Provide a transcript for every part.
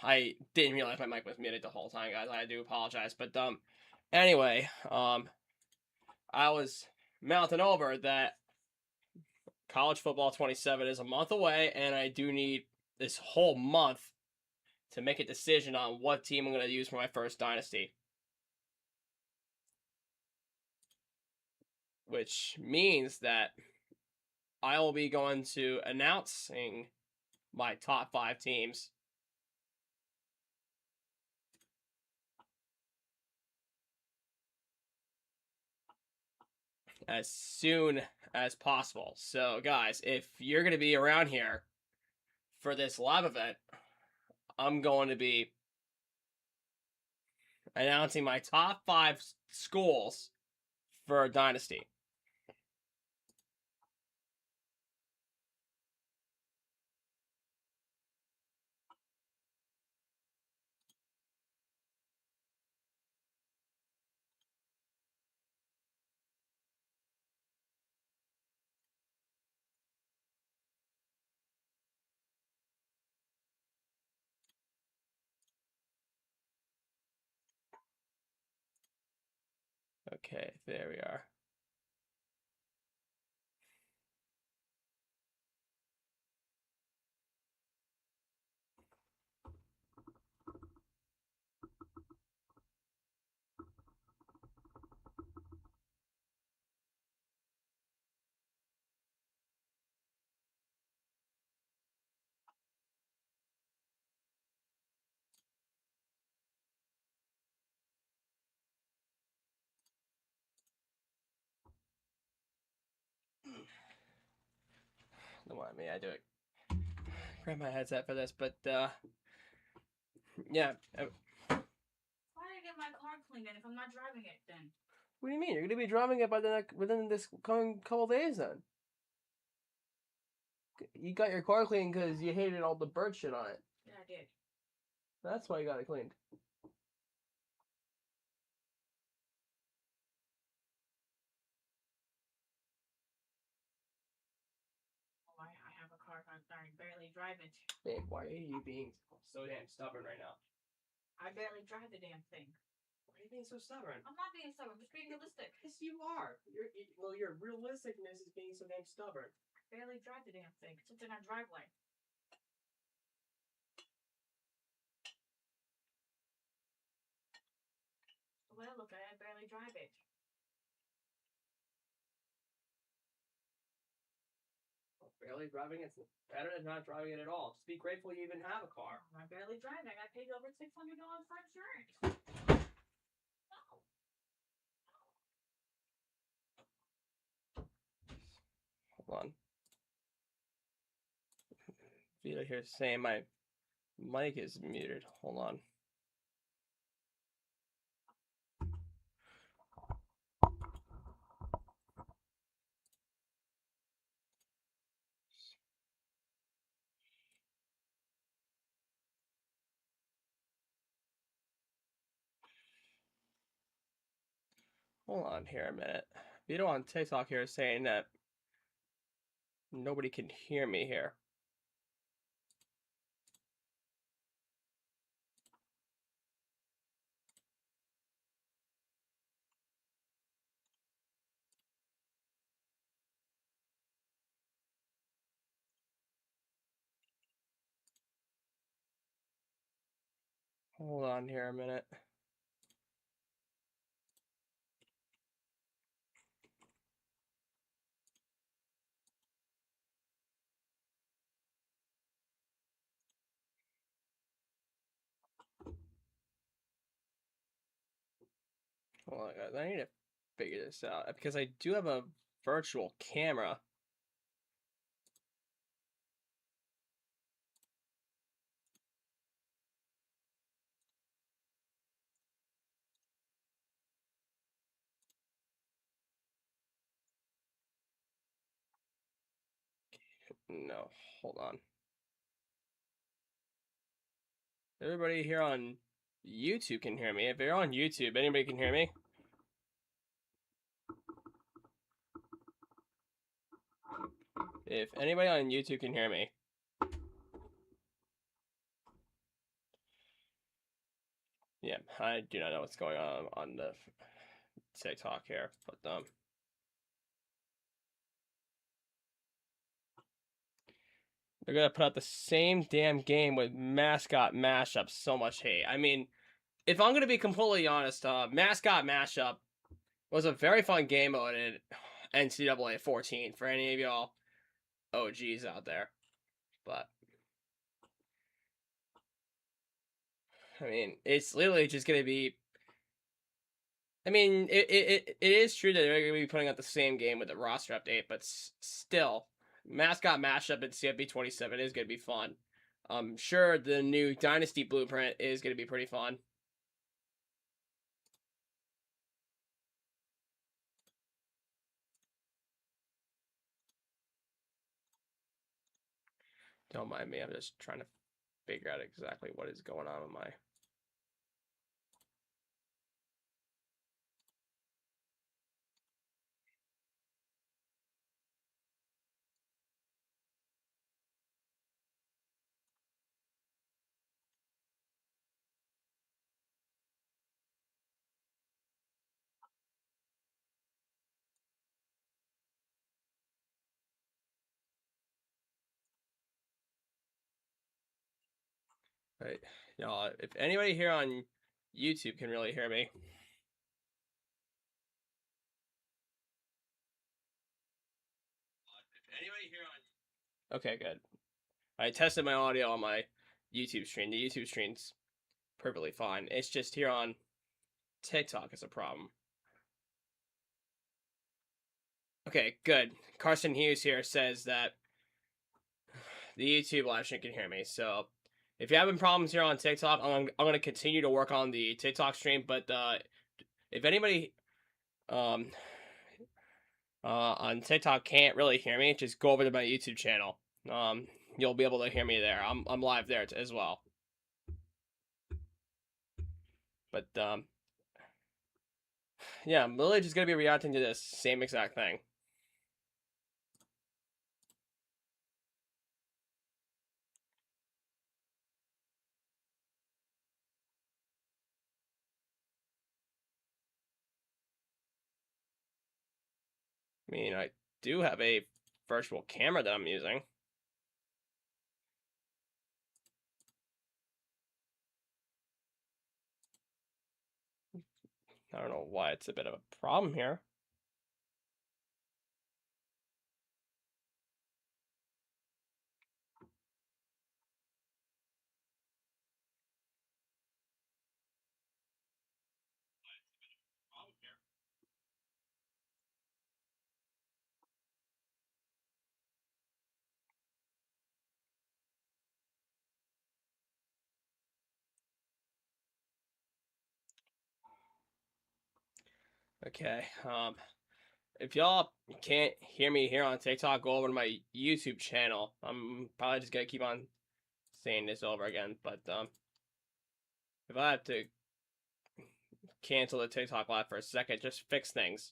I didn't realize my mic was muted the whole time, guys. I do apologize. But anyway, I was mounting over that college football 27 is a month away, and I do need this whole month to make a decision on what team I'm going to use for my first dynasty. Which means that I will be going to announcing my top 5 teams as soon as possible. So, guys, if you're going to be around here for this live event, I'm going to be announcing my top 5 schools for a dynasty. Okay, there we are. Don't mind me, I do it. Grab my headset for this, but yeah. Why did I get my car cleaned if I'm not driving it then? What do you mean? You're gonna be driving it within this coming couple days then? You got your car cleaned because you hated all the bird shit on it. Yeah, I did. That's why you got it cleaned. Oh, I have a car, I barely drive it. Babe, why are you being so damn stubborn right now? I barely drive the damn thing. Why are you being so stubborn? I'm not being stubborn, I'm just being realistic. Yes, you are. Your realisticness is being so damn stubborn. I barely drive the damn thing. It sits in our driveway. The way I look at it, I barely drive it. Barely driving it's better than not driving it at all. Just be grateful you even have a car. I barely drive it. I got paid over $600 for insurance. Hold on. Vito here saying my mic is muted. Hold on. Hold on here a minute. Vito on TikTok here is saying that nobody can hear me here. Hold on here a minute. Hold on, guys. I need to figure this out because I do have a virtual camera. No, hold on. Everybody here on YouTube can hear me. If you're on YouTube, anybody can hear me? If anybody on YouTube can hear me. Yeah, I do not know what's going on the TikTok here, but they're gonna put out the same damn game with mascot mashup. So much hate. I mean, if I'm gonna be completely honest, mascot mashup was a very fun game mode in NCAA 14 for any of y'all OGs out there. But I mean, it's literally just gonna be. I mean, it is true that they're gonna be putting out the same game with the roster update, but still, mascot mashup in CFB27 is gonna be fun. I'm sure the new Dynasty Blueprint is gonna be pretty fun. Don't mind me. I'm just trying to figure out exactly what is going on with my. Right, y'all. If anybody here on YouTube can really hear me. Okay, good. I tested my audio on my YouTube stream. The YouTube stream's perfectly fine. It's just here on TikTok is a problem. Okay, good. Carson Hughes here says that the YouTube live stream can hear me. So if you're having problems here on TikTok, I'm going to continue to work on the TikTok stream. But if anybody um, on TikTok can't really hear me, just go over to my YouTube channel. You'll be able to hear me there. I'm live there as well. But yeah, I'm literally just gonna be reacting to this same exact thing. I mean, I do have a virtual camera that I'm using. I don't know why it's a bit of a problem here. Okay, if y'all can't hear me here on TikTok, go over to my YouTube channel. I'm probably just gonna keep on saying this over again, but if I have to cancel the TikTok live for a second, just fix things.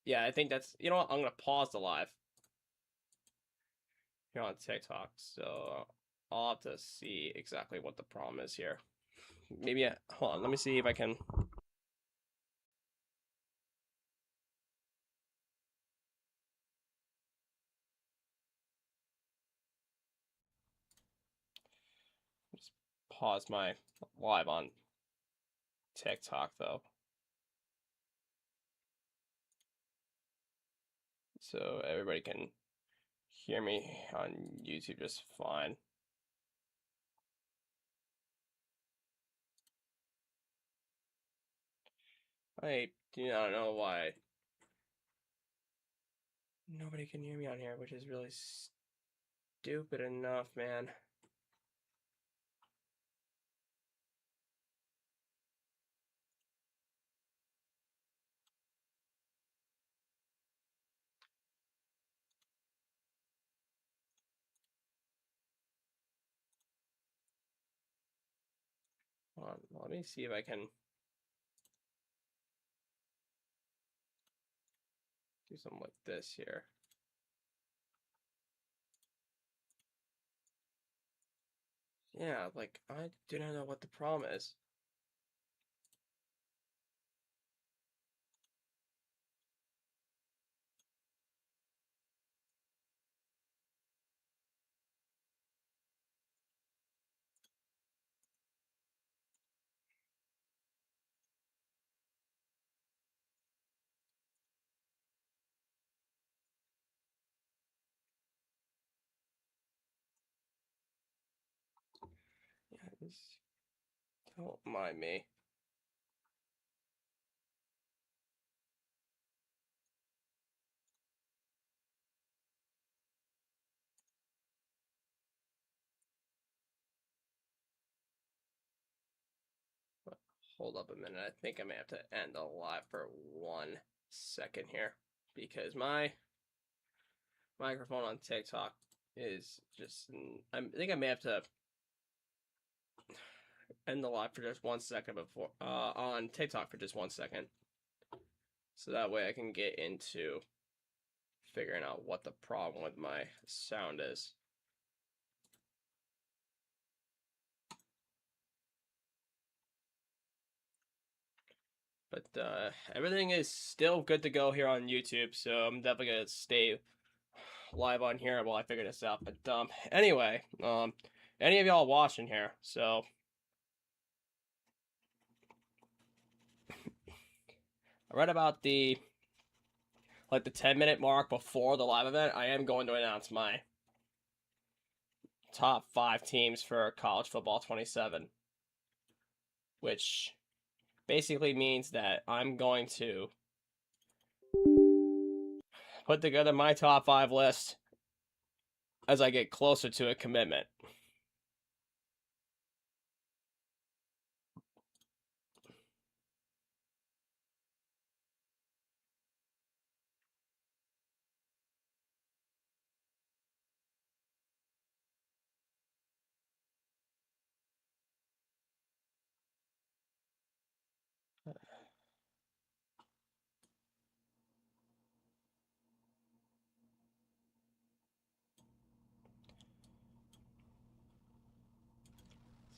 Yeah, I think that's, you know what, I'm gonna pause the live here on TikTok, so I'll have to see exactly what the problem is here. Maybe, hold on, let me see if I can. Just pause my live on TikTok though, so everybody can hear me on YouTube just fine. I do not know why nobody can hear me on here, which is really stupid enough, man. Hold on, let me see if I can do something like this here. Yeah, like, I do not know what the problem is. Don't mind me. Hold up a minute. I think I may have to end the live for 1 second here because my microphone on TikTok is just. I think I may have to end the live for just 1 second before on TikTok for just 1 second, so that way I can get into figuring out what the problem with my sound is. But everything is still good to go here on YouTube, so I'm definitely gonna stay live on here while I figure this out. But anyway, any of y'all watching here, so right about the 10-minute mark before the live event, I am going to announce my top 5 teams for college football 27, which basically means that I'm going to put together my top 5 list as I get closer to a commitment.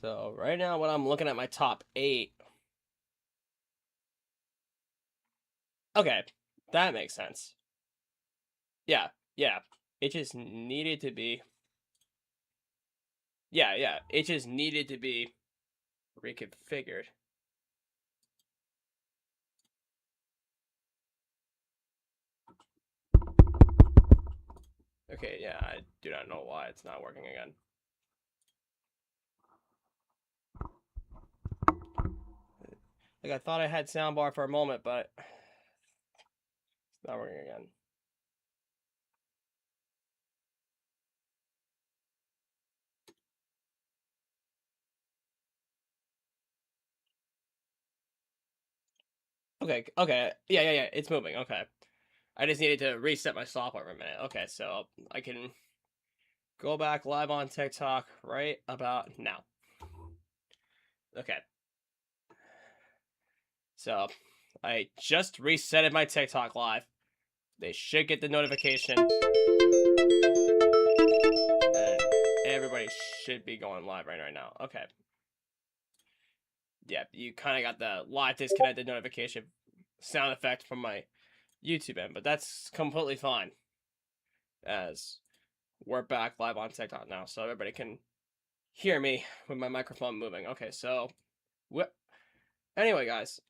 So right now, when I'm looking at my top 8, okay, that makes sense. Yeah, it just needed to be. Yeah, it just needed to be reconfigured. Okay, yeah, I do not know why it's not working again. Like, I thought I had soundbar for a moment, but it's not working again. Okay, yeah, it's moving, okay. I just needed to reset my software for a minute. Okay, so I can go back live on TikTok right about now. Okay. So, I just resetted my TikTok live. They should get the notification. And everybody should be going live right now. Okay. Yeah, you kind of got the live disconnected notification sound effect from my YouTube end, but that's completely fine. As we're back live on TikTok now, so everybody can hear me with my microphone moving. Okay, so anyway, guys.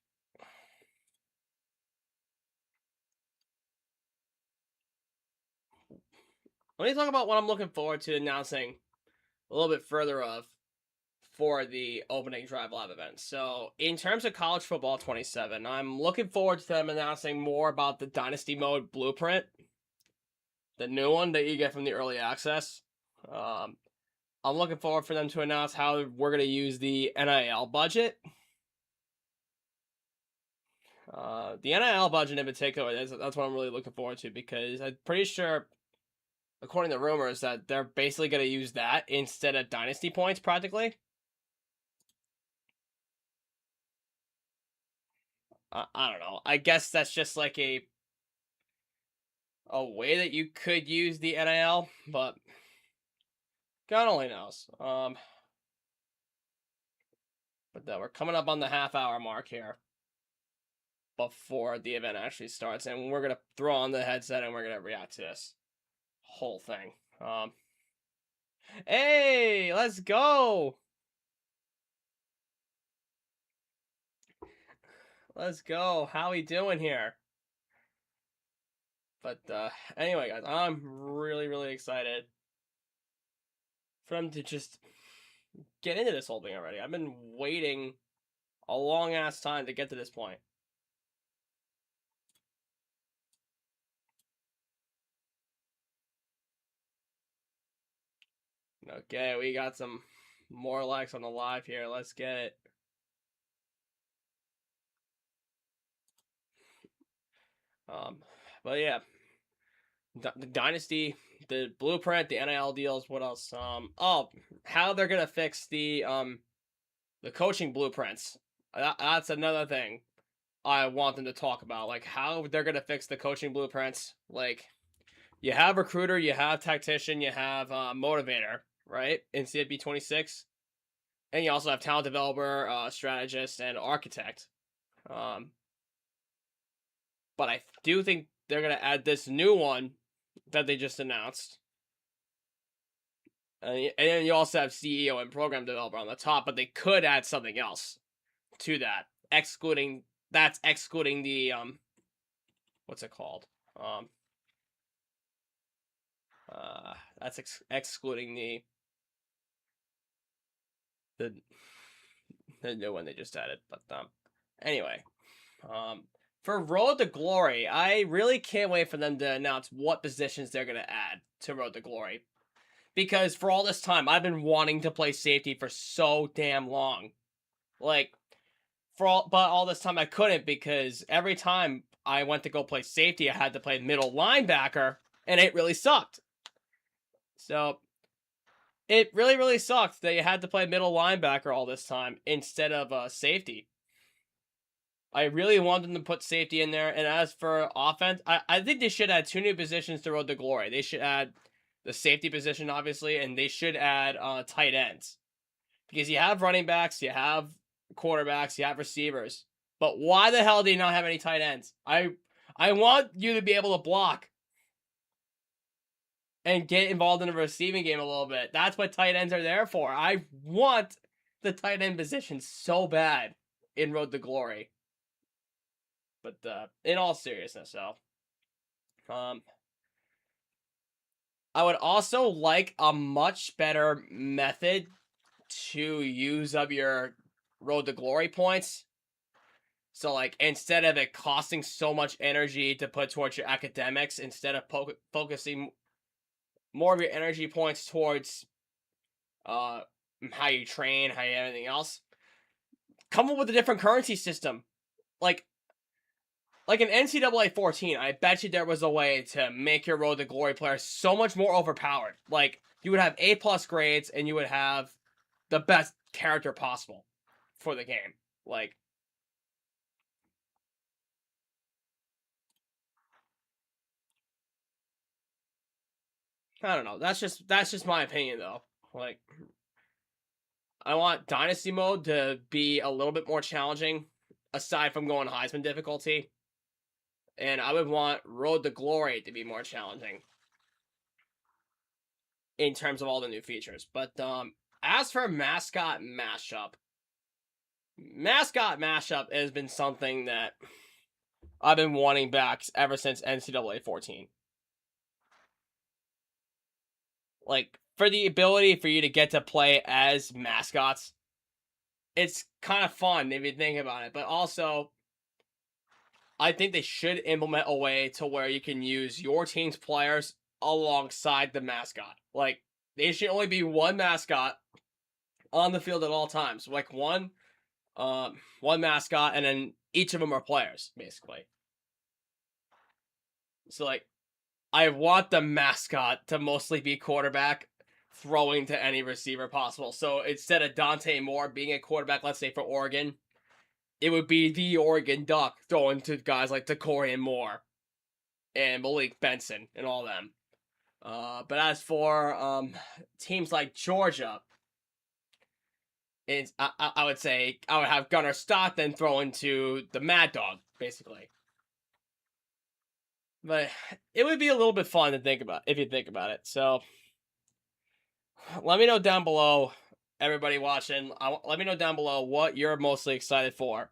Let me talk about what I'm looking forward to announcing a little bit further of for the opening drive live event. So, in terms of college football 27, I'm looking forward to them announcing more about the Dynasty Mode blueprint, the new one that you get from the early access. I'm looking forward for them to announce how we're going to use the NIL budget. The NIL budget in particular, that's what I'm really looking forward to, because I'm pretty sure, according to rumors, that they're basically going to use that instead of Dynasty points practically. I don't know. I guess that's just like a way that you could use the NIL, but God only knows. But we're coming up on the half-hour mark here before the event actually starts, and we're gonna throw on the headset and we're gonna react to this whole thing. Hey, let's go! Let's go. How we doing here? But anyway, guys, I'm really excited for them to just get into this whole thing already. I've been waiting a long ass time to get to this point. Okay, we got some more likes on the live here. Let's get it. But yeah, the Dynasty, the blueprint, the NIL deals. What else? Oh, how they're gonna fix the coaching blueprints. That's another thing I want them to talk about. Like how they're gonna fix the coaching blueprints. Like you have recruiter, you have tactician, you have motivator, right? In CFB26, and you also have talent developer, strategist, and architect. But I do think they're gonna add this new one that they just announced. And then you also have CEO and program developer on the top, but they could add something else to that, excluding the what's it called? That's excluding the new one they just added. But anyway, for Road to Glory, I really can't wait for them to announce what positions they're gonna add to Road to Glory. Because for all this time, I've been wanting to play safety for so damn long. Like, but all this time I couldn't because every time I went to go play safety, I had to play middle linebacker, and it really sucked. So, it really, really sucked that you had to play middle linebacker all this time instead of safety. I really wanted them to put safety in there, and as for offense, I think they should add 2 new positions to Road to Glory. They should add the safety position, obviously, and they should add tight ends. Because you have running backs, you have quarterbacks, you have receivers. But why the hell do you not have any tight ends? I want you to be able to block and get involved in the receiving game a little bit. That's what tight ends are there for. I want the tight end position so bad in Road to Glory. But in all seriousness, though, I would also like a much better method to use up your Road to Glory points. So, like, instead of it costing so much energy to put towards your academics, instead of focusing more of your energy points towards how you train, how you everything else, come up with a different currency system. Like in NCAA 14, I bet you there was a way to make your Road to Glory players so much more overpowered. Like, you would have A+ grades, and you would have the best character possible for the game. Like, I don't know. That's just my opinion, though. Like, I want Dynasty mode to be a little bit more challenging, aside from going Heisman difficulty. And I would want Road to Glory to be more challenging in terms of all the new features. But as for mascot mashup has been something that I've been wanting back ever since NCAA 14. Like, for the ability for you to get to play as mascots, it's kind of fun if you think about it. But also, I think they should implement a way to where you can use your team's players alongside the mascot. Like, there should only be one mascot on the field at all times. Like, one mascot, and then each of them are players, basically. So, like, I want the mascot to mostly be quarterback, throwing to any receiver possible. So instead of Dante Moore being a quarterback, let's say for Oregon, it would be the Oregon Duck throwing to guys like Decorian Moore and Malik Benson and all them. But as for teams like Georgia, I would say I would have Gunnar Stockton throwing to the Mad Dog, basically. But it would be a little bit fun to think about if you think about it. So let me know down below, everybody watching. Let me know down below what you're mostly excited for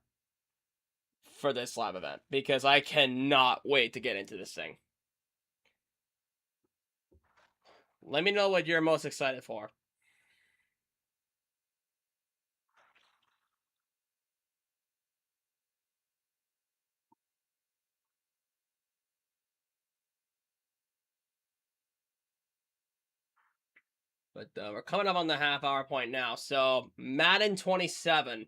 this live event, because I cannot wait to get into this thing. Let me know what you're most excited for. But we're coming up on the half-hour point now. So Madden 27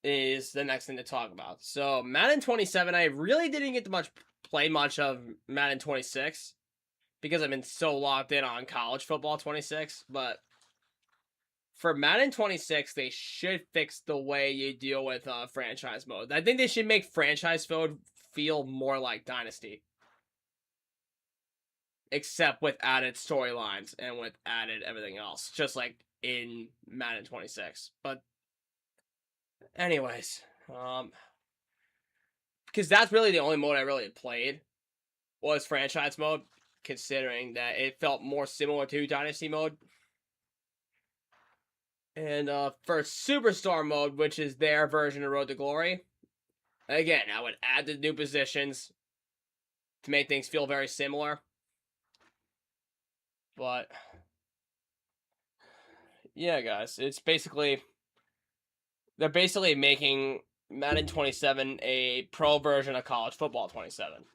is the next thing to talk about. So Madden 27, I really didn't get to play much of Madden 26 because I've been so locked in on college football 26. But for Madden 26, they should fix the way you deal with franchise mode. I think they should make franchise mode feel more like Dynasty. Except with added storylines and with added everything else. Just like in Madden 26. But anyways, because that's really the only mode I really played was franchise mode, considering that it felt more similar to Dynasty mode. And for Superstar mode, which is their version of Road to Glory, again, I would add the new positions to make things feel very similar. But yeah, guys, it's basically, they're basically making Madden 27 a pro version of college football 27.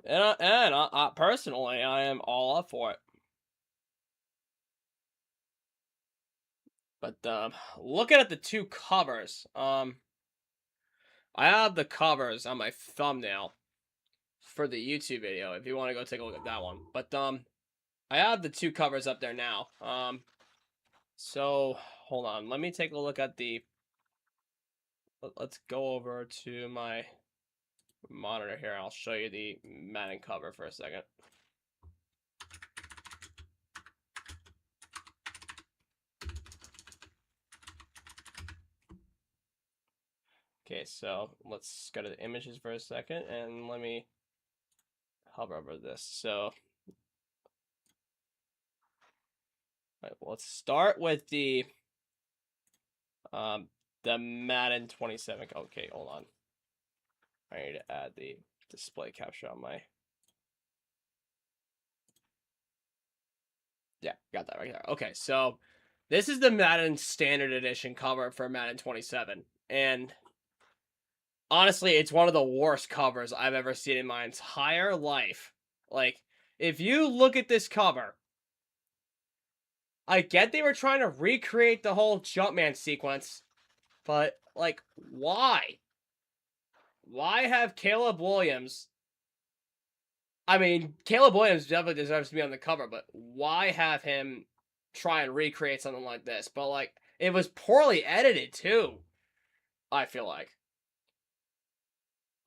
And I personally, I am all up for it. But looking at the two covers, I have the covers on my thumbnail for the YouTube video. If you want to go take a look at that one, but I have the two covers up there now. So hold on, let me take a look at the. Let's go over to my monitor here. I'll show you the Madden cover for a second. Okay, so let's go to the images for a second, and let me hover over this. So, right, let's start with the Madden 27. Okay, hold on. I need to add the display capture on my. Yeah, got that right there. Okay, so this is the Madden Standard Edition cover for Madden 27, and honestly, it's one of the worst covers I've ever seen in my entire life. Like, if you look at this cover, I get they were trying to recreate the whole Jumpman sequence, but, like, why? Why have Caleb Williams? I mean, Caleb Williams definitely deserves to be on the cover, but why have him try and recreate something like this? But, like, it was poorly edited, too, I feel like.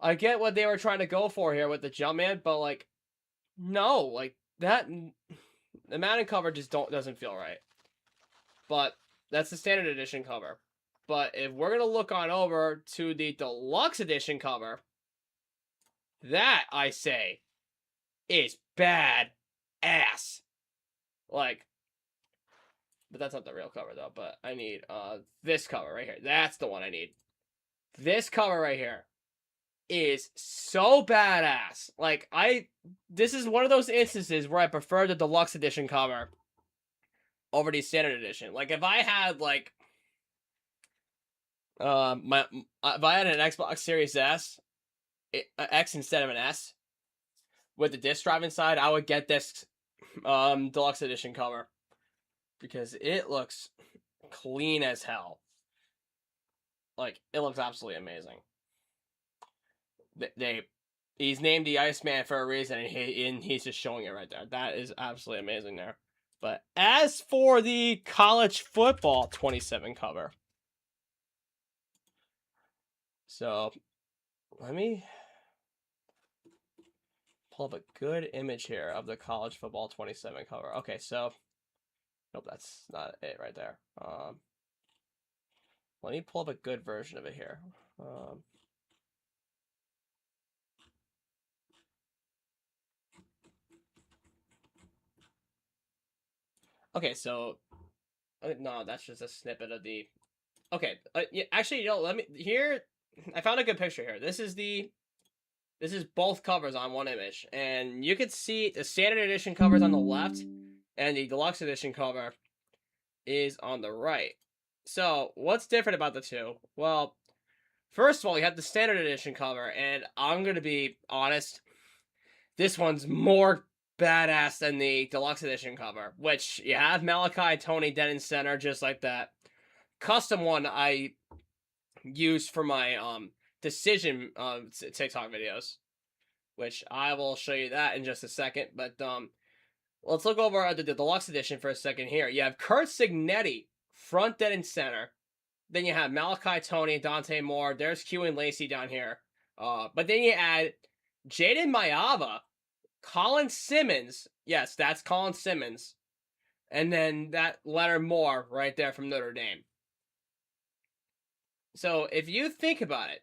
I get what they were trying to go for here with the Jumpman, but, like, no, like, that, the Madden cover just doesn't feel right. But that's the Standard Edition cover. But if we're going to look on over to the Deluxe Edition cover, that, I say, is bad ass. Like, but that's not the real cover, though. But I need this cover right here. That's the one I need. This cover right here is so badass. Like, this is one of those instances where I prefer the Deluxe Edition cover over the Standard Edition. Like, if I had, like, if I had an Xbox Series X instead of an S, with the disc drive inside, I would get this Deluxe Edition cover. Because it looks clean as hell. Like, it looks absolutely amazing. He's named the Iceman for a reason, and he's just showing it right there. That is absolutely amazing there. But as for the college football 27 cover, so let me pull up a good image here of the college football 27 cover. Okay, so nope, that's not it right there. Let me pull up a good version of it here. Okay, so no, that's just a snippet of the. Okay, yeah, actually, let me here. I found a good picture here. This is both covers on one image, and you can see the Standard Edition cover is on the left, and the Deluxe Edition cover is on the right. So, what's different about the two? Well, First of all, you have the standard edition cover, and I'm gonna be honest, this one's more badass than the deluxe edition cover, which you have Malachi Tony dead in center, just like that. Custom one I used for my decision TikTok videos, which I will show you that in just a second. But let's look over at the deluxe edition for a second here. You have Kurt Signetti front dead in center. Then you have Malachi Tony, Dante Moore. There's Q and Lacey down here. But then you add Jaden Mayava, Colin Simmons. Yes, that's Colin Simmons. And then that Leonard Moore right there from Notre Dame. So if you think about it,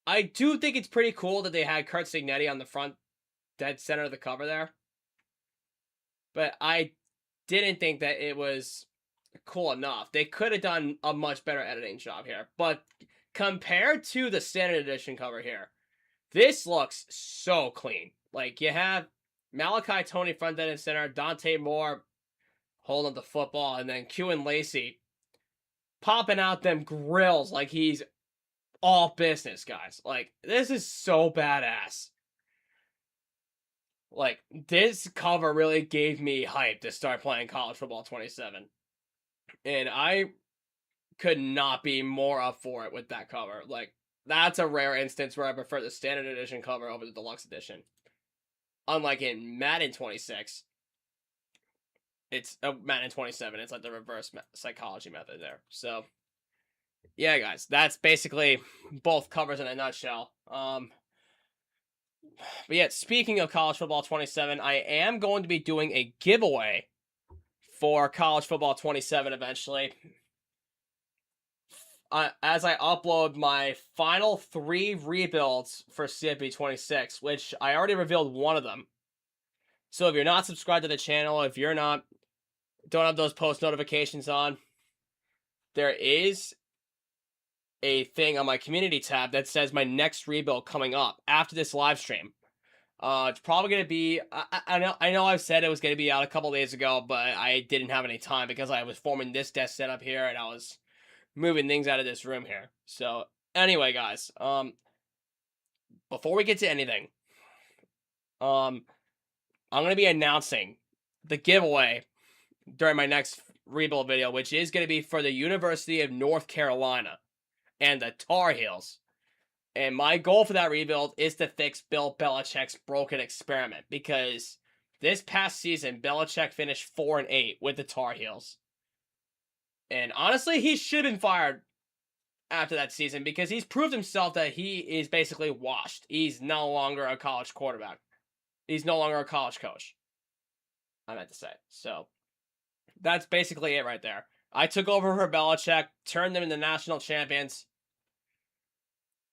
I do think it's pretty cool that they had Kurt Signetti on the front dead center of the cover there. But I didn't think that it was cool enough. They could have done a much better editing job here. But compared to the standard edition cover here, this looks so clean. Like, you have Malachi Tony front dead and center, Dante Moore holding the football, and then Q and Lacey popping out them grills like he's all business, guys. Like, this is so badass. Like, this cover really gave me hype to start playing College Football 27. And I could not be more up for it with that cover. Like, that's a rare instance where I prefer the standard edition cover over the deluxe edition. Unlike in Madden 26, it's Madden 27. It's like the reverse psychology method there. So, yeah, guys, that's basically both covers in a nutshell. But yeah, speaking of College Football 27, I am going to be doing a giveaway for College Football 27 eventually. As I upload my final 3 rebuilds for CFB26, which I already revealed one of them. So if you're not subscribed to the channel, if you're not, don't have those post notifications on, there is a thing on my community tab that says my next rebuild coming up after this live stream. It's probably going to be, I know I've said it was going to be out a couple days ago, but I didn't have any time because I was forming this desk setup here and I was moving things out of this room here. So anyway, guys, before we get to anything, I'm going to be announcing the giveaway during my next rebuild video, which is going to be for the University of North Carolina and the Tar Heels. And my goal for that rebuild is to fix Bill Belichick's broken experiment, because this past season, Belichick finished 4-8 with the Tar Heels. And honestly, he should have been fired after that season because he's proved himself that he is basically washed. He's no longer a college quarterback. He's no longer a college coach, I meant to say. So, that's basically it right there. I took over for Belichick, turned them into national champions.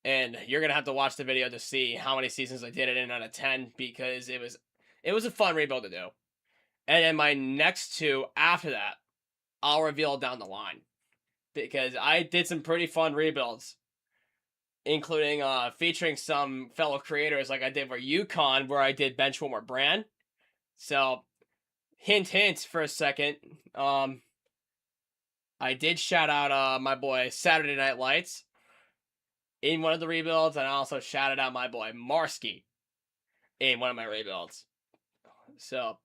And you're going to have to watch the video to see how many seasons I did it in out of 10, because it was a fun rebuild to do. And then my next 2 after that, I'll reveal down the line, because I did some pretty fun rebuilds, including featuring some fellow creators like I did for UConn, where I did Benchwarmer Brand. So, hint for a second, I did shout out my boy Saturday Night Lights in one of the rebuilds, and I also shouted out my boy Marsky in one of my rebuilds. So,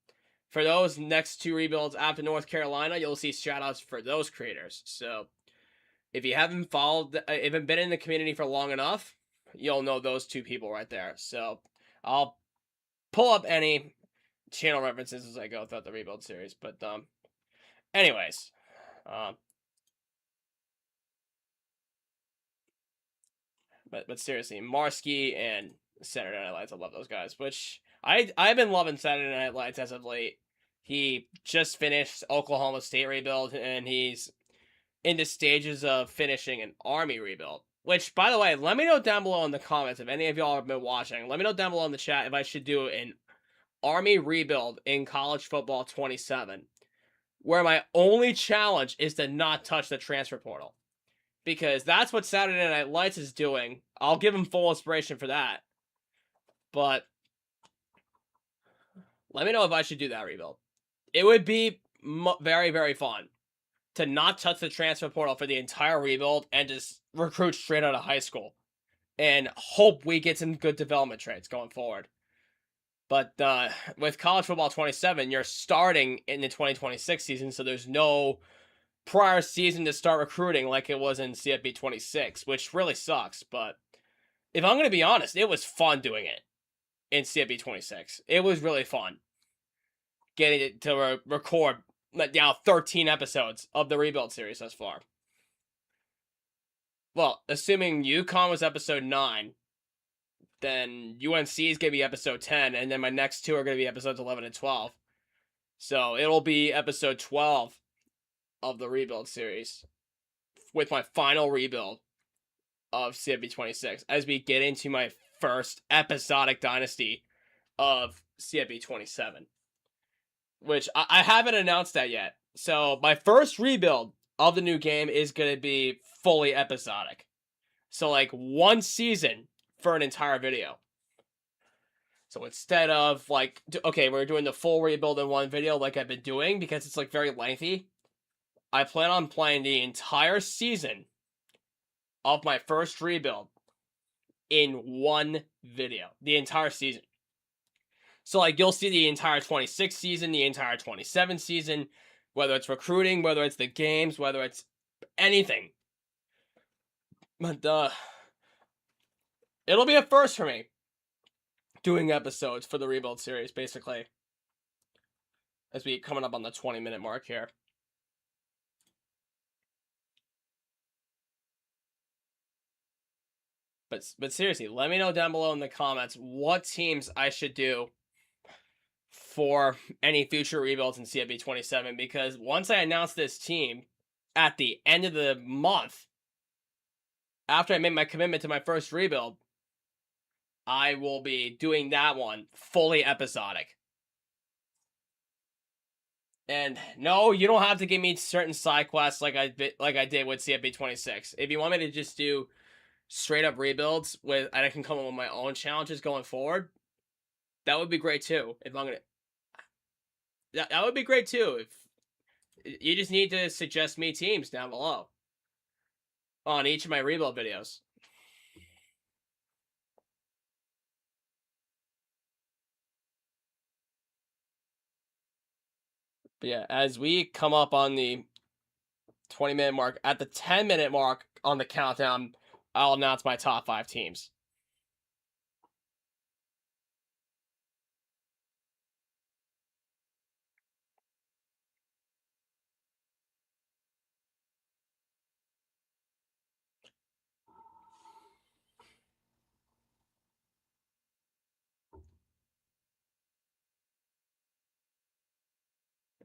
for those next 2 rebuilds after North Carolina, you'll see shoutouts for those creators. So, if you haven't been in the community for long enough, you'll know those 2 people right there. So, I'll pull up any channel references as I go throughout the rebuild series. But, anyways, But seriously, Marsky and Saturday Night Lights, I love those guys. Which I've been loving Saturday Night Lights as of late. He just finished Oklahoma State rebuild, and he's in the stages of finishing an Army rebuild. Which, by the way, let me know down below in the comments if any of y'all have been watching. Let me know down below in the chat if I should do an Army rebuild in College Football 27, where my only challenge is to not touch the transfer portal. Because that's what Saturday Night Lights is doing. I'll give him full inspiration for that. But let me know if I should do that rebuild. It would be very, very fun. to not touch the transfer portal for the entire rebuild and just recruit straight out of high school and hope we get some good development traits going forward. But with College Football 27, you're starting in the 2026 season, so there's no prior season to start recruiting like it was in CFB 26, which really sucks. But if I'm going to be honest, it was fun doing it in CFB 26. It was really fun getting it to record now 13 episodes of the rebuild series thus far. Well, assuming UConn was episode 9, then UNC is going to be episode 10, and then my next two are going to be episodes 11 and 12. So it'll be episode 12 of the rebuild series with my final rebuild of CFB 26 as we get into my first episodic dynasty of CFB 27, which I haven't announced that yet. So my first rebuild of the new game is going to be fully episodic. So like one season for an entire video. So instead of like, okay, we're doing the full rebuild in one video like I've been doing because it's like very lengthy, I plan on playing the entire season of my first rebuild in one video. The entire season. So like you'll see the entire 26 season, the entire 27 season, whether it's recruiting, whether it's the games, whether it's anything. But it'll be a first for me doing episodes for the rebuild series, basically. As we coming up on the 20-minute mark here. But seriously, let me know down below in the comments what teams I should do for any future rebuilds in CFB 27, because once I announce this team at the end of the month, after I make my commitment to my first rebuild, I will be doing that one fully episodic. And no, you don't have to give me certain side quests like I did with CFB 26. If you want me to just do straight up rebuilds and I can come up with my own challenges going forward, that would be great too. That would be great too. If you just need to suggest me teams down below on each of my rebuild videos. But yeah, as we come up on the 20-minute mark, at the 10-minute mark on the countdown, I'll announce my top 5 teams.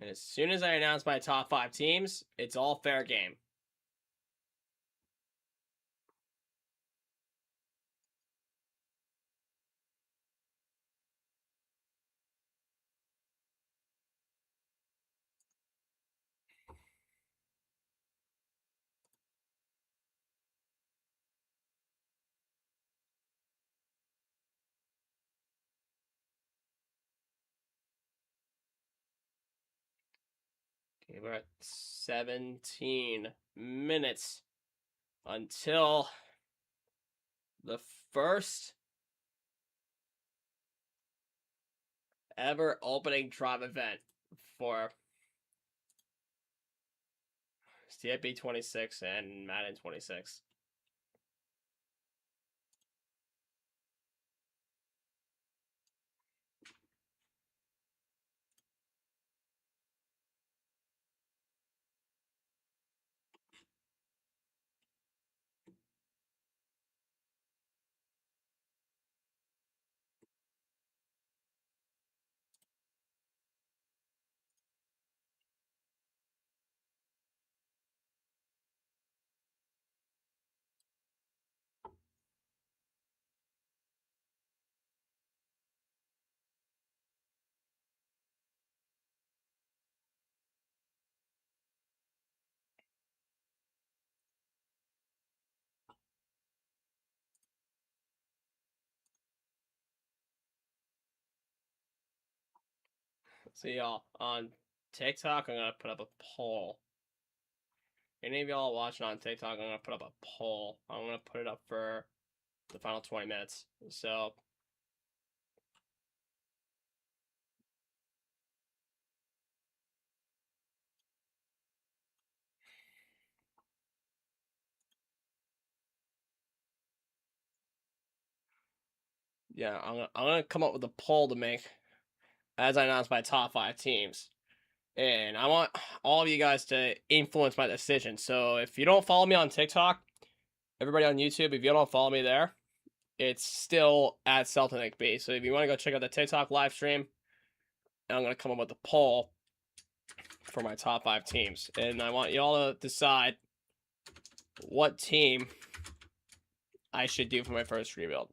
And as soon as I announce my top 5 teams, it's all fair game. Okay, we're at 17 minutes until the first ever opening drive event for CFB 26 and Madden 26. So y'all, on TikTok, I'm gonna put up a poll. any of y'all watching on TikTok, I'm gonna put up a poll. I'm gonna put it up for the final 20 minutes. So yeah, I'm gonna come up with a poll to make as I announce my top 5 teams. And I want all of you guys to influence my decision. So if you don't follow me on TikTok, everybody on YouTube, if you don't follow me there, it's still at CelticB. So if you want to go check out the TikTok live stream, I'm going to come up with a poll for my top 5 teams. And I want you all to decide what team I should do for my first rebuild.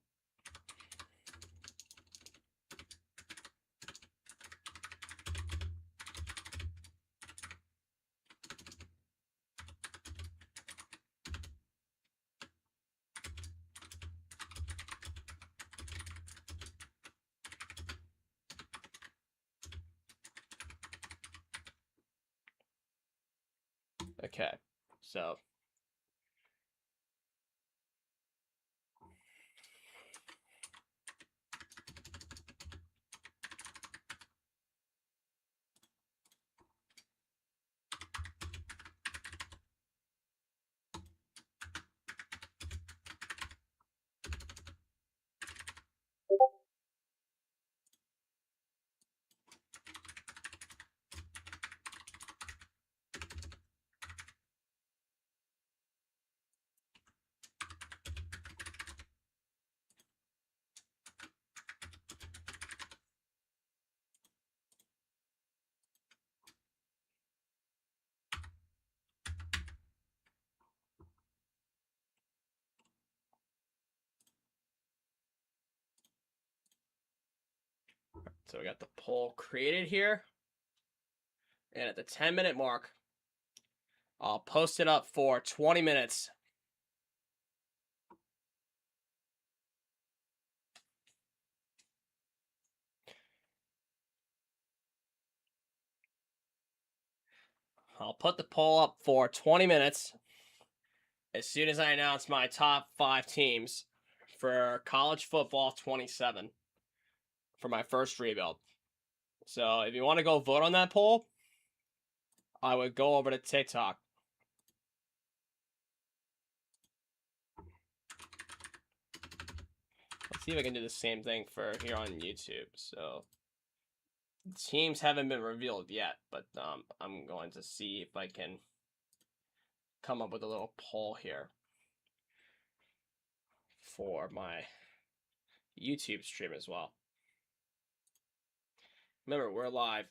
Okay, so we got the poll created here. And at the 10-minute mark, I'll post it up for 20 minutes. I'll put the poll up for 20 minutes as soon as I announce my top 5 teams for college football 27 for my first rebuild. So if you want to go vote on that poll, I would go over to TikTok. Let's see if I can do the same thing for here on YouTube. So teams haven't been revealed yet, but I'm going to see if I can come up with a little poll here for my YouTube stream as well. Remember, we're live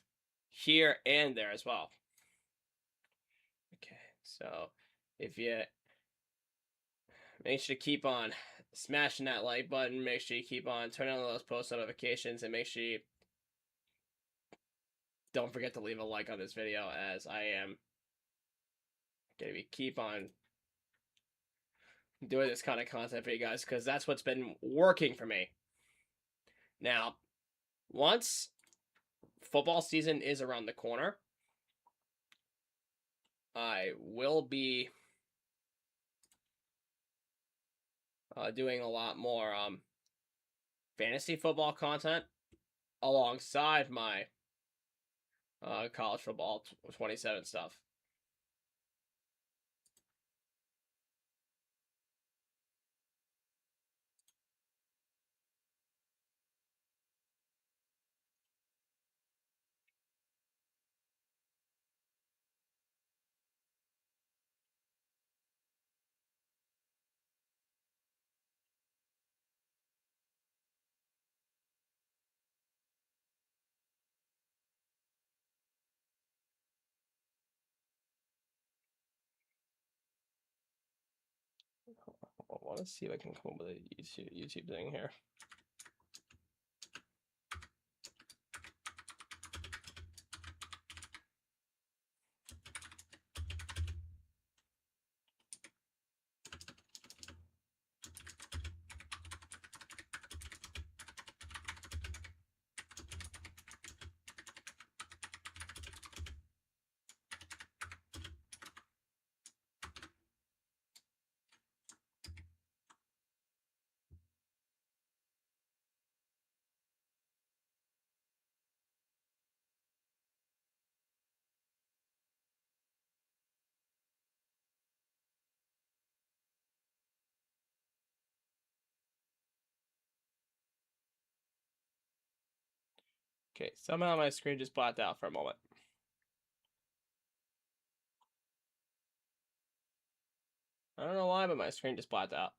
here and there as well. Okay, so if you make sure to keep on smashing that like button, make sure you keep on turning on those post notifications, and make sure you don't forget to leave a like on this video, as I am going to keep on doing this kind of content for you guys, because that's what's been working for me. Now, once football season is around the corner, I will be doing a lot more fantasy football content alongside my college football 27 stuff. I want to see if I can come up with a YouTube thing here. Okay, somehow my screen just blacked out for a moment. I don't know why, but my screen just blacked out.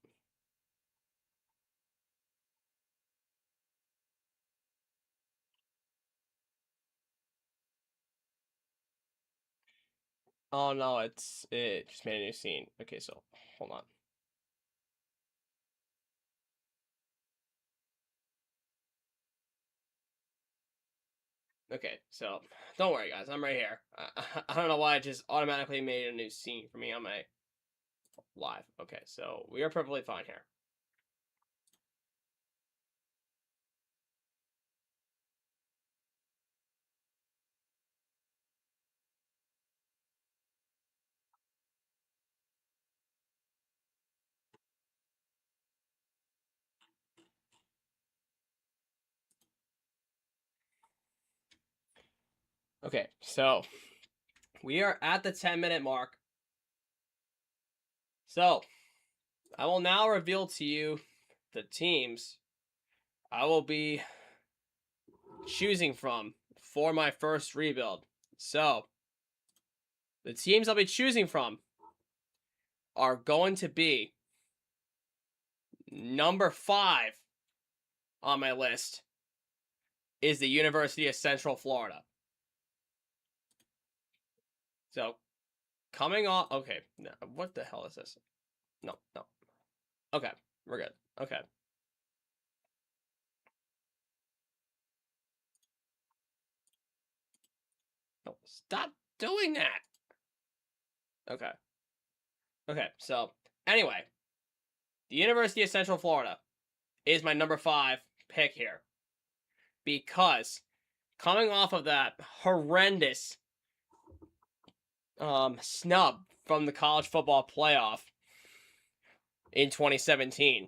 Oh no, it just made a new scene. Okay, so hold on. Okay, so don't worry, guys. I'm right here. I don't know why it just automatically made a new scene for me on my live. Okay, so we are perfectly fine here. Okay, so we are at the 10-minute mark. So I will now reveal to you the teams I will be choosing from for my first rebuild. So the teams I'll be choosing from are going to be number 5 on my list is the University of Central Florida. So coming off, okay, no, what the hell is this? No. Okay, we're good. Okay. No, stop doing that. Okay. Okay, so anyway, the University of Central Florida is my number 5 pick here. Because coming off of that horrendous snub from the college football playoff in 2017,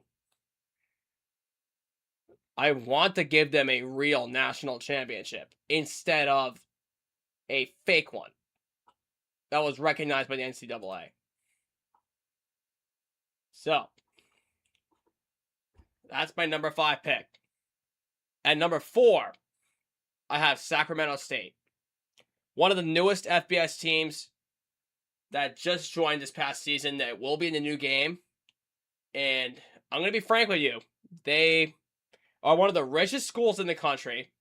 I want to give them a real national championship instead of a fake one that was recognized by the NCAA. So, that's my number 5 pick. At number 4, I have Sacramento State. One of the newest FBS teams that just joined this past season that will be in the new game. And I'm going to be frank with you. They are one of the richest schools in the country.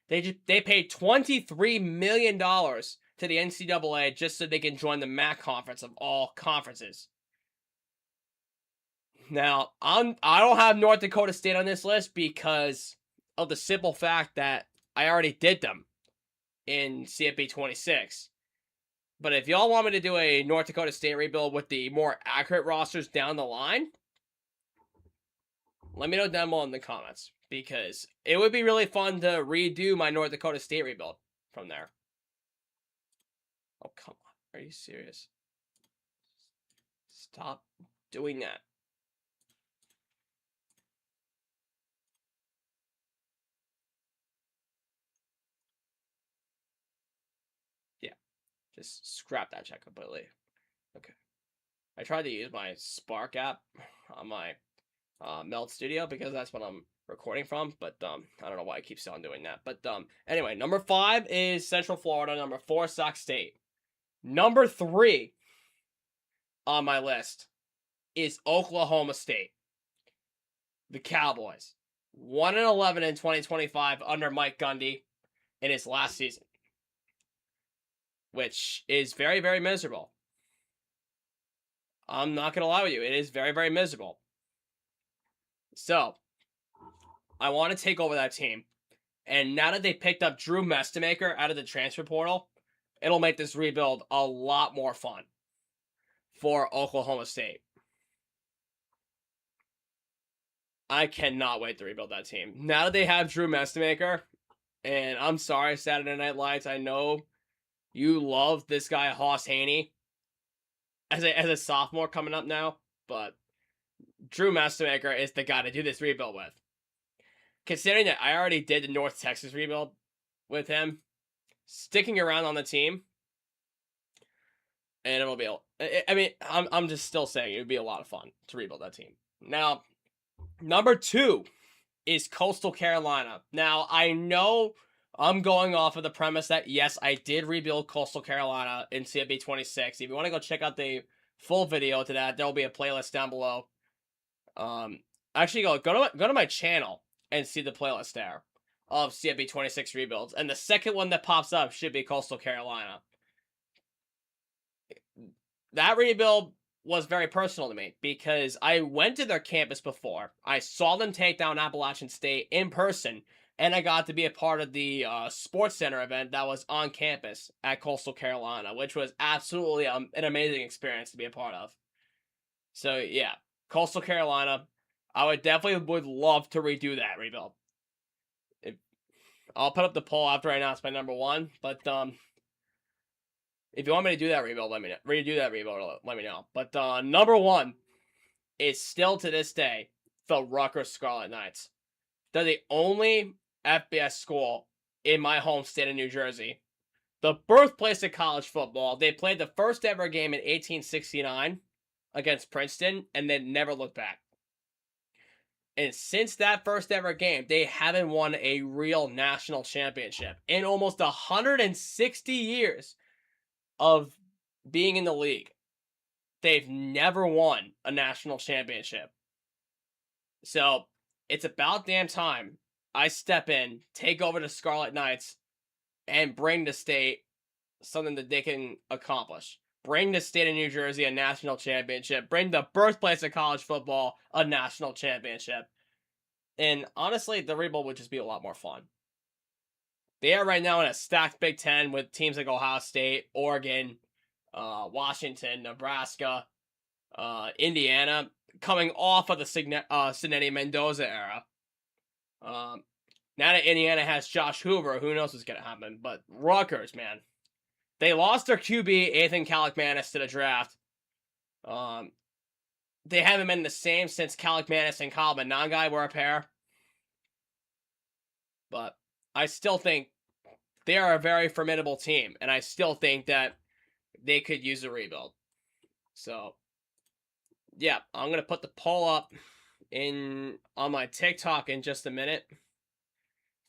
They paid $23 million to the NCAA just so they can join the MAC conference of all conferences. Now, I don't have North Dakota State on this list because of the simple fact that I already did them in CFB26. But if y'all want me to do a North Dakota State rebuild with the more accurate rosters down the line, let me know down below in the comments, because it would be really fun to redo my North Dakota State rebuild from there. Oh, come on. Are you serious? Stop doing that. Yeah. Just scrap that check completely. Okay. I tried to use my Spark app on my Meld Studio because that's what I'm recording from, but I don't know why I keep still on doing that. But anyway, number 5 is Central Florida. Number 4, Sac State. Number 3 on my list is Oklahoma State. The Cowboys. 1-11 in 2025 under Mike Gundy in his last season, which is very, very miserable. I'm not going to lie with you. It is very, very miserable. So, I want to take over that team. And now that they picked up Drew Mestemaker out of the transfer portal, it'll make this rebuild a lot more fun for Oklahoma State. I cannot wait to rebuild that team. Now that they have Drew Mestemaker, and I'm sorry, Saturday Night Lights, I know you love this guy, Hoss Haney, as a sophomore coming up now, but Drew Mestemaker is the guy to do this rebuild with. Considering that I already did the North Texas rebuild with him, sticking around on the team, and it'll be, I mean, I'm just still saying it would be a lot of fun to rebuild that team. Now, number 2 is Coastal Carolina. Now, I know I'm going off of the premise that, yes, I did rebuild Coastal Carolina in CFB26. If you want to go check out the full video to that, there'll be a playlist down below. Actually, go to my channel and see the playlist there of CFB26 rebuilds. And the second one that pops up should be Coastal Carolina. That rebuild was very personal to me because I went to their campus before. I saw them take down Appalachian State in person, and I got to be a part of the Sports Center event that was on campus at Coastal Carolina, which was absolutely an amazing experience to be a part of. So yeah, Coastal Carolina, I would love to redo that rebuild. I'll put up the poll after I announce my number one, but if you want me to do that rebuild, let me know. Redo that rebuild, let me know. But number one is still to this day the Rutgers Scarlet Knights. They're the only FBS school in my home state of New Jersey. The birthplace of college football. They played the first ever game in 1869 against Princeton, and then never looked back. And since that first ever game, they haven't won a real national championship in almost 160 years of being in the league. They've never won a national championship. So it's about damn time I step in, take over the Scarlet Knights, and bring the state something that they can accomplish. Bring the state of New Jersey a national championship. Bring the birthplace of college football a national championship. And honestly, the rebuild would just be a lot more fun. They are right now in a stacked Big Ten with teams like Ohio State, Oregon, Washington, Nebraska, Indiana, coming off of the Cincinnati Mendoza era. Now that Indiana has Josh Hoover, who knows what's going to happen. But Rutgers, man. They lost their QB, Ethan Kaliakmanis, to the draft. They haven't been the same since Kaliakmanis and Kyle Benangai were a pair. But I still think they are a very formidable team. And I still think that they could use a rebuild. So, yeah, I'm going to put the poll up on my TikTok in just a minute.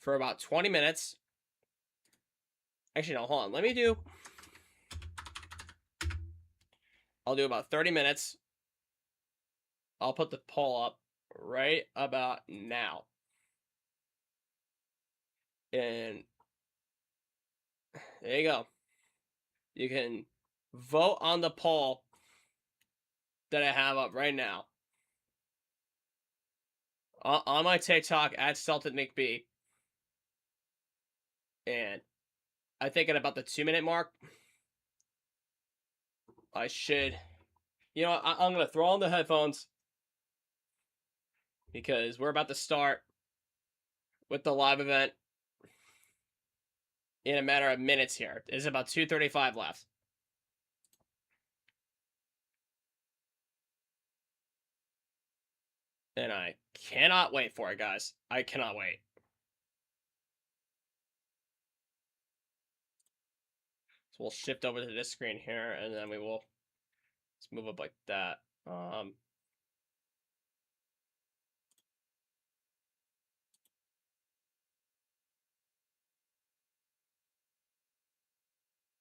For about 20 minutes. Actually, no, hold on. I'll do about 30 minutes. I'll put the poll up right about now. And there you go. You can vote on the poll that I have up right now. On my TikTok at Celtic McBee. And I think at about the 2-minute mark, I should... You know what? I'm going to throw on the headphones. Because we're about to start with the live event in a matter of minutes here. There's about 2:35 left. And I cannot wait for it, guys. I cannot wait. So we'll shift over to this screen here, and then let's move up like that.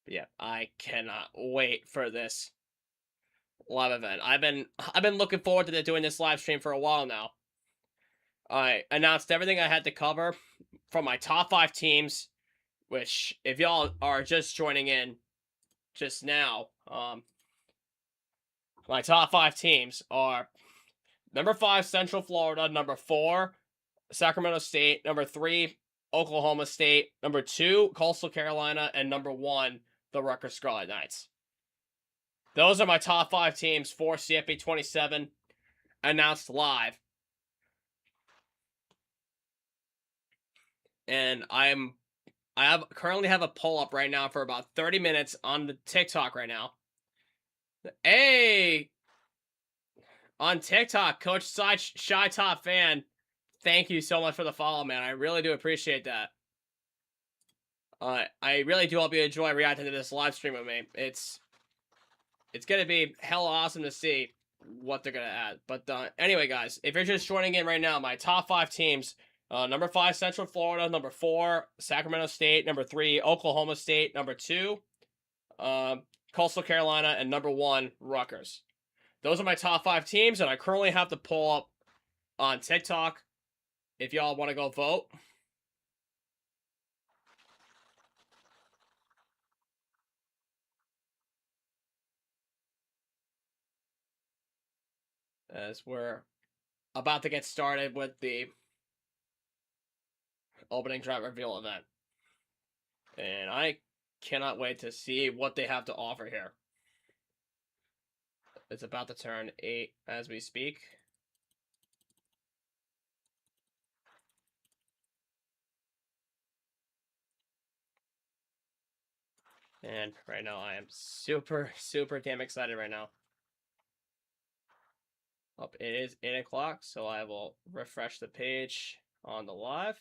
Yeah, I cannot wait for this live event. I've been looking forward to doing this live stream for a while now. I announced everything I had to cover from my top 5 teams, which if y'all are just joining in just now, my top 5 teams are number 5 Central Florida, number 4 Sacramento State, number 3 Oklahoma State, number 2 Coastal Carolina, and number 1 the Rutgers Scarlet Knights. Those are my top 5 teams for CFB27 announced live. And I currently have a poll up right now for about 30 minutes on the TikTok right now. Hey! On TikTok, Coach Shy Top Fan, thank you so much for the follow, man. I really do appreciate that. I really do hope you enjoy reacting to this live stream with me. It's gonna be hella awesome to see what they're gonna add. But anyway, guys, if you're just joining in right now, my top 5 teams Number 5, Central Florida. Number 4, Sacramento State. Number 3, Oklahoma State. Number 2, Coastal Carolina. And number 1, Rutgers. Those are my top 5 teams, and I currently have to pull up on TikTok if y'all want to go vote. As we're about to get started with the opening draft reveal event. And I cannot wait to see what they have to offer here. It's about to turn 8 as we speak. And right now I am super damn excited right now. It is 8 o'clock, so I will refresh the page on the live.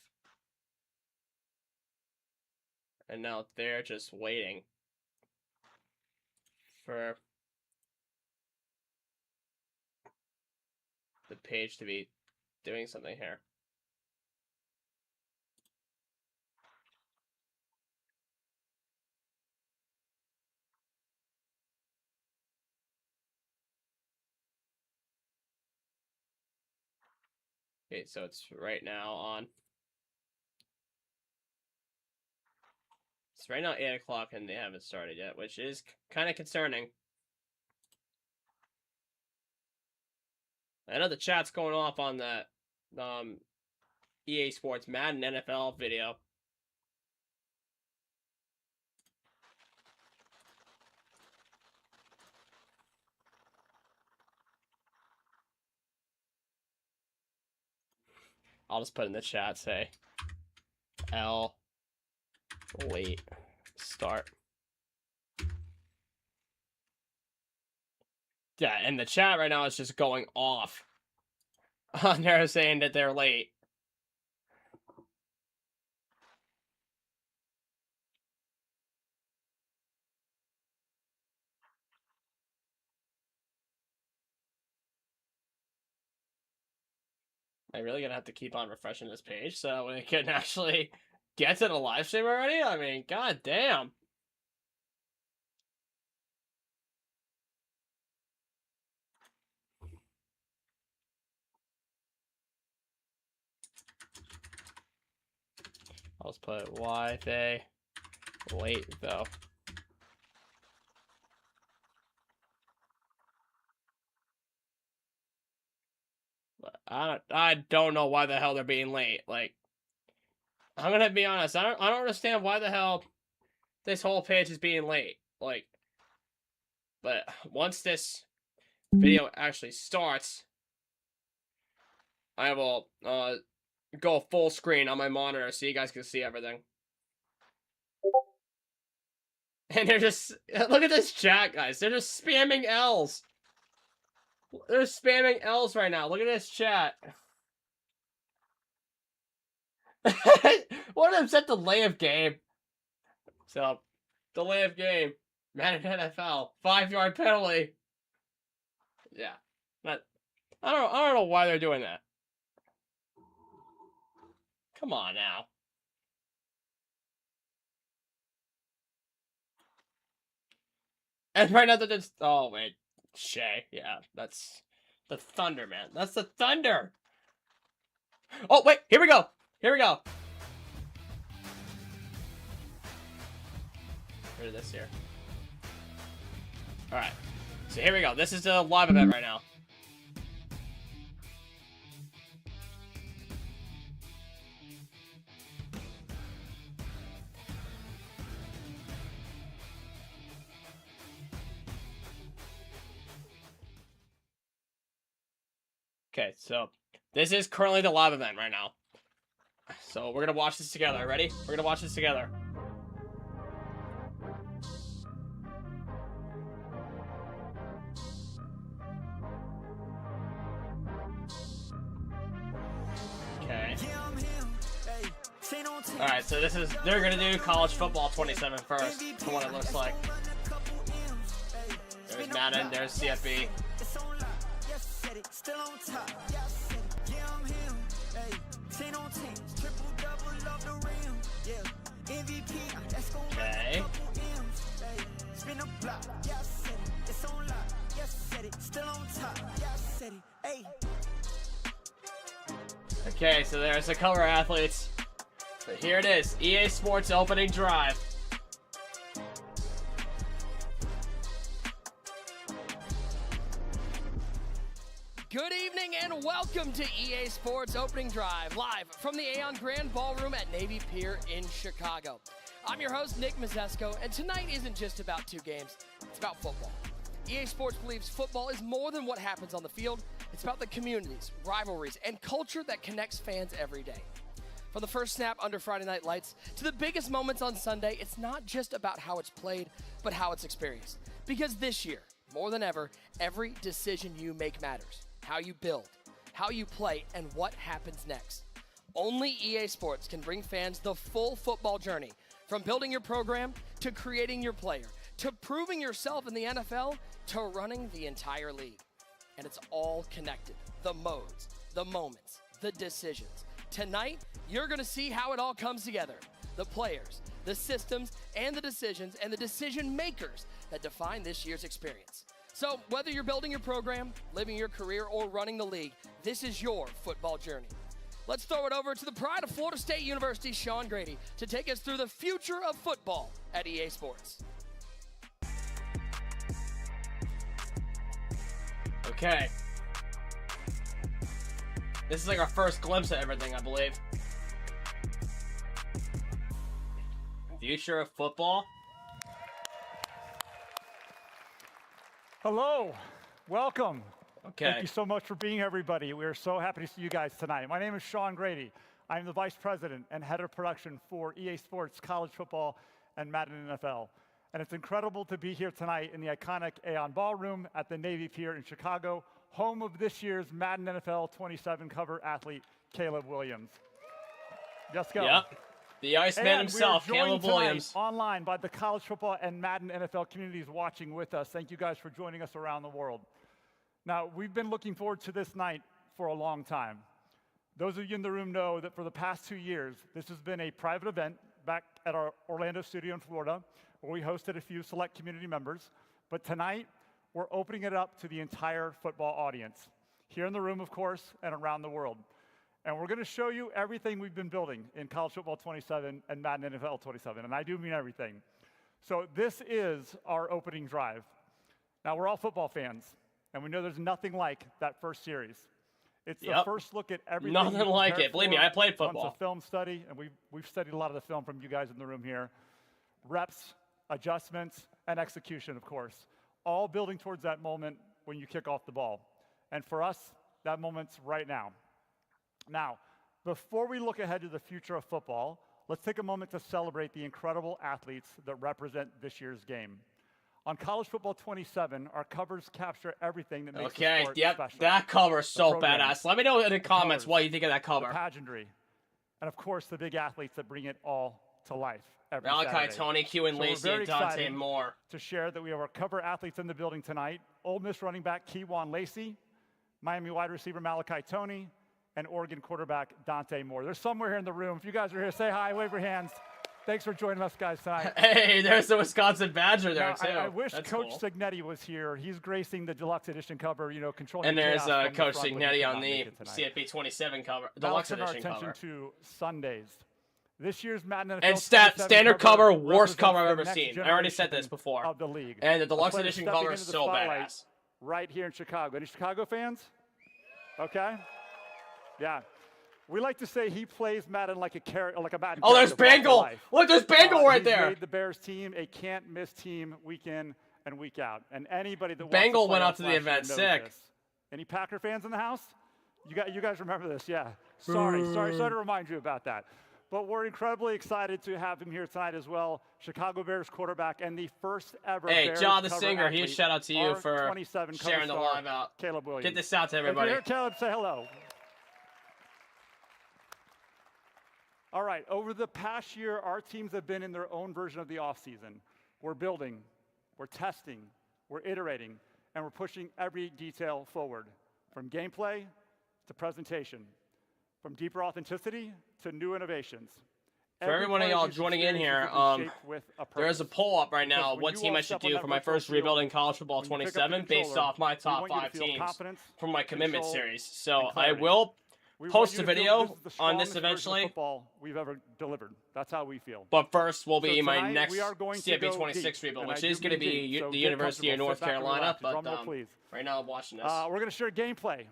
And now they're just waiting for the page to be doing something here. Okay, so it's right now on. It's right now 8 o'clock and they haven't started yet, which is kind of concerning. I know the chat's going off on that EA Sports Madden NFL video. I'll just put in the chat, say L late start. Yeah, and the chat right now is just going off. They're saying that they're late. I'm really gonna have to keep on refreshing this page so we can actually get to the live stream already? I mean, god damn. I'll just put why they late though. I don't know why the hell they're being late. Like, I'm gonna be honest. I don't understand why the hell this whole page is being late. Like, but once this video actually starts, I will go full screen on my monitor so you guys can see everything. And they're just look at this chat, guys. They're just spamming L's. They're spamming L's right now. Look at this chat. One of them said delay of game. So, delay of game. Madden NFL. 5-yard penalty. Yeah. But I don't know why they're doing that. Come on now. And right now they're just oh wait. Shay, yeah, that's the Thunder, man. That's the Thunder. Oh, wait, here we go. Here we go. Rid of this here. All right, so here we go. This is the live event right now. Okay, so this is currently the live event right now. So we're gonna watch this together. Ready? We're gonna watch this together. Okay. Alright, so this is, they're gonna do college football 27 first, from what it looks like. There's Madden, there's CFB. Still on top. Yeah, I'm him. Hey, 10 on 10. Okay. Okay, so there's the cover athletes. But here it is, EA Sports opening drive. Good evening and welcome to EA Sports Opening Drive, live from the Aon Grand Ballroom at Navy Pier in Chicago. I'm your host, Nick Mazesco, and tonight isn't just about two games, it's about football. EA Sports believes football is more than what happens on the field. It's about the communities, rivalries, and culture that connects fans every day. From the first snap under Friday Night Lights to the biggest moments on Sunday, it's not just about how it's played, but how it's experienced. Because this year, more than ever, every decision you make matters. How you build, how you play, and what happens next. Only EA Sports can bring fans the full football journey, from building your program, to creating your player, to proving yourself in the NFL, to running the entire league. And it's all connected. The modes, the moments, the decisions. Tonight, you're going to see how it all comes together. The players, the systems, and the decisions, and the decision makers that define this year's experience. So whether you're building your program, living your career, or running the league, this is your football journey. Let's throw it over to the pride of Florida State University, Sean Grady, to take us through the future of football at EA Sports. Okay. This is like our first glimpse at everything, I believe. Future of football. Hello, welcome. Okay. Thank you so much for being here, everybody. We are so happy to see you guys tonight. My name is Sean Grady. I'm the Vice President and Head of Production for EA Sports College Football and Madden NFL. And it's incredible to be here tonight in the iconic Aon Ballroom at the Navy Pier in Chicago, home of this year's Madden NFL 27 cover athlete, Caleb Williams. Let's go. Yep. The Iceman himself, Caleb Williams. Online by the college football and Madden NFL communities watching with us. Thank you guys for joining us around the world. Now, we've been looking forward to this night for a long time. Those of you in the room know that for the past 2 years, this has been a private event back at our Orlando studio in Florida, where we hosted a few select community members. But tonight, we're opening it up to the entire football audience, here in the room, of course, and around the world. And we're going to show you everything we've been building in College Football 27 and Madden NFL 27, and I do mean everything. So this is our opening drive. Now, we're all football fans, and we know there's nothing like that first series. It's the first look at everything. Nothing like it. Believe me, I played football. It's a film study, and we've studied a lot of the film from you guys in the room here. Reps, adjustments, and execution, of course, all building towards that moment when you kick off the ball. And for us, that moment's right now. Now, before we look ahead to the future of football, let's take a moment to celebrate the incredible athletes that represent this year's game. On College Football 27, our covers capture everything that makes the sport special. That cover is so badass. Let me know in the comments what you think of that cover. The pageantry, and of course, the big athletes that bring it all to life every Malachi Saturday. Tony, Q and Lacey, and Dante Moore. To share that we have our cover athletes in the building tonight: Ole Miss running back Keywan Lacey, Miami wide receiver Malachi Tony, and Oregon quarterback Dante Moore. They're somewhere here in the room. If you guys are here, say hi, wave your hands. Thanks for joining us, guys, tonight. Hey, there's the Wisconsin Badger there, too. I wish That's Coach cool. Signetti was here. He's gracing the deluxe edition cover, controlling And the there's chaos Coach from the front when he Signetti cannot on make the it tonight. CFB27 cover, Now deluxe let's turn our edition attention cover. to Sundays. This year's Madden NFL And 27 standard cover, worst represents cover I've the ever next seen. I already said this generation before. of the league. And the deluxe A player edition stepping cover is into the so spotlight badass. right here in Chicago. Any Chicago fans? Okay. Yeah. We like to say he plays Madden like a Madden. Oh, there's character brought to Bengal. life. Look, there's Bengal right He's there. made the Bears team a can't-miss team week in and week out. And anybody that Bengal watched went out playoffs to the last event. year knows Sick. this. Any Packer fans in the house? You guys remember this? Yeah. Sorry to remind you about that. But we're incredibly excited to have him here tonight as well. Chicago Bears quarterback and the first ever Hey, Bears John the cover Singer, athlete, huge shout out to you our for 27 cover sharing the star, live out. Caleb Williams. Get this out to If everybody. you're here, Caleb, say hello. All right, over the past year, our teams have been in their own version of the offseason. We're building, we're testing, we're iterating, and we're pushing every detail forward, from gameplay to presentation, from deeper authenticity to new innovations. For every one of y'all joining in here, there is a poll up right now. What team I should do for my first rebuilding college football 27 based off my top 5 teams from my commitment series. So I will post a video on this eventually. Football we've ever delivered. That's how we feel. But first will be my next CFB27 rebuild, which is going to be the University of North Carolina. But right now I'm watching this. We're going to share gameplay,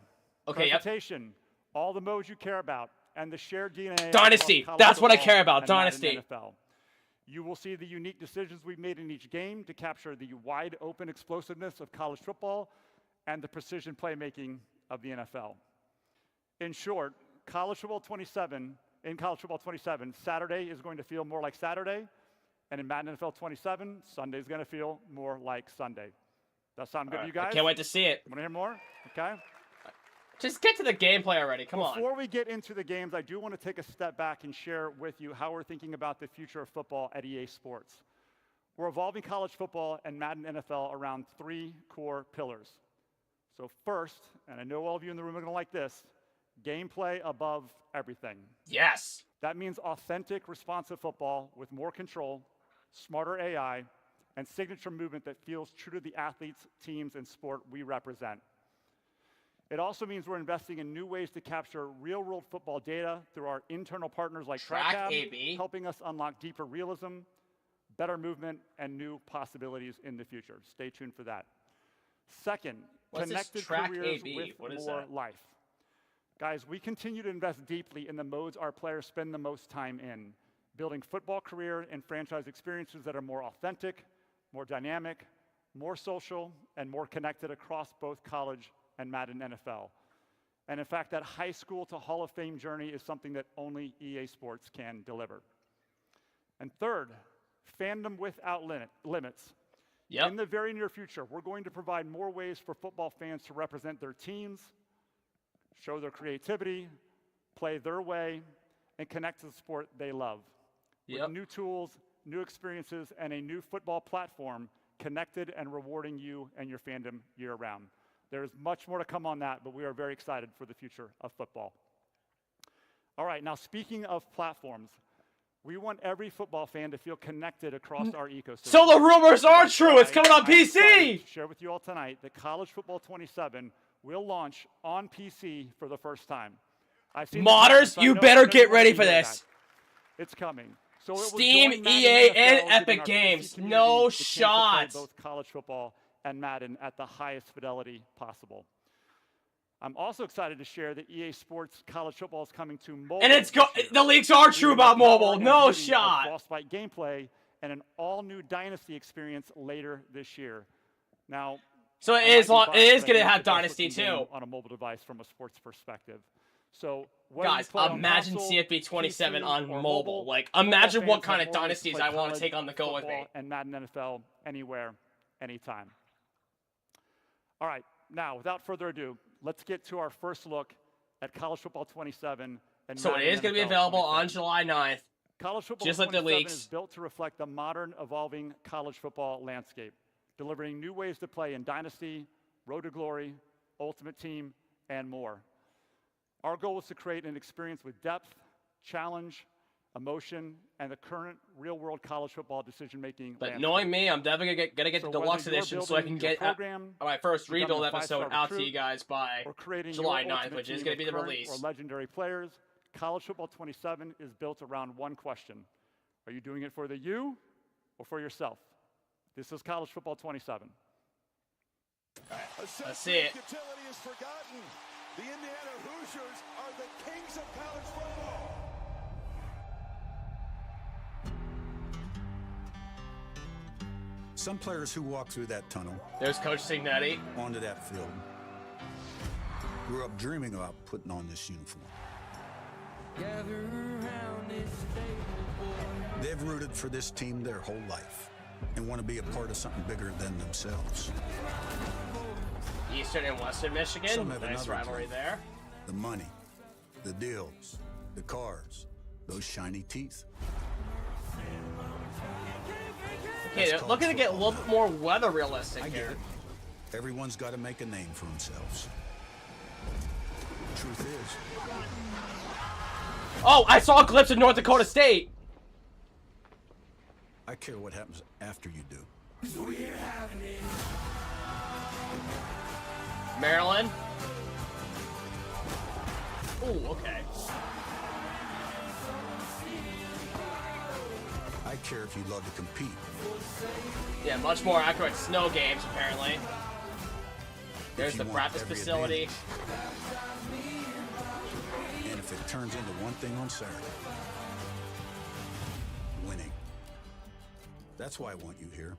presentation, all the modes you care about, and the shared DNA. Dynasty. That's what I care about. Dynasty. You will see the unique decisions we've made in each game to capture the wide open explosiveness of college football and the precision playmaking of the NFL. In short, college football 27, Saturday is going to feel more like Saturday, and in Madden NFL 27, Sunday is going to feel more like Sunday. That sound good to you guys? I can't wait to see it. Want to hear more? Okay. Just get to the gameplay already. Come on. Before we get into the games, I do want to take a step back and share with you how we're thinking about the future of football at EA Sports. We're evolving college football and Madden NFL around 3 core pillars. So first, and I know all of you in the room are going to like this, gameplay above everything. Yes. That means authentic, responsive football with more control, smarter AI, and signature movement that feels true to the athletes, teams, and sport we represent. It also means we're investing in new ways to capture real-world football data through our internal partners like TrackAB, helping us unlock deeper realism, better movement, and new possibilities in the future. Stay tuned for that. Second, connected careers with more life. Guys, we continue to invest deeply in the modes our players spend the most time in, building football career and franchise experiences that are more authentic, more dynamic, more social, and more connected across both college and Madden NFL. And in fact, that high school to Hall of Fame journey is something that only EA Sports can deliver. And third, fandom without limits. Yep. In the very near future, we're going to provide more ways for football fans to represent their teams, show their creativity, play their way, and connect to the sport they love. With new tools, new experiences, and a new football platform connected and rewarding you and your fandom year-round. There is much more to come on that, but we are very excited for the future of football. All right, now speaking of platforms, we want every football fan to feel connected across our ecosystem. So the rumors are true. It's coming on PC. Share with you all tonight that College Football 27 will launch on PC for the first time. Modders, you better get ready for this. It's coming. So it Steam, EA, and Epic Games. No shots. Both college football and Madden at the highest fidelity possible. I'm also excited to share that EA Sports College Football is coming to mobile. And the leaks are true about mobile. No shot. Frostbite gameplay and an all-new Dynasty experience later this year. Now, so it is going to have Dynasty too on a mobile device from a sports perspective. So guys, imagine CFB27 on mobile. Like, imagine what kind of dynasties I want to take on the go with me. And Madden NFL anywhere, anytime. All right, now without further ado, let's get to our first look at College Football 27. And so it is going to be available on July 9th. College Football just like the 27 leaks. is built to reflect the modern, evolving college football landscape, delivering new ways to play in Dynasty, Road to Glory, Ultimate Team, and more. Our goal is to create an experience with depth, challenge, emotion, and the current real-world college football decision-making But knowing me, I'm definitely going to get the deluxe edition so I can get my first rebuild episode out to you guys by July 9th, which is going to be the release. Or legendary players, College Football 27 is built around one question. Are you doing it for the you or for yourself? This is College Football 27. All right, let's see it. The Indiana Hoosiers are the kings of college football. Some players who walk through that tunnel, there's Coach Signetti, onto that field, grew up dreaming about putting on this uniform. They've rooted for this team their whole life and want to be a part of something bigger than themselves. Eastern and Western Michigan, nice rivalry there. The money, the deals, the cars, those shiny teeth. Okay, they're looking to get a little bit more weather realistic here. Everyone's got to make a name for themselves. Truth is. Oh, I saw a glimpse of North Dakota State. I care what happens after you do. Maryland. Ooh, okay. I care if you love to compete. Yeah, much more accurate snow games, apparently. There's you the want practice every facility. And if it turns into one thing on Saturday, winning. That's why I want you here.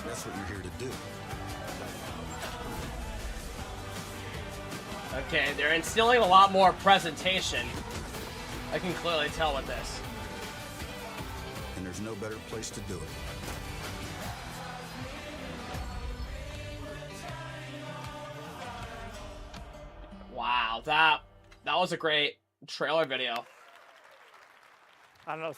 That's what you're here to do. Okay, they're instilling a lot more presentation. I can clearly tell with this. And there's no better place to do it. Wow, that was a great trailer video. I don't know,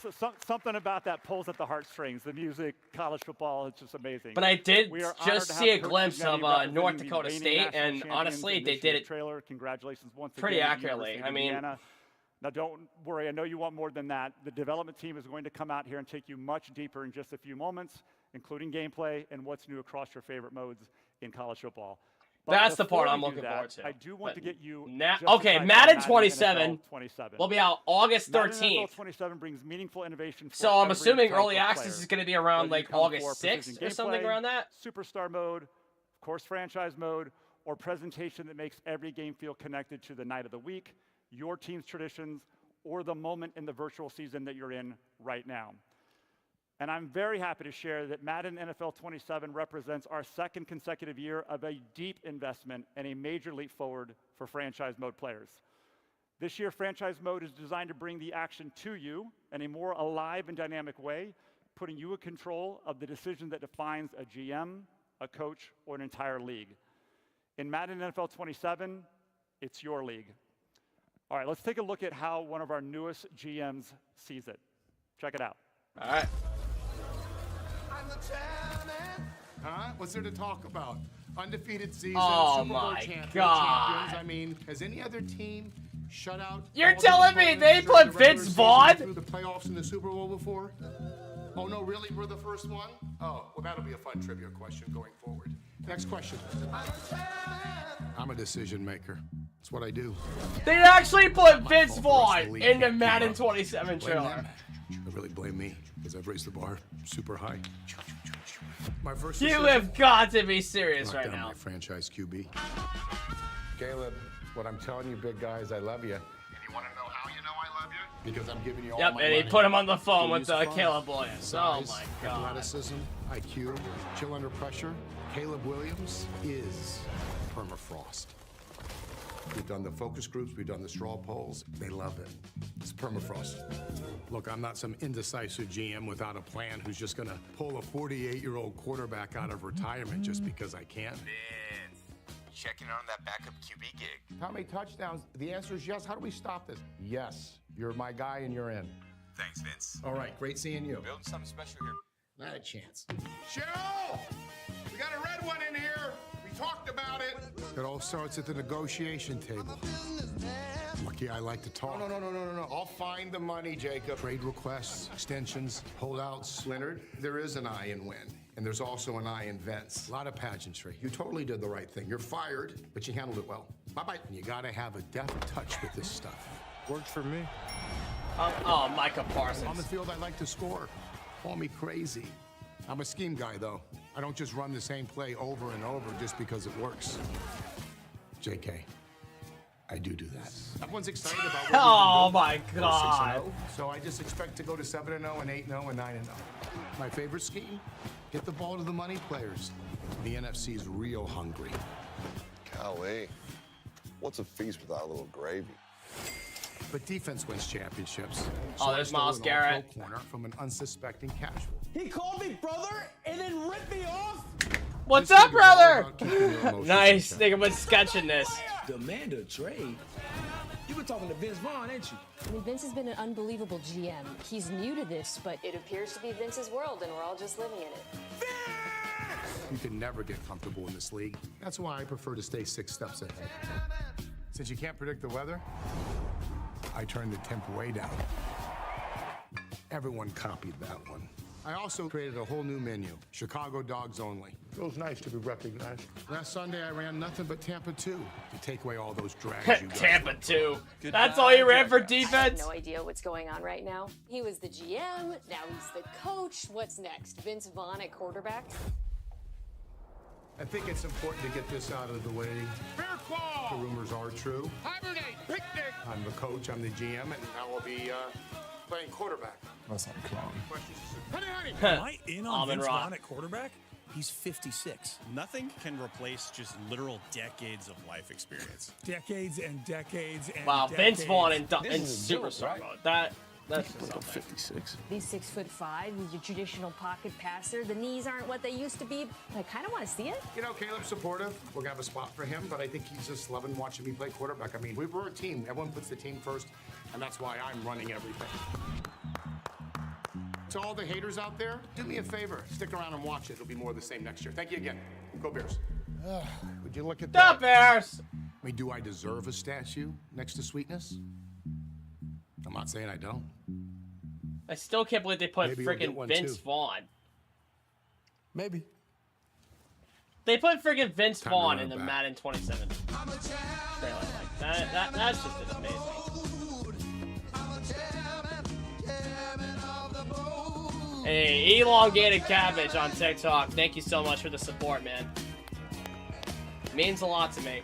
something about that pulls at the heartstrings. The music, college football, it's just amazing. But I did We are honored just to see a have Coach glimpse of Cignetti representing North the Dakota reigning State, national and champions honestly, in they this did year's it trailer. Congratulations once pretty again to the accurately. University of I mean, Indiana. Now, don't worry. I know you want more than that. The development team is going to come out here and take you much deeper in just a few moments, including gameplay and what's new across your favorite modes in college football. But that's the part before I'm we do looking that, forward to. I do want to get you okay, just Madden inside 27 NFL 27. will be out August Madden 13th. NFL 27 brings meaningful innovation for So I'm every assuming type early of access player. is going to be around Whether you like come August for precision 6th or something gameplay, around that. Superstar mode, of course, franchise mode, or presentation that makes every game feel connected to the night of the week, your team's traditions, or the moment in the virtual season that you're in right now. And I'm very happy to share that Madden NFL 27 represents our second consecutive year of a deep investment and a major leap forward for franchise mode players. This year, franchise mode is designed to bring the action to you in a more alive and dynamic way, putting you in control of the decision that defines a GM, a coach, or an entire league. In Madden NFL 27, it's your league. All right, let's take a look at how one of our newest GMs sees it. Check it out. All right. Huh? What's there to talk about? Undefeated season, Oh Super Bowl my champions. God. I mean, has any other team shut out? You're all the telling me opponents they during put the regular Vince season Vaughn? through the playoffs in the Super Bowl before? Oh no, really? We're the first one? Oh, well, that'll be a fun trivia question going forward. Next question. I'm a decision maker. That's what I do. They actually put My Vince fault the rest of Vaughn the league in the can't keep Madden up. 27 Blame trailer. them. I really blame me because I've raised the bar super high. My first You decision, have got to be serious lock right down now. my franchise QB. Caleb, what I'm telling you, big guy, is I love you. And you want to know how you know I love you? Because I'm giving you all Yep, my and he money. put him on the phone He with used fun, Caleb Williams. Oh size, my God. athleticism, IQ, chill under pressure. Caleb Williams is permafrost. We've done the focus groups, we've done the straw polls. They love it. It's permafrost. Look, I'm not some indecisive GM without a plan who's just gonna pull a 48-year-old quarterback out of retirement just because I can. Checking on that backup QB gig. How many touchdowns? The answer is yes. How do we stop this? Yes. You're my guy and you're in. Thanks, Vince. All right, great seeing you. Building something special here. Not a chance. Cheryl! We got a red one in here. We talked about it. It all starts at the negotiation table. Lucky I like to talk. No. I'll find the money, Jacob. Trade requests, extensions, holdouts. Leonard, there is an I in win. And there's also an I in Vince. A lot of pageantry. You totally did the right thing. You're fired, but you handled it well. Bye-bye. And you gotta have a deft touch with this stuff. Works for me. Oh, Micah On the Parsons. field, I like to score. Call me crazy. I'm a scheme guy, though. I don't just run the same play over and over just because it works. JK, I do that. Everyone's excited about what we can Oh do. my We're God. 6-0, so I just expect to go to 7-0 and 8-0 and 9-0. My favorite scheme? Get the ball to the money players. The NFC's real hungry. Golly, what's a feast without a little gravy? But defense wins championships. Oh, there's I stole Myles an Garrett. all-pro corner from an unsuspecting casual. He called me brother and then ripped me off? What's This up, league is all brother? about keeping your emotions Nice. in check. Nigga was sketching this. Demand a trade? You been talking to Vince Vaughn, ain't you? I mean, Vince has been an unbelievable GM. He's new to this, but it appears to be Vince's world, and we're all just living in it. You can never get comfortable in this league. That's why I prefer to stay 6 steps ahead. It's Since you can't predict the weather, I turned the temp way down. Everyone copied that one. I also created a whole new menu, Chicago dogs only. Feels nice to be recognized. Last Sunday, I ran nothing but Tampa 2 to take away all those drags you guys. Tampa 2. That's all he ran for defense? I have no idea what's going on right now. He was the GM, now he's the coach. What's next? Vince Vaughn at quarterback? I think it's important to get this out of the way. Bear claw! The rumors are true. Hibernate! Picnic! I'm the coach, I'm the GM, and I will be playing quarterback. That's not clown. Honey, honey! Am I in on Almond Vince Rock. Vaughn at quarterback? He's 56. Nothing can replace just literal decades of life experience. Decades and decades and Wow, decades. Vince Vaughn in Superstar mode. That's just something. 56. He's 6'5", he's your traditional pocket passer. The knees aren't what they used to be. I kind of want to see it. You know, Caleb's supportive. We're going to have a spot for him, but I think he's just loving watching me play quarterback. I mean, we're a team. Everyone puts the team first, and that's why I'm running everything. To all the haters out there, do me a favor. Stick around and watch it. It'll be more of the same next year. Thank you again. Go Bears. Would you look at The that? Bears! I mean, do I deserve a statue next to Sweetness? I'm not saying I don't. I still can't believe they put Maybe you'll get freaking one, Vince too. Vaughn. Maybe. They put freaking Vince Time to Vaughn run in the it back. Madden 27 trailer like that. That's just amazing. Hey, elongated cabbage on TikTok. Thank you so much for the support, man. Means a lot to me.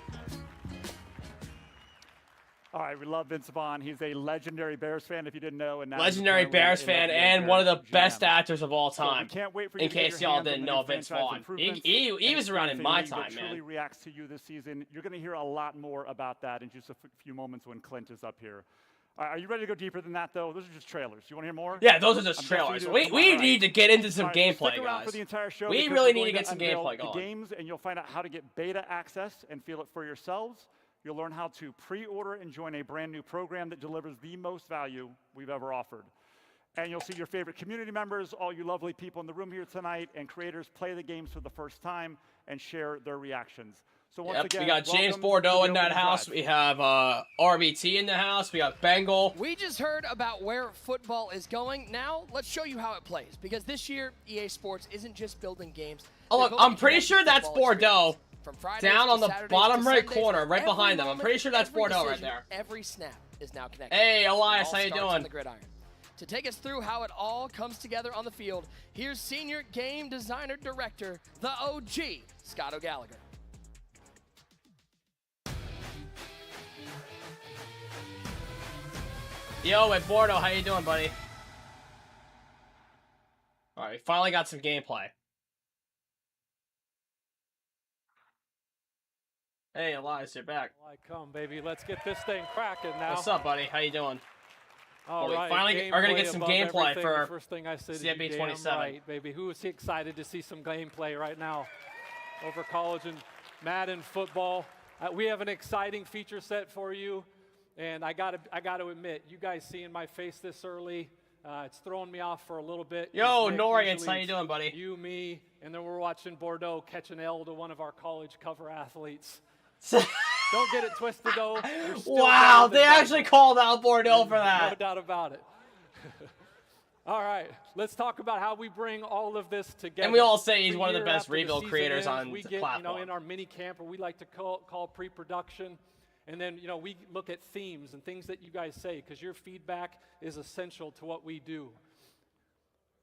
All right, we love Vince Vaughn. He's a legendary Bears fan, if you didn't know. And now Legendary he's currently Bears a fan legendary and one of the Bears best GM. actors of all So we time. can't wait for you In to get case your y'all hands on didn't the know new Vince franchise Vaughn. improvements. He And was around in anything my that time, truly man. reacts to you this season. You're going to hear a lot more about that in just a few moments when Clint is up here. All right, are you ready to go deeper than that, though? Those are just trailers. You want to hear more? Yeah, those are just I'm definitely trailers. doing- We come on, all right. need to get into some All right, gameplay, stick around guys. for the entire show We because really we're need to going get some unveil gameplay the going. games, and you'll find out how to get beta access and feel it for yourselves. You'll learn how to pre-order and join a brand new program that delivers the most value we've ever offered. And you'll see your favorite community members, all you lovely people in the room here tonight, and creators play the games for the first time and share their reactions. So once again, we got James welcome Bordeaux to in the that Opening house. Drive. We have RBT in the house. We got Bengal. We just heard about where football is going. Now, let's show you how it plays. Because this year, EA Sports isn't just building games. Oh, look, They're I'm building pretty connected sure that's football Bordeaux. experience. From Fridays Down to on the Saturdays bottom to right Sundays, corner, right every behind them. I'm moment, pretty sure that's every Bordeaux right decision, there. Every snap is now connected. Hey, Elias, It all how you starts on doing? the gridiron. To take us through how it all comes together on the field, here's senior game designer director, the OG, Scott O'Gallagher. Yo, at Bordeaux, how you doing, buddy? All right, we finally got some gameplay. Hey, Elias, you're back. I come, baby. Let's get this thing cracking now. What's up, buddy? How you doing? All we right, finally are gonna get some above gameplay everything. for The first thing I said is you CFB27. damn right, baby. Who is excited to see some gameplay right now over college and Madden football? We have an exciting feature set for you, and I gotta admit, you guys seeing my face this early, it's throwing me off for a little bit. Yo, Nick, Norians, usually how you it's doing, buddy? You, me, and then we're watching Bordeaux catch an L to one of our college cover athletes. Don't get it twisted, though. You're still Wow, better than they Denver. actually called out Bordeaux for that. No doubt about it. All right, let's talk about how we bring all of this together. And we all say he's Every one of the year best after the rebuild season creators ends, on we the get, platform. in our mini camp, or we like to call pre-production, and then we look at themes and things that you guys say, because your feedback is essential to what we do.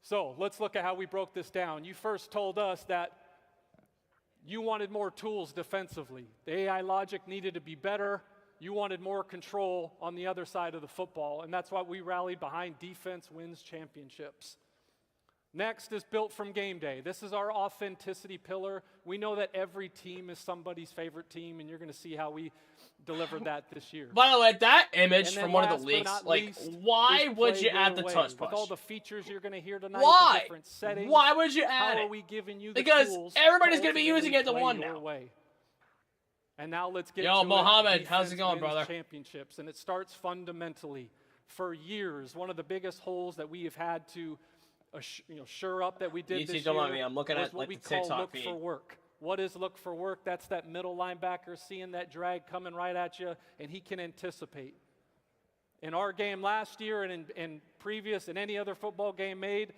So let's look at how we broke this down. You first told us that you wanted more tools defensively. The AI logic needed to be better. You wanted more control on the other side of the football, and that's why we rallied behind defense wins championships. Next is built from game day. This is our authenticity pillar. We know that every team is somebody's favorite team, and you're going to see how we delivered that this year. By the way, that image And then from one of last the but leaks, not like, least, why is would play you your add the way. touch push? With all the features you're going to hear tonight, Why? the different settings, Why would you add how it? are we giving you the Because tools everybody's to gonna be using it to ultimately one play your now. way? And now let's get Yo, to Mohammed, it. how's it Defense going, wins brother? Championships, and it starts fundamentally. For years, one of the biggest holes that we have had to shore up that we did You this don't year mind me, I'm looking was at, what like, we the call TikTok look feed. for work. What is look for work? That's that middle linebacker seeing that drag coming right at you, and he can anticipate. In our game last year and in previous and any other football game made,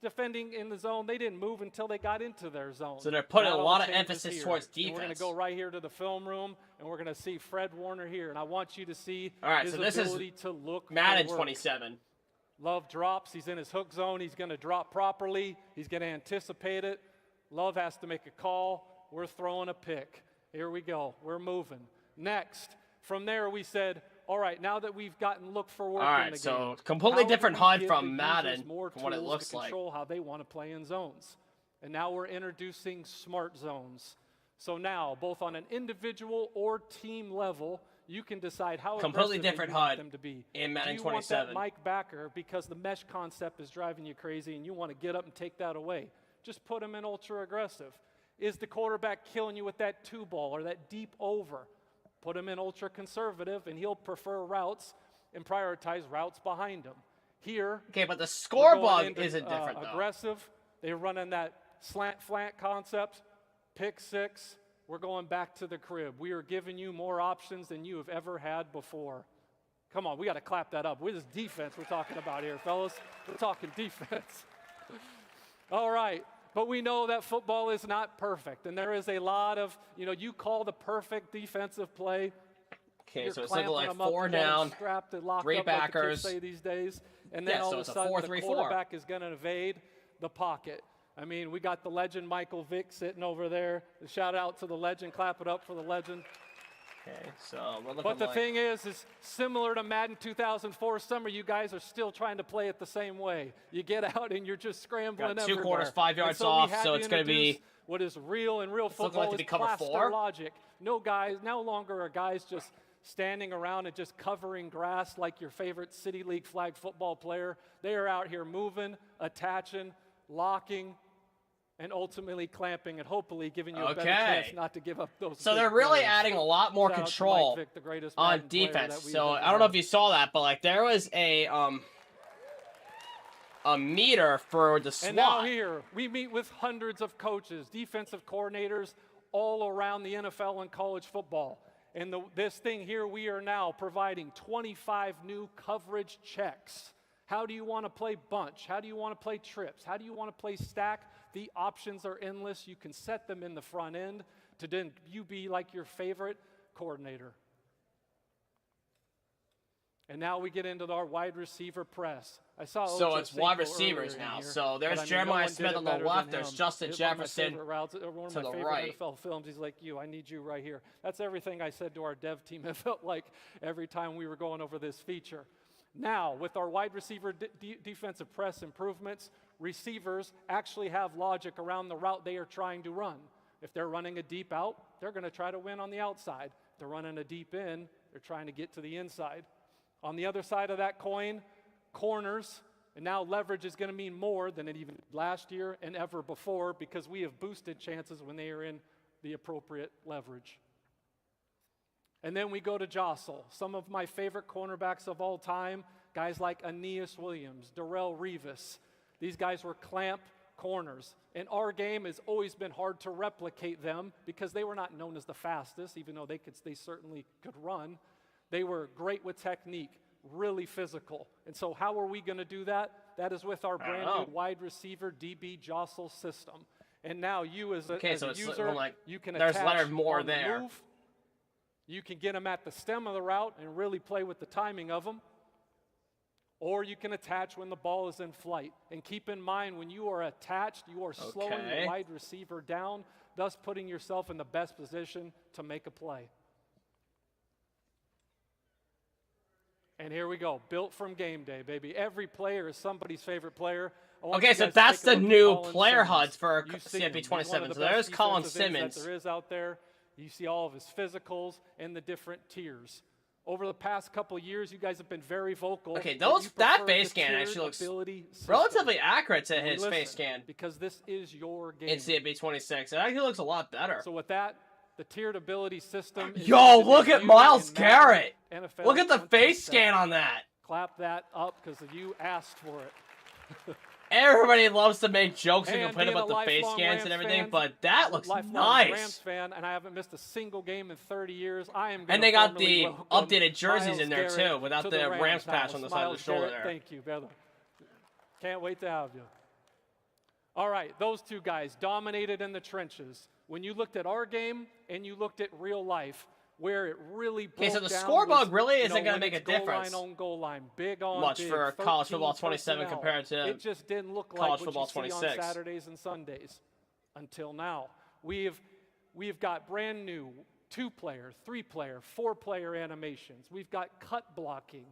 defending in the zone, they didn't move until they got into their zone. So they're putting That a all lot of changes emphasis here. towards And defense. we're going to go right here to the film room, and we're going to see Fred Warner here. And I want you to see All right, his so this is ability to look Madden for work. 27. Love drops. He's in his hook zone. He's going to drop properly. He's going to anticipate it. Love has to make a call. We're throwing a pick. Here we go. We're moving. Next. From there, we said, all right, now that we've gotten look for work All in right, the so game, completely how do different we HUD give from the users Madden more from what it tools looks to like. control how they want to play in zones? And now we're introducing smart zones. So now, both on an individual or team level, you can decide how Completely aggressive different you want HUD them to be. in Madden Do you want 27. that Mike backer because the mesh concept is driving you crazy and you want to get up and take that away? Just put him in ultra aggressive. Is the quarterback killing you with that two ball or that deep over? Put him in ultra conservative, and he'll prefer routes and prioritize routes behind him. Here, Okay, but the we're score going bug into, isn't different, though. aggressive. They're running that slant concept, pick six. We're going back to the crib. We are giving you more options than you have ever had before. Come on, we got to clap that up. This is defense we're talking about here, fellas. We're talking defense. All right. But we know that football is not perfect, and there is a lot of, you call the perfect defensive play. Okay, You're so it's looking like clamping them up, 4 you got them down, strapped and locked 3 up, like the backers. kids say these days. And then Yeah, all so of it's a a sudden, 4-3-4. the quarterback is going to evade the pocket. I mean, we got the legend Michael Vick sitting over there. Shout out to the legend. Clap it up for the legend. Okay, so we're looking But the like... thing is similar to Madden 2004 summer, you guys are still trying to play it the same way. You get out and you're just scrambling Got 2 everywhere. quarters, 5 yards And so off, we had so it's going to be... introduce what is real in real It's looking football like to is be cover plaster 4. logic. No longer are guys just standing around and just covering grass like your favorite City League flag football player. They are out here moving, attaching, locking, and ultimately clamping and hopefully giving you a better chance not to give up those. So big they're really plays. adding a lot more Shout out to control Mike Vick, the greatest on Madden player defense. that we've So ever I don't know had. if you saw that, but like there was a meter for the SWAT. And now here, we meet with hundreds of coaches, defensive coordinators all around the NFL and college football. And this thing here, we are now providing 25 new coverage checks. How do you want to play bunch? How do you want to play trips? How do you want to play stack? The options are endless. You can set them in the front end to then you be like your favorite coordinator. And now we get into our wide receiver press. I saw So Ocho it's wide Cinco receivers earlier in now. here, So there's but, I mean, Jeremiah no one did Smith it on the better left. than There's him. Justin It's one of my Jefferson favorite routes, one of to my the favorite right. NFL films. He's like, I need you right here. That's everything I said to our dev team. It felt like every time we were going over this feature. Now, with our wide receiver defensive press improvements, receivers actually have logic around the route they are trying to run. If they're running a deep out, they're going to try to win on the outside. If they're running a deep in, they're trying to get to the inside. On the other side of that coin, corners, and now leverage is going to mean more than it even did last year and ever before because we have boosted chances when they are in the appropriate leverage. And then we go to jostle. Some of my favorite cornerbacks of all time, guys like Aeneas Williams, Darrelle Revis. These guys were clamp corners. And our game has always been hard to replicate them because they were not known as the fastest, even though they certainly could run. They were great with technique, really physical. And so how are we going to do that? That is with our brand new wide receiver DB jostle system. And now you as a user, you can there's attach Leonard Moore on the there. move. You can get them at the stem of the route and really play with the timing of them. Or you can attach when the ball is in flight. And keep in mind, when you are attached, you are slowing the wide receiver down, thus putting yourself in the best position to make a play. And here we go, built from game day, baby. Every player is somebody's favorite player. Okay, so that's the new player HUDs for CFB27. So there's Colin Simmons. That there is out there. You see all of his physicals and the different tiers. Over the past couple of years, you guys have been very vocal. Okay, that face scan actually looks relatively accurate to his face scan. Because this is your game. In CFB26. It actually looks a lot better. So with that, the tiered ability system is Yo, look at Myles Garrett. NFL Look at the face scan on that. Clap that up because you asked for it. Everybody loves to make jokes and And complain being about a the face lifelong scans Rams and everything, fan, but that looks lifelong Rams nice. fan, and I haven't missed a single game in 30 years. I am. And they got formally the welcome updated jerseys Miles in there Garrett too, without to the Rams patch house. on the side of the Miles shoulder Garrett, there. Thank you, brother. Can't wait to have you. All right, those two guys dominated in the trenches. When you looked at our game and you looked at real life, where it really broke so the down score was, bug really you isn't know, going to when make a it's goal difference line on goal line, big on much big, for college 13 football 27 personnel. compared to It just didn't look college like football what you see 26. on Saturdays and Sundays until now. We've got brand new 2-player, 3-player, 4-player animations. We've got cut blocking,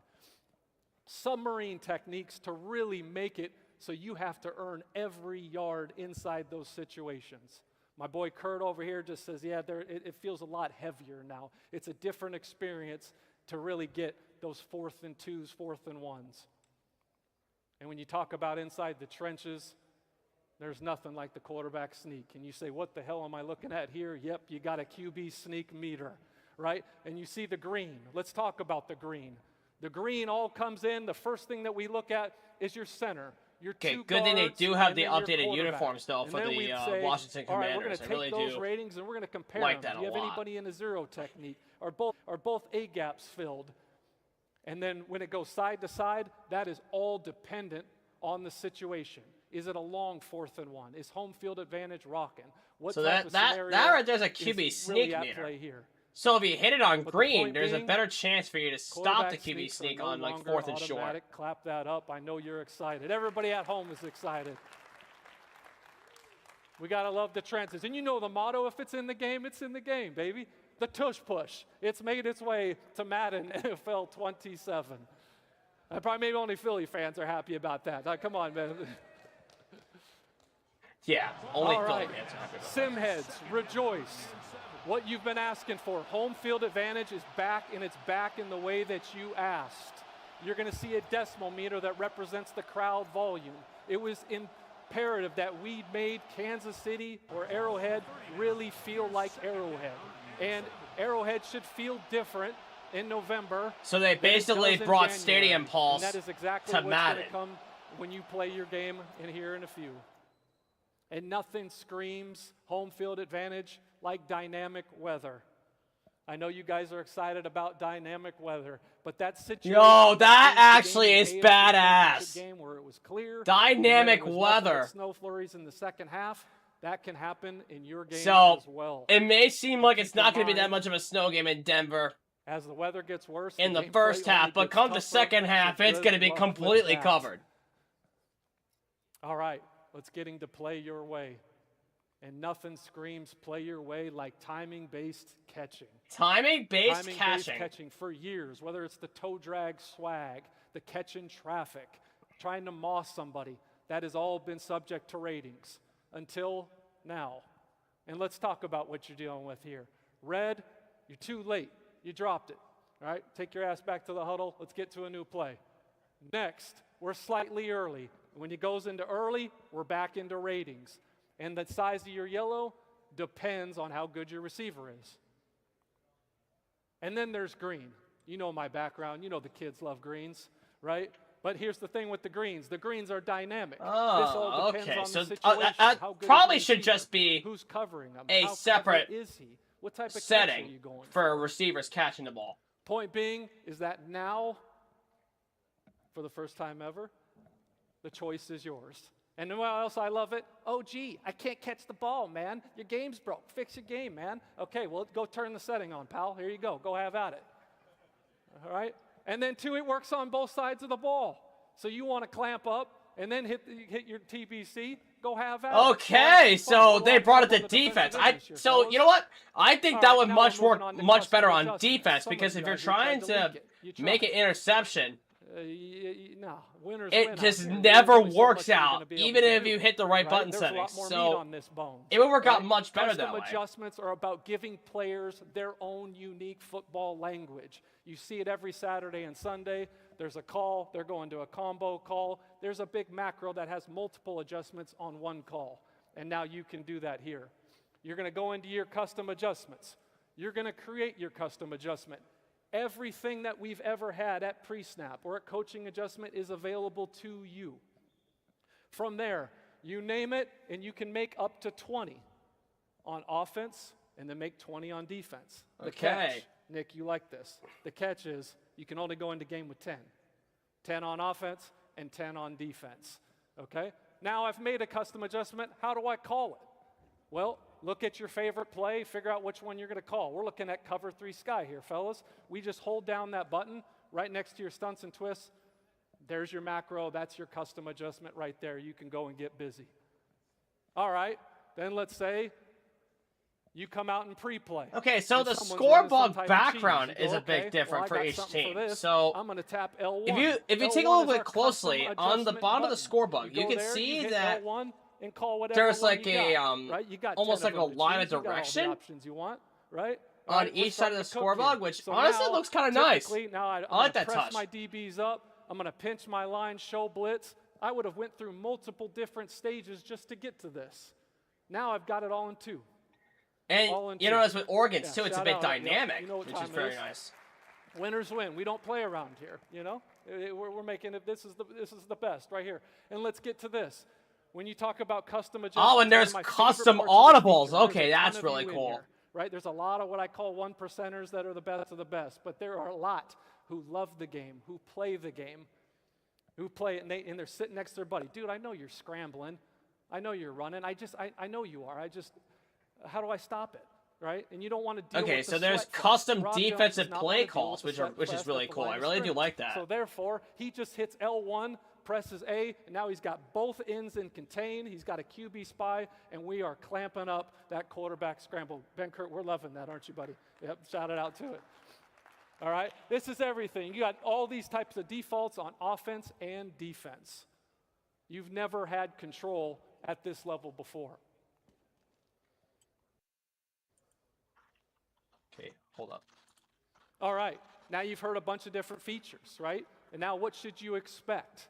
submarine techniques to really make it so you have to earn every yard inside those situations. My boy Kurt over here just says, yeah, it feels a lot heavier now. It's a different experience to really get those 4th and 2s, 4th and 1s. And when you talk about inside the trenches, there's nothing like the quarterback sneak. And you say, what the hell am I looking at here? Yep, you got a QB sneak meter, right? And you see the green. Let's talk about the green. The green all comes in. The first thing that we look at is your center. Okay, good thing they do have the updated uniforms, though, for the Washington Commanders. All right, we're going to I take really those do ratings and we're going to compare like them. that Do you a have lot. anybody in a zero technique? Are both A gaps filled? And then when it goes side to side, that is all dependent on the situation. Is it a long 4th and 1? Is home field advantage rocking? What So type that of scenario right there's a QB is sneak really at meter. play here? So if you hit it on But the green, point there's a being, better chance for you to stop the quarterback QB sneaks are sneak no on like longer 4th and short. automatic. Clap that up. I know you're excited. Everybody at home is excited. We got to love the trenches. And you know the motto, if it's in the game, it's in the game, baby. The tush push. It's made its way to Madden NFL 27. Probably maybe only Philly fans are happy about that. Come on, man. Yeah, only All Philly right. fans are happy about Sim heads, rejoice. What you've been asking for. Home field advantage is back, and it's back in the way that you asked. You're going to see a decimal meter that represents the crowd volume. It was imperative that we made Kansas City or Arrowhead really feel like Arrowhead. And Arrowhead should feel different in November. So they than it basically does in brought January. Stadium Pulse And that is exactly to what's Madden. going to come when you play your game in here in a few. And nothing screams home field advantage like dynamic weather. I know you guys are excited about dynamic weather, but that situation. Yo, that changed the actually game is in the AFC Championship badass. Game where it was clear. Dynamic and then it was nothing but weather. Snow flurries in the second half. That can happen in your game So as well. it may seem like it's Keep in not going to be that mind, much of a snow game in Denver as the weather gets worse in the gameplay first only half, but gets come the tougher, second half, so it's good going to be luck with completely that. covered. All right, let's get to play your way. And nothing screams play your way like timing-based catching. Timing-based Timing-based catching. catching for years, whether it's the toe drag swag, the catch in traffic, trying to moss somebody, that has all been subject to ratings until now. And let's talk about what you're dealing with here. Red, you're too late. You dropped it. All right, take your ass back to the huddle. Let's get to a new play. Next, we're slightly early. When it goes into early, we're back into ratings. And the size of your yellow depends on how good your receiver is. And then there's green. You know my background. You know the kids love greens, right? But here's the thing with the greens. The greens are dynamic. This all depends okay. on So the situation. How good is probably the should receiver? just be Who's covering them? a How separate covered is he? What type of catch are setting you going for receivers catching the ball. Point being is that now, for the first time ever, the choice is yours. And then what else I love it? Oh, gee, I can't catch the ball, man. Your game's broke. Fix your game, man. Okay, well, go turn the setting on, pal. Here you go. Go have at it. All right? And then, two, it works on both sides of the ball. So you want to clamp up and then hit your TBC, go have at it. Okay, so they brought it to defense. So you know what? I think that would work much better on defense because if you're trying to make an interception, no, winners it win just out here. never There's only so works much you're gonna out, be able even to if do, you hit the right button There's settings. a lot more meat So on this bone, it would work out right? much better Custom that way. adjustments are about giving players their own unique football language. You see it every Saturday and Sunday. There's a call. They're going to a combo call. There's a big macro that has multiple adjustments on one call. And now you can do that here. You're going to go into your custom adjustments. You're going to create your custom adjustment. Everything that we've ever had at pre-snap or at coaching adjustment is available to you. From there, you name it, and you can make up to 20 on offense and then make 20 on defense. The catch, Nick, you like this. The catch is you can only go into game with 10. 10 on offense and 10 on defense, okay? Now I've made a custom adjustment. How do I call it? Well, look at your favorite play, figure out which one you're going to call. We're looking at cover 3 sky here, fellas. We just hold down that button right next to your stunts and twists. There's your macro. That's your custom adjustment right there. You can go and get busy. All right, then let's say you come out and pre-play. Okay, so the scoreboard background is a big difference for each team. So I'm going to tap L1. If you take a little bit closely on the bottom of the scoreboard, you can see that there's like a almost like a line of direction you want, right? on each side of the scoreboard, which honestly looks kind of nice. Now I like that press touch. my DBs up. I'm going to pinch my line, show blitz. I would have went through multiple different stages just to get to this. Now I've got it all in 2. And you notice with organs too, it's a bit out. dynamic, You know what which time is it very is. nice. Winners win. We don't play around here, you know? We're making it, this is the best right here. And let's get to this. When you talk about custom adjustments. Oh, and there's one of my custom favorite parts of the audibles. feature. There's Okay, a ton that's of really you in cool. here, right? There's a lot of what I call 1%ers that are the best of the best, but there are a lot who love the game, who play the game, who play it, and they're sitting next to their buddy. Dude, I know you're scrambling. I know you're running. I know you are. How do I stop it? Right? And you don't want to deal with Okay, the so there's sweat clock. custom Rob Jones defensive does not play wanna deal calls, with the which sweat is really at the cool. I line of really do scrimmage. like that. So therefore, he just hits L1, presses A, and now he's got both ends in contain. He's got a QB spy, and we are clamping up that quarterback scramble. Ben Kurt, we're loving that, aren't you, buddy? Yep, shout it out to it. All right? This is everything. You got all these types of defaults on offense and defense. You've never had control at this level before. Okay, hold up. All right, now you've heard a bunch of different features, right? And now what should you expect?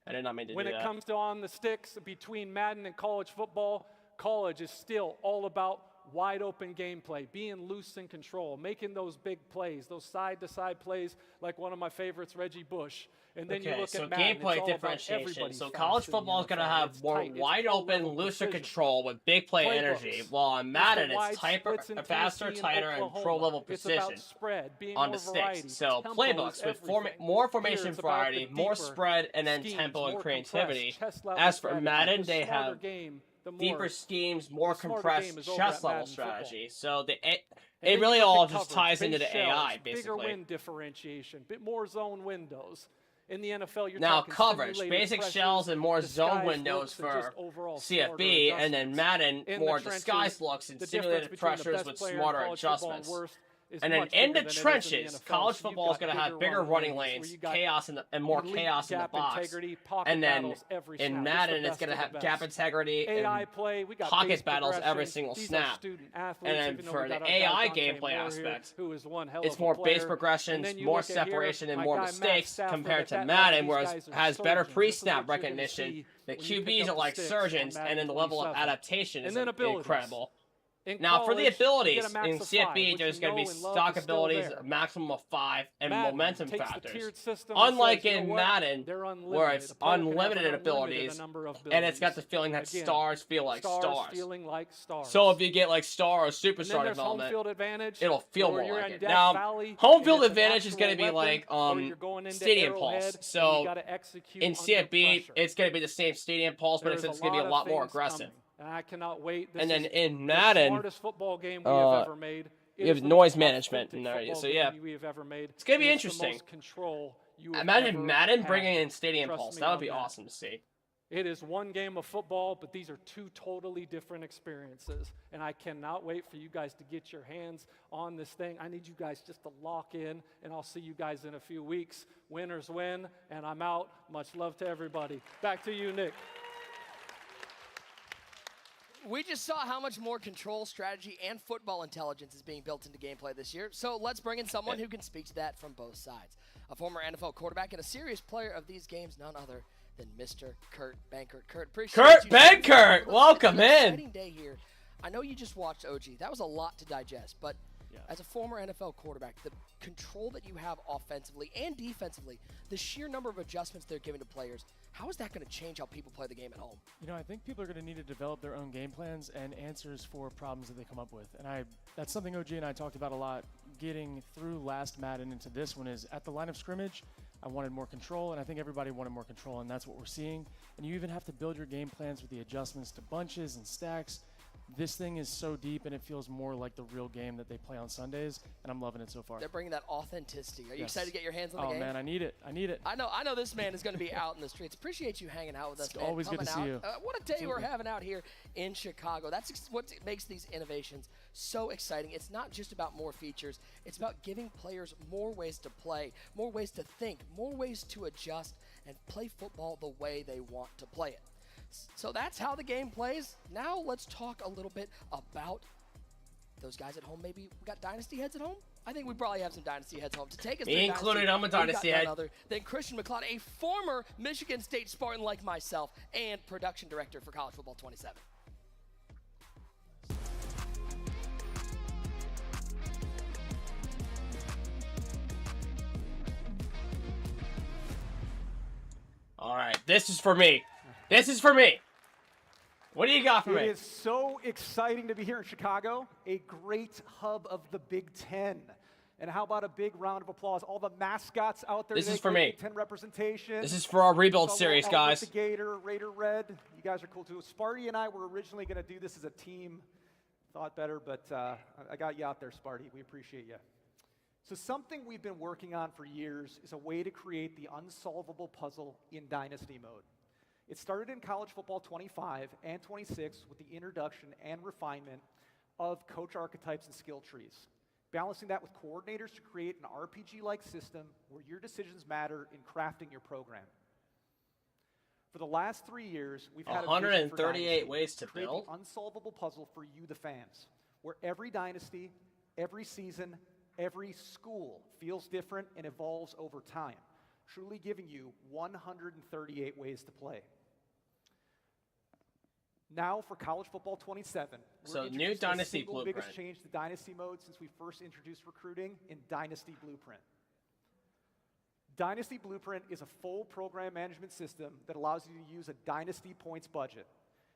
I did not mean to When do it that. comes to on the sticks between Madden and college football, college is still all about wide open gameplay, being loose in control, making those big plays, those side-to-side plays like one of my favorites, Reggie Bush. And then you Okay, look so at Madden, it's gameplay all about differentiation. everybody's So fast college in the football is going to NFL. have It's more tight, it's wide full open, level looser precision. control with big play Playbooks. energy. While on It's Madden, the wide it's hyper, splits in faster, Tennessee tighter, and Oklahoma. pro-level It's precision about spread, being on more the variety, sticks. So tempos, playbooks with everything. more Here formation it's about the variety, more deeper spread, and then schemes, tempo and more creativity. compressed chest level As for strategy. Madden, The they smarter have game, the more deeper schemes, more the smarter compressed game is over chest at level Madden football. strategy. So it And really then you look all at just coverage, ties into base the AI, shells, bigger basically. win differentiation, bit more zone windows. In the NFL, you're Now talking coverage, simulated basic pressures, shells and more zone disguised windows looks, and just for overall smarter CFB, and then adjustments. Madden In more the trenches, disguised looks and the difference simulated between the pressures best with player in smarter college football and adjustments. worst is And then much in bigger the than it is in trenches, NFL. college So you've football is got going to have bigger running running lanes where lanes, you got chaos and more elite chaos in the gap box. integrity, pocket And then battles every in snap. Madden, It's the it's going to best have of the gap best. integrity AI and play, we got pocket base battles every progressions. single These snap. are student athletes, And then even though for we the got our AI guy Dante gameplay Moore here, aspect, who is one hell it's of a more player. base progressions, And then you more look at here, separation, and my more guy Matt mistakes Stafford compared at to that level. Madden, These where guys it are has better surgeons. This is pre-snap what you're gonna recognition. see The when you pick QBs up are the like sticks surgeons, on and then the Madden level of 27. adaptation is And then abilities. incredible. In Now, for the college, you abilities, get a max in of 5, CFB, which there's you going to be know and love stock is still abilities, there. a maximum of 5, and Madden momentum takes the factors. tiered system and Unlike says, you know in what? Madden, They're where unlimited. it's A player can have an unlimited unlimited abilities, number of and it's got the abilities. feeling that Again, stars feel like stars stars. feeling like stars. So if you get like star or and then superstar there's home development, field advantage. it'll feel where more you're like in it. Death Now, Valley, home and field it's an advantage is going to actual be like weapon, or you're going into stadium Arrowhead, pulse. and So you gotta execute in under CFB, pressure. it's going to be the same stadium pulse, but There's it's going to be a lot more things aggressive. coming, and I cannot wait. This And then is in the Madden, smartest football game we have ever made. It you have is the noise most management authentic in there. football So game yeah, we have ever made. it's going to be And it's the interesting. most control you have Imagine ever Madden had. bringing in stadium Trust pulse. me That would on be that. awesome to see. It is one game of football, but these are two totally different experiences. And I cannot wait for you guys to get your hands on this thing. I need you guys just to lock in, and I'll see you guys in a few weeks. Winners win, and I'm out. Much love to everybody. Back to you, Nick. We just saw how much more control, strategy, and football intelligence is being built into gameplay this year. So let's bring in someone who can speak to that from both sides. A former NFL quarterback and a serious player of these games, none other than Mr. Kurt Benkert. Kurt, appreciate Kurt you. Benkert, welcome in. Exciting day here. I know you just watched OG. That was a lot to digest, but As a former NFL quarterback, the control that you have offensively and defensively, the sheer number of adjustments they're giving to players, how is that going to change how people play the game at home? You know, I think people are going to need to develop their own game plans and answers for problems that they come up with. And that's something OG and I talked about a lot getting through last Madden into this one is at the line of scrimmage, I wanted more control, and I think everybody wanted more control, and that's what we're seeing. And you even have to build your game plans with the adjustments to bunches and stacks. This thing is so deep, and it feels more like the real game that they play on Sundays, and I'm loving it so far. They're bringing that authenticity. Are you excited to get your hands on the game? Oh, man, I need it. I need it. I know this man is going to be out in the streets. Appreciate you hanging out with us, man. Always good to see you. What a day we're having out here in Chicago. That's what makes these innovations so exciting. It's not just about more features. It's about giving players more ways to play, more ways to think, more ways to adjust, and play football the way they want to play it. So that's how the game plays. Now let's talk a little bit about those guys at home. Maybe we got Dynasty heads at home? I think we probably have some Dynasty heads home. To take us Me included, I'm a Dynasty head. Other than Christian McLeod, a former Michigan State Spartan like myself and production director for College Football 27. All right, this is for me. This is for me. What do you got for me? It is so exciting to be here in Chicago, a great hub of the Big Ten. And how about a big round of applause? All the mascots out there. This is for me. Big Ten representation. This is for our rebuild series, guys. The Gator, Raider Red. You guys are cool too. Sparty and I were originally going to do this as a team. Thought better, but I got you out there, Sparty. We appreciate you. So something we've been working on for years is a way to create the unsolvable puzzle in Dynasty mode. It started in College Football 25 and 26 with the introduction and refinement of coach archetypes and skill trees, balancing that with coordinators to create an RPG-like system where your decisions matter in crafting your program. For the last 3 years, we've had 138 ways to build. An unsolvable puzzle for you, the fans, where every dynasty, every season, every school feels different and evolves over time, truly giving you 138 ways to play. Now for College Football 27, so new Dynasty Blueprint. Biggest change to Dynasty mode since we first introduced recruiting in Dynasty Blueprint. Dynasty Blueprint is a full program management system that allows you to use a Dynasty points budget.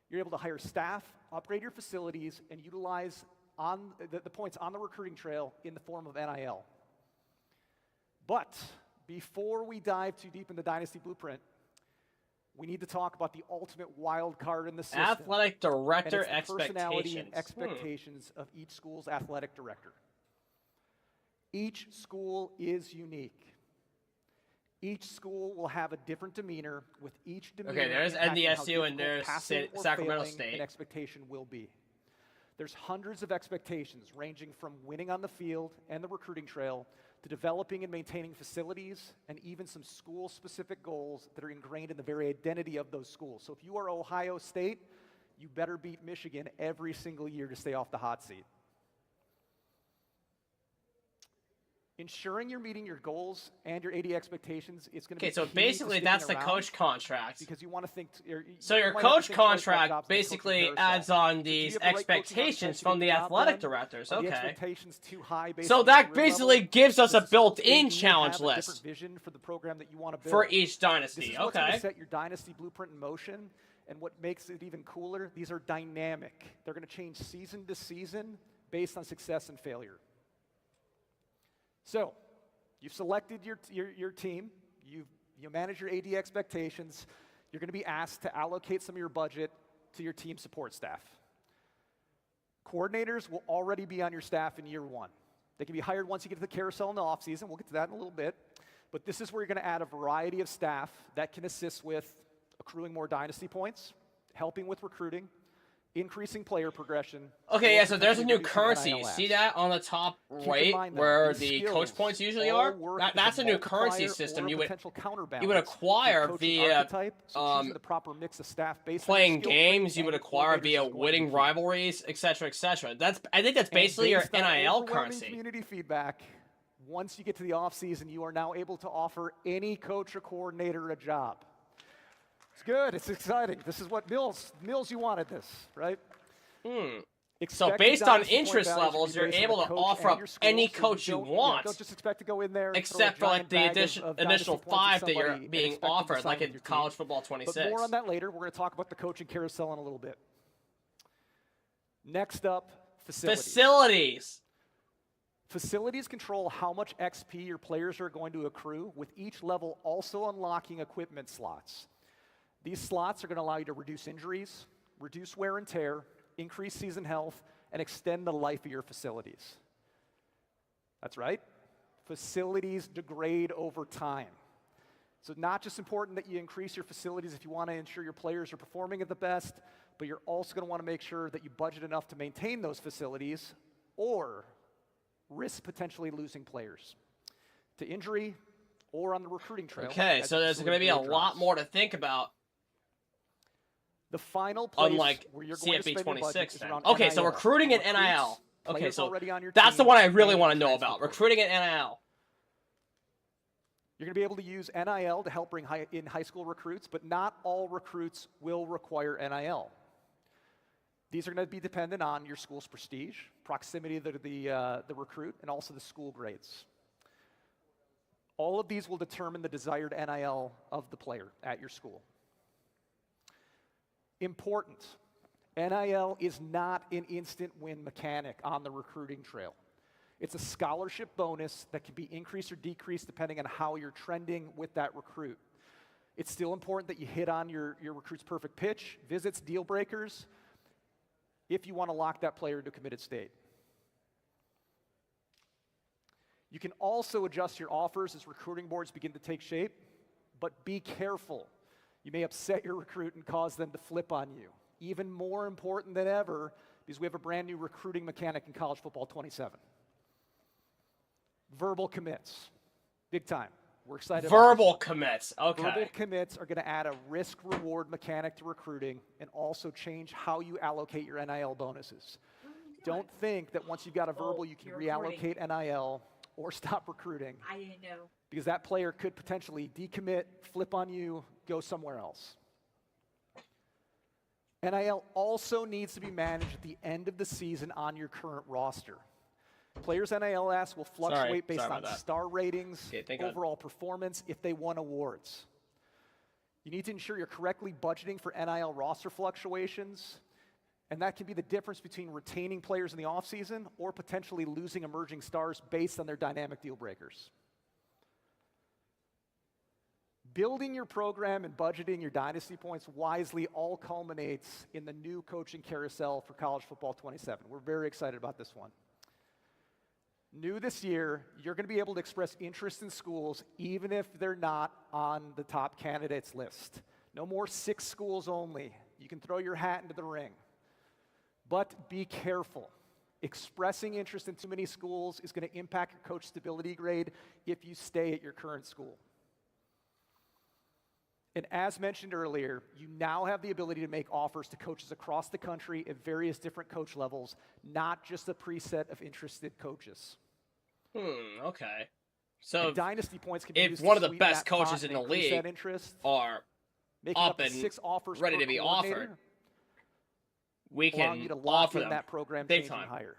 You're able to hire staff, upgrade your facilities, and utilize the points on the recruiting trail in the form of NIL. But before we dive too deep into Dynasty Blueprint, we need to talk about the ultimate wild card in the system. Athletic director and it's the personality expectations. and expectations of each school's athletic director. Each school is unique. Each school will have a different demeanor, with each demeanor. Okay, there's NDSU and there's Sacramento State. An expectation will be. There's hundreds of expectations ranging from winning on the field and the recruiting trail to developing and maintaining facilities, and even some school-specific goals that are ingrained in the very identity of those schools. So if you are Ohio State, you better beat Michigan every single year to stay off the hot seat. Ensuring you're meeting your goals and your AD expectations, it's going to be so basically that's the coach contract. Because you want to think. So your coach contract basically adds on these expectations from the athletic directors. Okay. Expectations too high. So that basically gives us a built-in challenge list vision for the program that you want to build for each dynasty. This is what's going to set your dynasty blueprint in motion, and what makes it even cooler, these are dynamic. They're going to change season to season based on success and failure. So, you've selected your team, you manage your AD expectations, you're going to be asked to allocate some of your budget to your team support staff. Coordinators will already be on your staff in year one. They can be hired once you get to the carousel in the offseason. We'll get to that in a little bit. But this is where you're going to add a variety of staff that can assist with accruing more dynasty points, helping with recruiting, increasing player progression. Okay, yeah, so there's a new currency. You see that on the top right where the coach points usually are? That's a new currency system you would acquire via playing games, you would acquire via winning rivalries, etc., etc. I think that's basically your NIL currency. Community feedback. Once you get to the offseason, you are now able to offer any coach or coordinator a job. It's good. It's exciting. This is what Mills, you wanted this, right? So Expected based on dynasty point interest values should levels, be you're based on able the to coach offer and up your school, any so coach you don't- want. Don't just expect to go in there and Except throw for a like the giant bag of additional dynasty points at 5 that you're somebody and being expect them to offered, sign like with in your team. college football 26. But more on that later. We're going to talk about the coaching carousel in a little bit. Next up, facilities. Facilities control how much XP your players are going to accrue, with each level also unlocking equipment slots. These slots are going to allow you to reduce injuries, reduce wear and tear, increase season health, and extend the life of your facilities. That's right. Facilities degrade over time. So not just important that you increase your facilities if you want to ensure your players are performing at the best, but you're also going to want to make sure that you budget enough to maintain those facilities or risk potentially losing players to injury or on the recruiting trail. Okay, so there's going to be a lot more to think about. The final place unlike where you're going to spend your budget CFB26 is then. around Okay, NIL. so recruiting and Recruits, NIL. Okay, players so already on your that's the team, one I really and want to know transfer about. portal. Recruiting and NIL. You're going to be able to use NIL to help bring in high school recruits, but not all recruits will require NIL. These are going to be dependent on your school's prestige, proximity to the recruit, and also the school grades. All of these will determine the desired NIL of the player at your school. Important, NIL is not an instant win mechanic on the recruiting trail. It's a scholarship bonus that can be increased or decreased depending on how you're trending with that recruit. It's still important that you hit on your recruit's perfect pitch, visits, deal breakers, if you want to lock that player to committed state. You can also adjust your offers as recruiting boards begin to take shape, but be careful. You may upset your recruit and cause them to flip on you. Even more important than ever, because we have a brand new recruiting mechanic in college football 27. Verbal commits. Big time. We're excited about Verbal commits. Okay. Verbal commits are going to add a risk-reward mechanic to recruiting and also change how you allocate your NIL bonuses. Don't think that once you've got a verbal, you can reallocate NIL or stop recruiting. I didn't know. Because that player could potentially decommit, flip on you, go somewhere else. NIL also needs to be managed at the end of the season on your current roster. Players' NIL asks will fluctuate based on star ratings, overall performance, if they won awards. You need to ensure you're correctly budgeting for NIL roster fluctuations, and that can be the difference between retaining players in the offseason or potentially losing emerging stars based on their dynamic deal breakers. Building your program and budgeting your dynasty points wisely all culminates in the new coaching carousel for college football 27. We're very excited about this one. New this year, you're going to be able to express interest in schools even if they're not on the top candidates list. No more 6 schools only. You can throw your hat into the ring. But be careful. Expressing interest in too many schools is going to impact your coach stability grade if you stay at your current school. And as mentioned earlier, you now have the ability to make offers to coaches across the country at various different coach levels, not just a preset of interested coaches. Okay. So dynasty points can be if used one to of the sweeten best that pot coaches in and the increase league that interest, are making up up to and 6 offers ready per to be coordinator, offered, we allowing you can to lock offer in them that program big changing time. higher.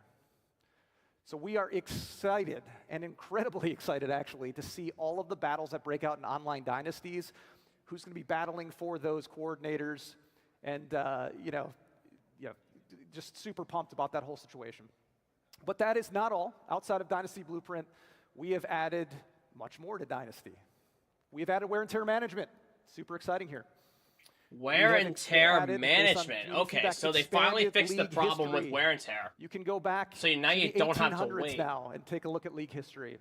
So we are excited, and incredibly excited actually, to see all of the battles that break out in online dynasties, who's going to be battling for those coordinators, and just super pumped about that whole situation. But that is not all. Outside of Dynasty Blueprint, we have added much more to Dynasty. We have added wear and tear management. Super exciting here. Wear and tear management. Okay, so they finally fixed the problem with wear and tear. You can go back so now you to the don't have to 1800s wait now and take a look at league history.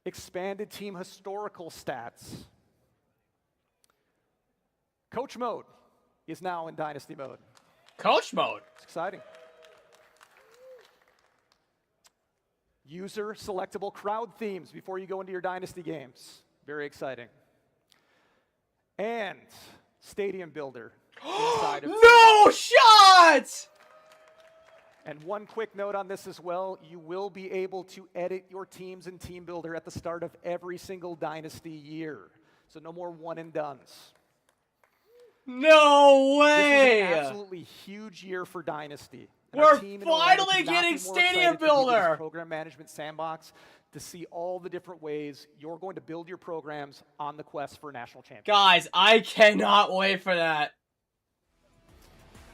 Expanded team historical stats. Coach mode is now in Dynasty mode. Coach mode? It's exciting. User selectable crowd themes before you go into your Dynasty games. Very exciting. And Stadium Builder inside of No shot! And one quick note on this as well, you will be able to edit your teams in Team Builder at the start of every single Dynasty year. So no more one and dones. No way! This is an absolutely huge year for Dynasty. We're team in Orlando finally could not be getting more Stadium excited to give you this Builder. program management sandbox to see all the different ways you're going to build your programs on the quest for a national championship. Guys, I cannot wait for that.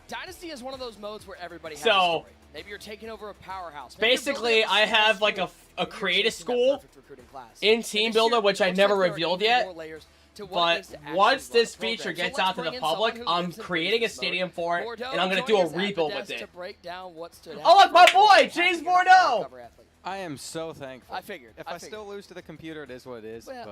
Dynasty is one of those modes where everybody has So, a story. Maybe you're taking over a powerhouse. Maybe you're basically, building up I small have like school. a Maybe you're creative chasing that school perfect recruiting class. in And Team this Builder, year, which I looks never like there are revealed even yet. more layers to what it But takes to actually once run a this feature program. gets So out let's to the bring in public, someone who I'm lives and creating a breathes this stadium mode. for it, Bordeaux and I'm going to do joining a us at the rebuild with desk it. to break down what stood out. Oh, look, my First of all, boy, Patrick, James you're not a Bordeaux. cover athlete. I am so thankful. I figured. If I still lose to the computer, it is what it is. Well,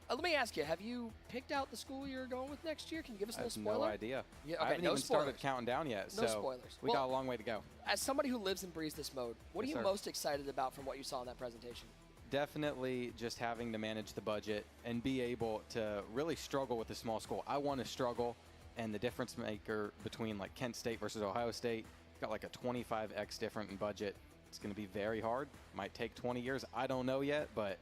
but let me ask you: have you picked out the school you're going with next year? Can you give us a I little have spoiler? no idea. Yeah, I okay, haven't no even started spoilers. counting down yet. No so spoilers. We got a long way to go. As somebody who lives and breathes this mode, what Yes, are you sir. most excited about from what you saw in that presentation? Definitely just having to manage the budget and be able to really struggle with a small school. I want to struggle, and the difference maker between like Kent State versus Ohio State, got like a 25x different in budget. It's going to be very hard. Might take 20 years. I don't know yet, but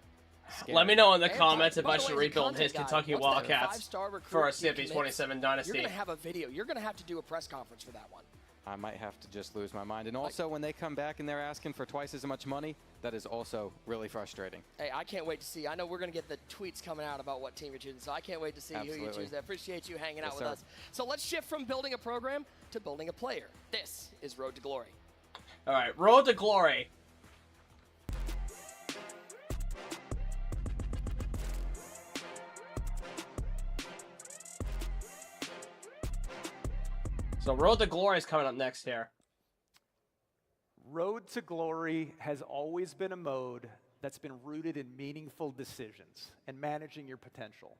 scary. Let me know in the And comments if by I the way, should as a rebuild content his guy, Kentucky once that Wildcats five-star recruit for a decommits, CFB27 Dynasty. You're going to have a video. You're going to have to do a press conference for that one. I might have to just lose my mind. And also, when they come back and they're asking for twice as much money, that is also really frustrating. Hey, I can't wait to see. I know we're going to get the tweets coming out about what team you're choosing, so I can't wait to see who you Absolutely. choose. I appreciate you hanging out Yes, with sir. us. So let's shift from building a program to building a player. This is Road to Glory. All right, Road to Glory. So Road to Glory is coming up next here. Road to Glory has always been a mode that's been rooted in meaningful decisions and managing your potential.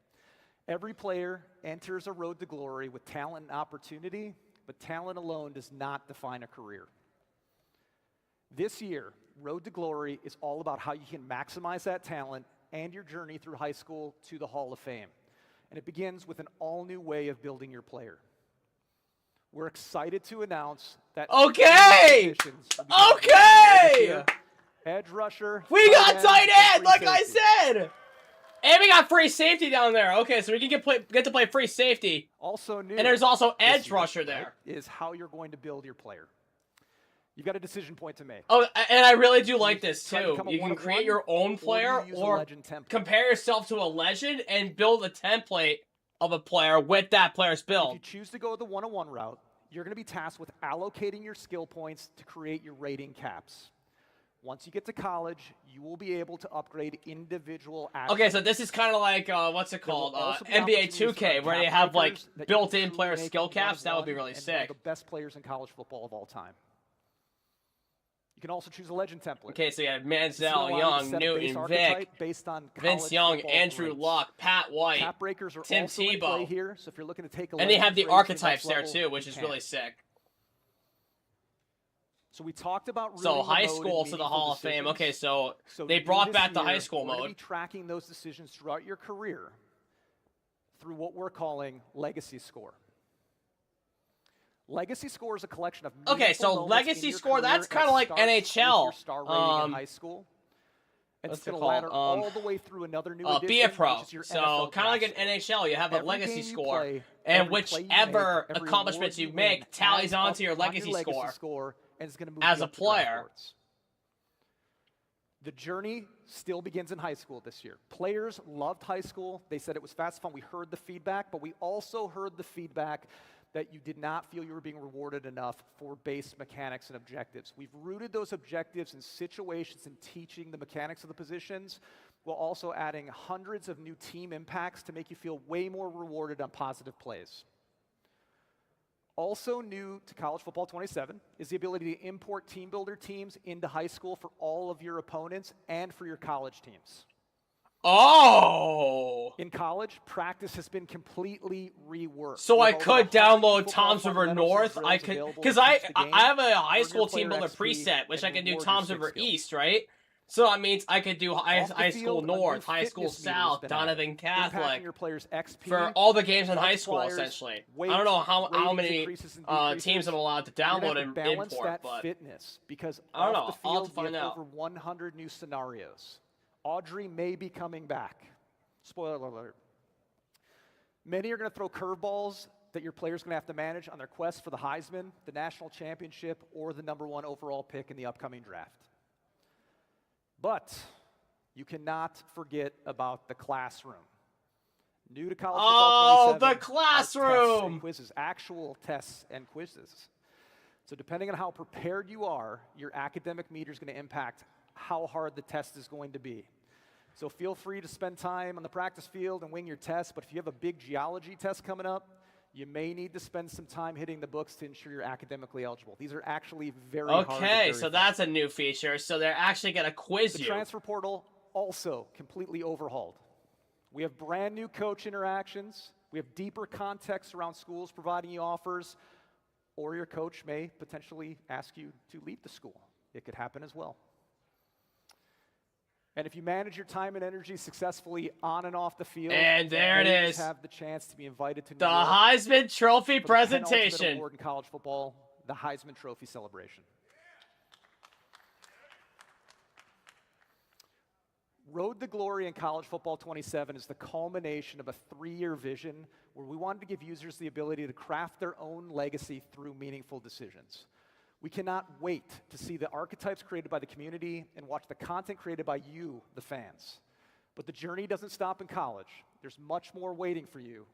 Every player enters a road to glory with talent and opportunity, but talent alone does not define a career. This year, Road to Glory is all about how you can maximize that talent and your journey through high school to the Hall of Fame. And it begins with an all-new way of building your player. We're excited to announce that Okay! Okay! Edge rusher. We got tight end, free like I safety. said! And we got free safety down there. Okay, so we can get to play free safety. Also new. And there's also this edge year, rusher there. right, is how you're going to build your player. You've got a decision point to make. Oh, and I really do like this try to too. become a You can one-of-one, create your own or player do you use a or legend template? compare yourself to a legend and build a template of a player with that player's If build. you choose to go the one-on-one route, you're going to be tasked with allocating your skill points to create your rating caps. Once you get to college, you will be able to upgrade individual actions. Okay, so this is kind of like, what's it There will called? also be NBA opportunities for 2K, where they have like cap breakers that you can built-in truly player make skill one caps. of That would be one really and one of sick. the best players in college football of all time. You can also choose a legend template. Okay, so you have This is gonna Manziel, allow you to Young, set a base Newton, archetype Vic, based on Vince college Young, football Andrew greats. Luck, Pat White, Cap breakers are Tim also in play Tebow. here, so if you're looking to take a And they legend have the rating to archetypes next there level, too, which you is can. really sick. So we talked about So rooting the high mode in school to the meaningful Hall of Fame. decisions. Okay, so So they new brought this back the year, high school we're gonna mode. be tracking those decisions throughout your career through what we're calling Legacy Score. Legacy Score is a collection of Okay, meaningful so moments Legacy in your Score, career that's that kind of like starts with NHL. your star rating in high school. And what's it's it going to ladder called? all the way through another new Be a edition, pro. which is your So NFL kind of like draft an NHL, you have a Every legacy game you score, play, and every play you whichever make, every accomplishments award you win make tallies adds onto up your on legacy legacy score and it's going to move as you a up the draft player. boards. The journey still begins in high school this year. Players loved high school. They said it was fast, fun. We heard the feedback, but we also heard the feedback that you did not feel you were being rewarded enough for base mechanics and objectives. We've rooted those objectives in situations and teaching the mechanics of the positions, while also adding hundreds of new team impacts to make you feel way more rewarded on positive plays. Also new to College Football 27 is the ability to import team builder teams into high school for all of your opponents and for your college teams. Oh! In college, practice has been completely reworked. So We I have over could 100 download football Tom's River fundamentals and North. drills I could, available because to I teach the game, I have a high earn school your team player builder XP, preset, which and I can do reward your Tom's stick River skills. East, right? So that means I could do Off high the school field, a new North, high school fitness meter has South, been Donovan added, Catholic, impacting your players' XP, for all the games in high school, multipliers, essentially. weight, I don't know how ratings many increases and decreases. teams I'm allowed to You're gonna download have to and balance import, that but fitness because I don't know. off the I'll have field to find you have out. over 100 new scenarios. Audrey may be coming back. Spoiler alert. Many are going to throw curveballs that your player's going to have to manage on their quest for the Heisman, the national championship, or the #1 overall pick in the upcoming draft. But you cannot forget about the classroom. New to college football 27. The are tests classroom! and quizzes, actual tests and quizzes. So depending on how prepared you are, your academic meter is going to impact how hard the test is going to be. So feel free to spend time on the practice field and wing your test, but if you have a big geology test coming up, you may need to spend some time hitting the books to ensure you're academically eligible. These are actually very hard. Okay, so that's a new feature. So they're actually going to quiz you. The transfer portal also completely overhauled. We have brand new coach interactions. We have deeper context around schools providing you offers, or your coach may potentially ask you to leave the school. It could happen as well. And if you manage your time and energy successfully on and off the field, and there it is, have the chance to be invited to the Heisman Trophy for presentation. The award in college football, the Heisman Trophy celebration. Road to Glory in College Football 27 is the culmination of a 3-year vision where we wanted to give users the ability to craft their own legacy through meaningful decisions. We cannot wait to see the archetypes created by the community and watch the content created by you, the fans. But the journey doesn't stop in college. There's much more waiting for you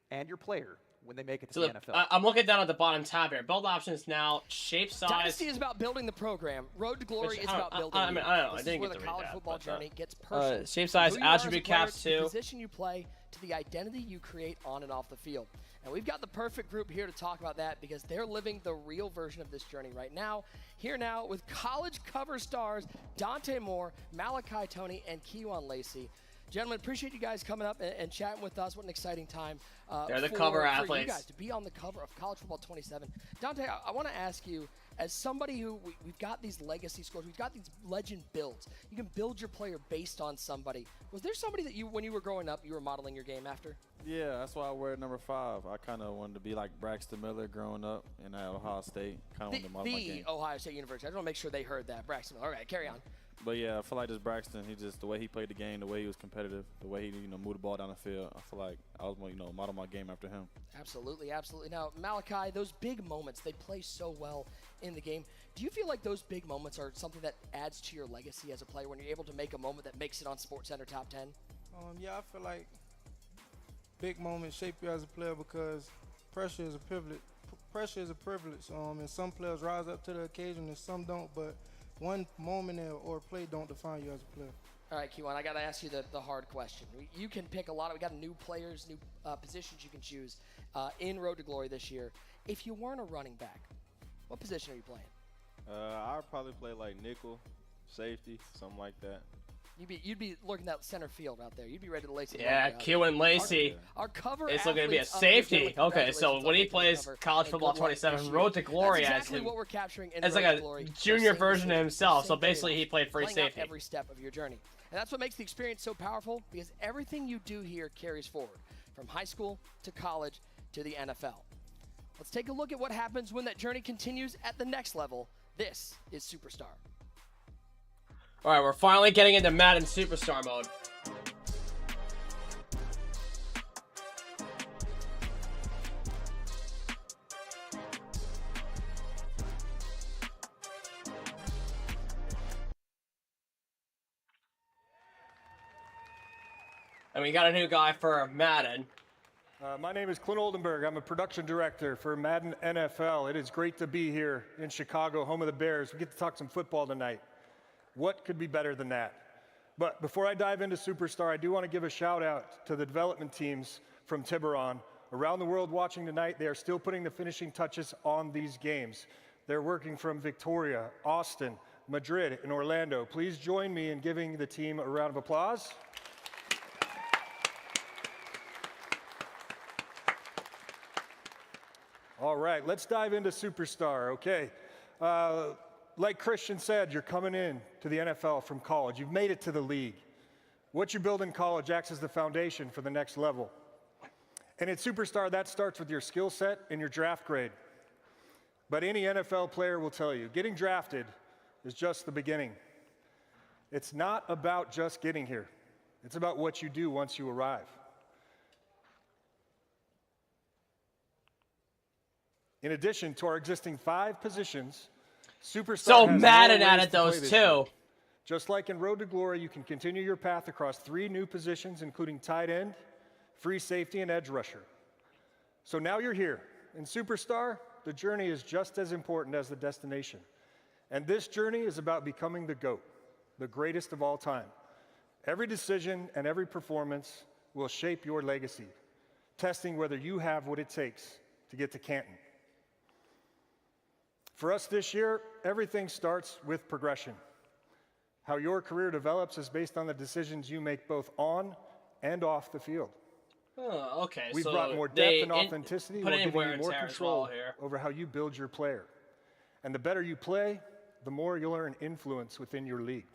and your player when they make it to the NFL. I'm looking down at the bottom tab here. Build options now, shape size. Dynasty is about building the program. Road to Glory is about building. I don't know. This I didn't is where get the to college read that, football but, journey gets personal. Shape size, Who you are as a attribute player, caps to the too. position you play, to the identity you create on and off the field. And we've got the perfect group here to talk about that because they're living the real version of this journey right now. Here now with college cover stars Dante Moore, Malachi Tony, and Kewan Lacey. Gentlemen, appreciate you guys coming up and chatting with us. What an exciting time. They're the cover for athletes. you guys to be on the cover of College Football 27. Dante, I want to ask you, as somebody who we've got these legacy scores, we've got these legend builds. You can build your player based on somebody. Was there somebody that you, when you were growing up, you were modeling your game after? Yeah, that's why I wear number 5. I kind of wanted to be like Braxton Miller growing up in Ohio State. Kind of wanted to model my game. The Ohio State University. I just want to make sure they heard that. Braxton Miller. All right, carry on. But yeah, I feel like this Braxton, he just, the way he played the game, the way he was competitive, the way he, moved the ball down the field, I feel like I was going to, model my game after him. Absolutely, absolutely. Now, Malachi, those big moments, they play so well in the game. Do you feel like those big moments are something that adds to your legacy as a player when you're able to make a moment that makes it on SportsCenter Top 10? Yeah, I feel like big moments shape you as a player because pressure is a privilege. And some players rise up to the occasion and some don't, but one moment or play don't define you as a player. All right, Kewan, I got to ask you the hard question. You can pick a lot. We got new players, new positions you can choose in Road to Glory this year. If you weren't a running back, what position are you playing? I would probably play like nickel, safety, something like that. You'd be lurking that center field out there. You'd be ready to lace it. Yeah, Kewan Lacey. Our cover it's looking to be a athletes safety. Okay, so when he plays College Football 27, Road to Glory that's exactly as him. what we're capturing in It's Road like to a Glory. junior version of himself. So basically, he played free playing safety. out every step of your journey. And that's what makes the experience so powerful because everything you do here carries forward from high school to college to the NFL. Let's take a look at what happens when that journey continues at the next level. This is Superstar. All right, we're finally getting into Madden Superstar mode. And we got a new guy for Madden. My name is Clint Oldenburg. I'm a production director for Madden NFL. It is great to be here in Chicago, home of the Bears. We get to talk some football tonight. What could be better than that? But before I dive into Superstar, I do want to give a shout out to the development teams from Tiburon. Around the world watching tonight, they are still putting the finishing touches on these games. They're working from Victoria, Austin, Madrid, and Orlando. Please join me in giving the team a round of applause. All right, let's dive into Superstar, okay. Like Christian said, you're coming in to the NFL from college. You've made it to the league. What you build in college acts as the foundation for the next level. And at Superstar, that starts with your skill set and your draft grade. But any NFL player will tell you, getting drafted is just the beginning. It's not about just getting here. It's about what you do once you arrive. In addition to our existing 5 positions, Superstar So has Madden more ways added to play those this too. year. Just like in Road to Glory, you can continue your path across 3 new positions, including tight end, free safety, and edge rusher. So now you're here. In Superstar, the journey is just as important as the destination. And this journey is about becoming the GOAT, the greatest of all time. Every decision and every performance will shape your legacy, testing whether you have what it takes to get to Canton. For us this year, everything starts with progression. How your career develops is based on the decisions you make both on and off the field. Oh, okay. We've so brought more they depth and authenticity put while in giving wear you and more tear as control well here. over how you build your player. And the better you play, the more you'll earn influence within your league.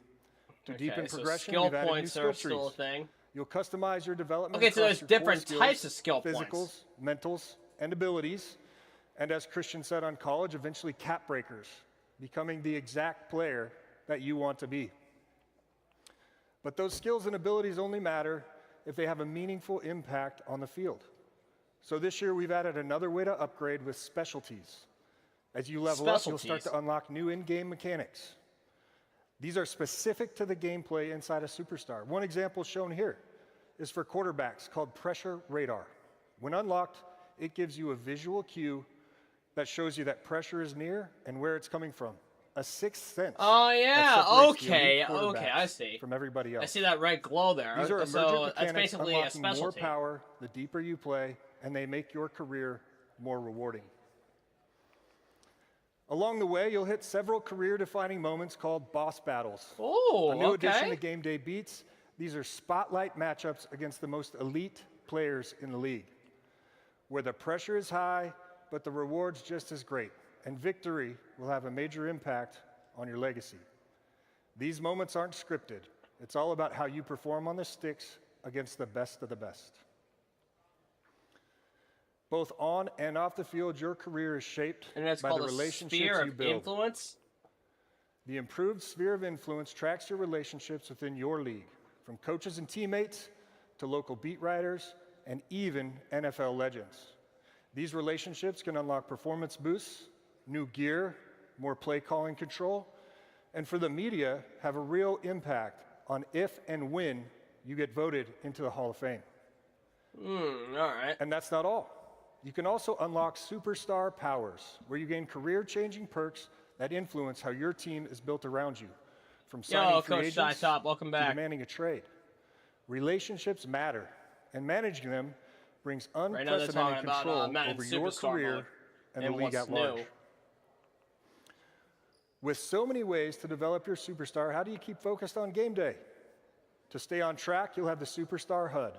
To deepen so progression, skill we've added new points skill are still a trees. thing. You'll customize your development. Okay, so across there's your core different skills, types of skill physicals, points. mentals, and abilities. And as Christian said on college, eventually cap breakers, becoming the exact player that you want to be. But those skills and abilities only matter if they have a meaningful impact on the field. So this year we've added another way to upgrade with specialties. As you level up, you'll start to unlock new in-game mechanics. These are specific to the gameplay inside a Superstar. One example shown here is for quarterbacks called Pressure Radar. When unlocked, it gives you a visual cue that shows you that pressure is near and where it's coming from. A sixth sense. Oh that yeah, separates the okay, elite okay, I quarterbacks see. from everybody else. I see that red glow there. These are so emergent that's mechanics basically a unlocking more specialty. power the deeper you play, and they make your career more rewarding. Along the way, you'll hit several career-defining moments called boss battles. Oh, a new okay. addition to Game Day Beats. These are spotlight matchups against the most elite players in the league, where the pressure is high, but the reward's just as great, and victory will have a major impact on your legacy. These moments aren't scripted. It's all about how you perform on the sticks against the best of the best. Both on and off the field, your career is shaped by the relationships you build. Influence? The improved sphere of influence tracks your relationships within your league, from coaches and teammates to local beat writers and even NFL legends. These relationships can unlock performance boosts, new gear, more play calling control, and for the media, have a real impact on if and when you get voted into the Hall of Fame. All right. And that's not all. You can also unlock Superstar powers, where you gain career-changing perks that influence how your team is built around you, from signing free agents welcome to back. demanding a trade. Relationships matter, and managing them brings Right now they're unprecedented talking about, control Madden over your Superstar career mode and the and league what's at large. new. With so many ways to develop your Superstar, how do you keep focused on game day? To stay on track, you'll have the Superstar HUD,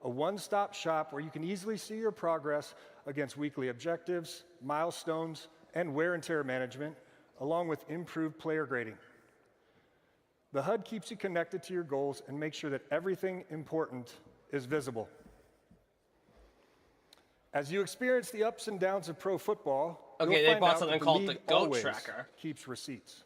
a one-stop shop where you can easily see your progress against weekly objectives, milestones, and wear and tear management, along with improved player grading. The HUD keeps you connected to your goals and makes sure that everything important is visible. As you experience the ups and downs of pro football, Okay, you'll they find bought out something that called league the GOAT always Tracker. keeps receipts.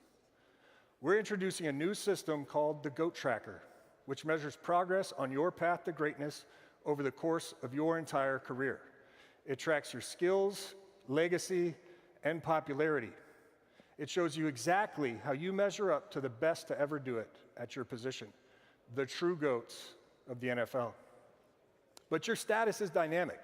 We're introducing a new system called the GOAT Tracker, which measures progress on your path to greatness over the course of your entire career. It tracks your skills, legacy, and popularity. It shows you exactly how you measure up to the best to ever do it at your position, the true GOATs of the NFL. But your status is dynamic.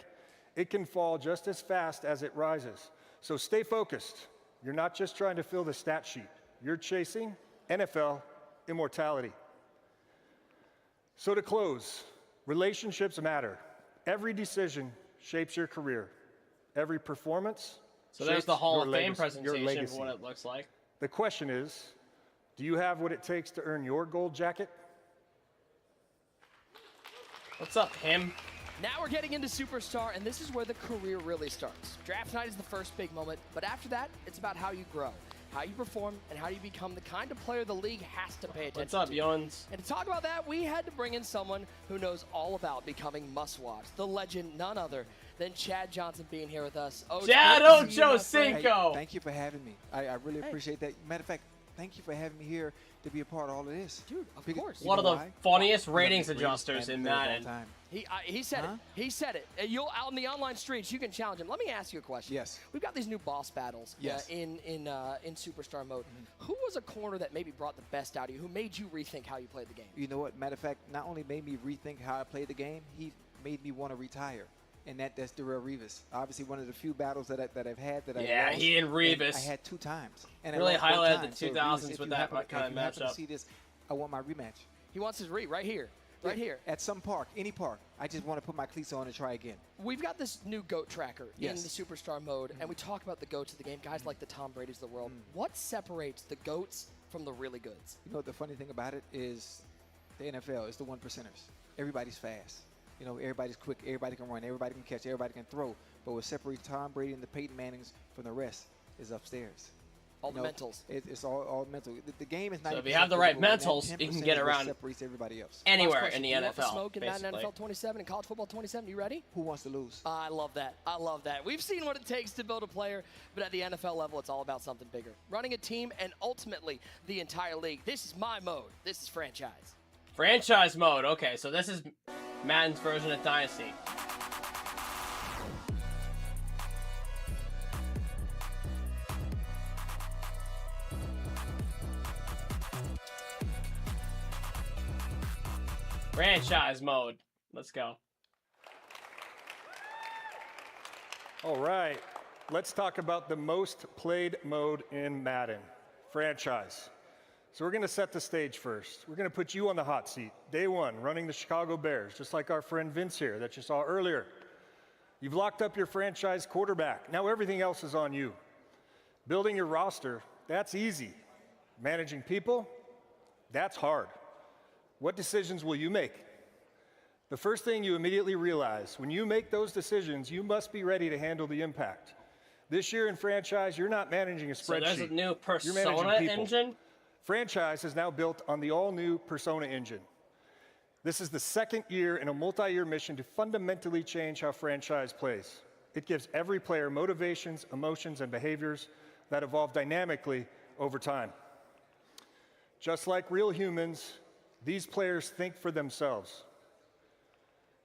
It can fall just as fast as it rises. So stay focused. You're not just trying to fill the stat sheet. You're chasing NFL immortality. So to close, relationships matter. Every decision shapes your career. Every performance So there's shapes the Hall your of Fame legacy, your presentation legacy. for what it looks like. The question is, do you have what it takes to earn your gold jacket? What's up, him? Now we're getting into Superstar, and this is where the career really starts. Draft night is the first big moment, but after that, it's about how you grow, how you perform, and how you become the kind of player the league has to pay attention What's up, to. Yons? And to talk about that, we had to bring in someone who knows all about becoming must-watch, the legend, none other than Chad Johnson being here with us. Chad Ocho Cinco! Thank you for having me. I really appreciate that. Matter of fact, thank you for having me here to be a part of all of this. Dude, of course. One of the funniest ratings adjusters in Madden. He said it. He said it. You'll out in the online streets, you can challenge him. Let me ask you a question. Yes. We've got these new boss battles in Superstar mode. Who was a corner that maybe brought the best out of you? Who made you rethink how you played the game? You know what? Matter of fact, not only made me rethink how I played the game, he made me want to retire. And that's Darrell Revis. Obviously, one of the few battles that I've had that I lost. He and Revis. I had 2 times. And really highlighted the 2000s So Revis, with that kind of matchup. See this, I want my rematch. He wants his right here. Right here. At some park, any park. I just want to put my cleats on and try again. We've got this new GOAT tracker in the Superstar mode, and we talk about the GOATs of the game, guys like the Tom Brady's of the world. What separates the GOATs from the really goods? You know, the funny thing about it is the NFL is the 1%ers. Everybody's fast. You know, everybody's quick. Everybody can run. Everybody can catch. Everybody can throw. But what separates Tom Brady and the Peyton Mannings from the rest is upstairs. All the mentals. It's all mental. The game is not. So if you have the right mentals, you can get around separates everybody else. Anywhere in the you NFL. Want the smoke in basically. Madden NFL 27 and college football 27? You ready? Who wants to lose? I love that. I love that. We've seen what it takes to build a player, but at the NFL level, it's all about something bigger. Running a team and ultimately the entire league. This is my mode. This is franchise. Franchise mode. Okay, so this is Madden's version of Dynasty. Franchise mode. Let's go. All right, let's talk about the most played mode in Madden, franchise. So we're going to set the stage first. We're going to put you on the hot seat. Day one, running the Chicago Bears, just like our friend Vince here that you saw earlier. You've locked up your franchise quarterback. Now everything else is on you. Building your roster, that's easy. Managing people, that's hard. What decisions will you make? The first thing you immediately realize, when you make those decisions, you must be ready to handle the impact. This year in franchise, you're not managing a spreadsheet. So there's a new You're Persona managing people. engine? Franchise is now built on the all-new Persona engine. This is the second year in a multi-year mission to fundamentally change how franchise plays. It gives every player motivations, emotions, and behaviors that evolve dynamically over time. Just like real humans, these players think for themselves.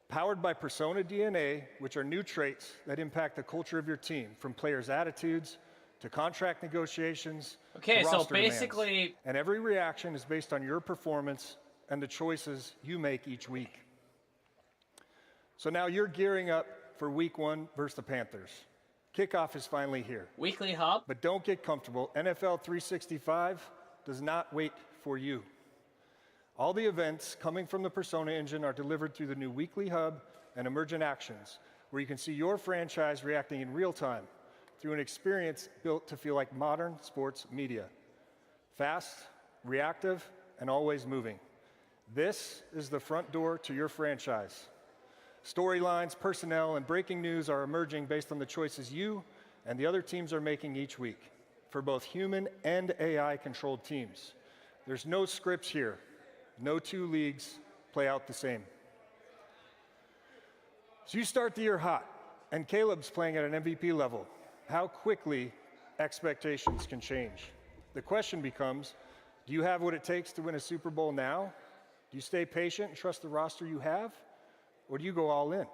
Powered by Persona DNA, which are new traits that impact the culture of your team, from players' attitudes to contract negotiations. Okay, to so roster demands. basically, And every reaction is based on your performance and the choices you make each week. So now you're gearing up for week 1 versus the Panthers. Kickoff is finally here. Weekly hub. But don't get comfortable. NFL 365 does not wait for you. All the events coming from the Persona engine are delivered through the new weekly hub and emergent actions, where you can see your franchise reacting in real time through an experience built to feel like modern sports media. Fast, reactive, and always moving. This is the front door to your franchise. Storylines, personnel, and breaking news are emerging based on the choices you and the other teams are making each week for both human and AI-controlled teams. There's no scripts here. No 2 leagues play out the same. So you start the year hot, and Caleb's playing at an MVP level. How quickly expectations can change. The question becomes, do you have what it takes to win a Super Bowl now? Do you stay patient and trust the roster you have? Or do you go all in?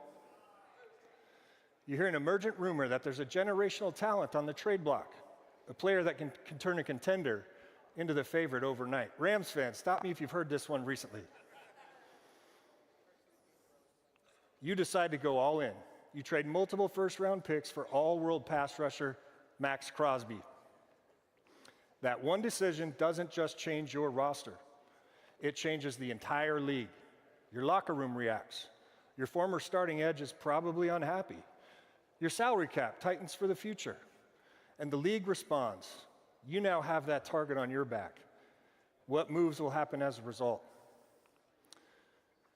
You hear an emergent rumor that there's a generational talent on the trade block, a player that can turn a contender into the favorite overnight. Rams fans, stop me if you've heard this one recently. You decide to go all in. You trade multiple first-round picks for all-world pass rusher Max Crosby. That one decision doesn't just change your roster. It changes the entire league. Your locker room reacts. Your former starting edge is probably unhappy. Your salary cap tightens for the future. And the league responds. You now have that target on your back. What moves will happen as a result?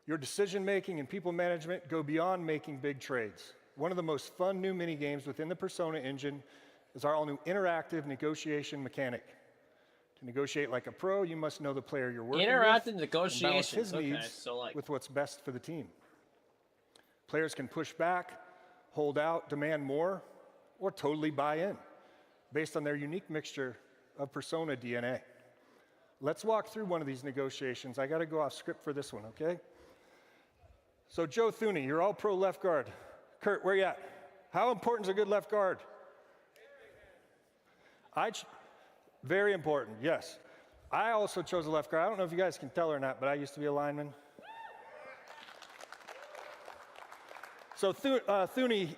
Your decision-making and people management go beyond making big trades. One of the most fun new mini-games within the Persona engine is our all-new interactive negotiation mechanic. To negotiate like a pro, you must know the player you're working with. Interactive negotiations. His Okay, needs so like with what's best for the team. Players can push back, hold out, demand more, or totally buy in, based on their unique mixture of Persona DNA. Let's walk through one of these negotiations. I got to go off script for this one, okay? So Joe Thuney, you're all pro left guard. Kurt, where you at? How important is a good left guard? Very important, yes. I also chose a left guard. I don't know if you guys can tell or not, but I used to be a lineman. So Thuney,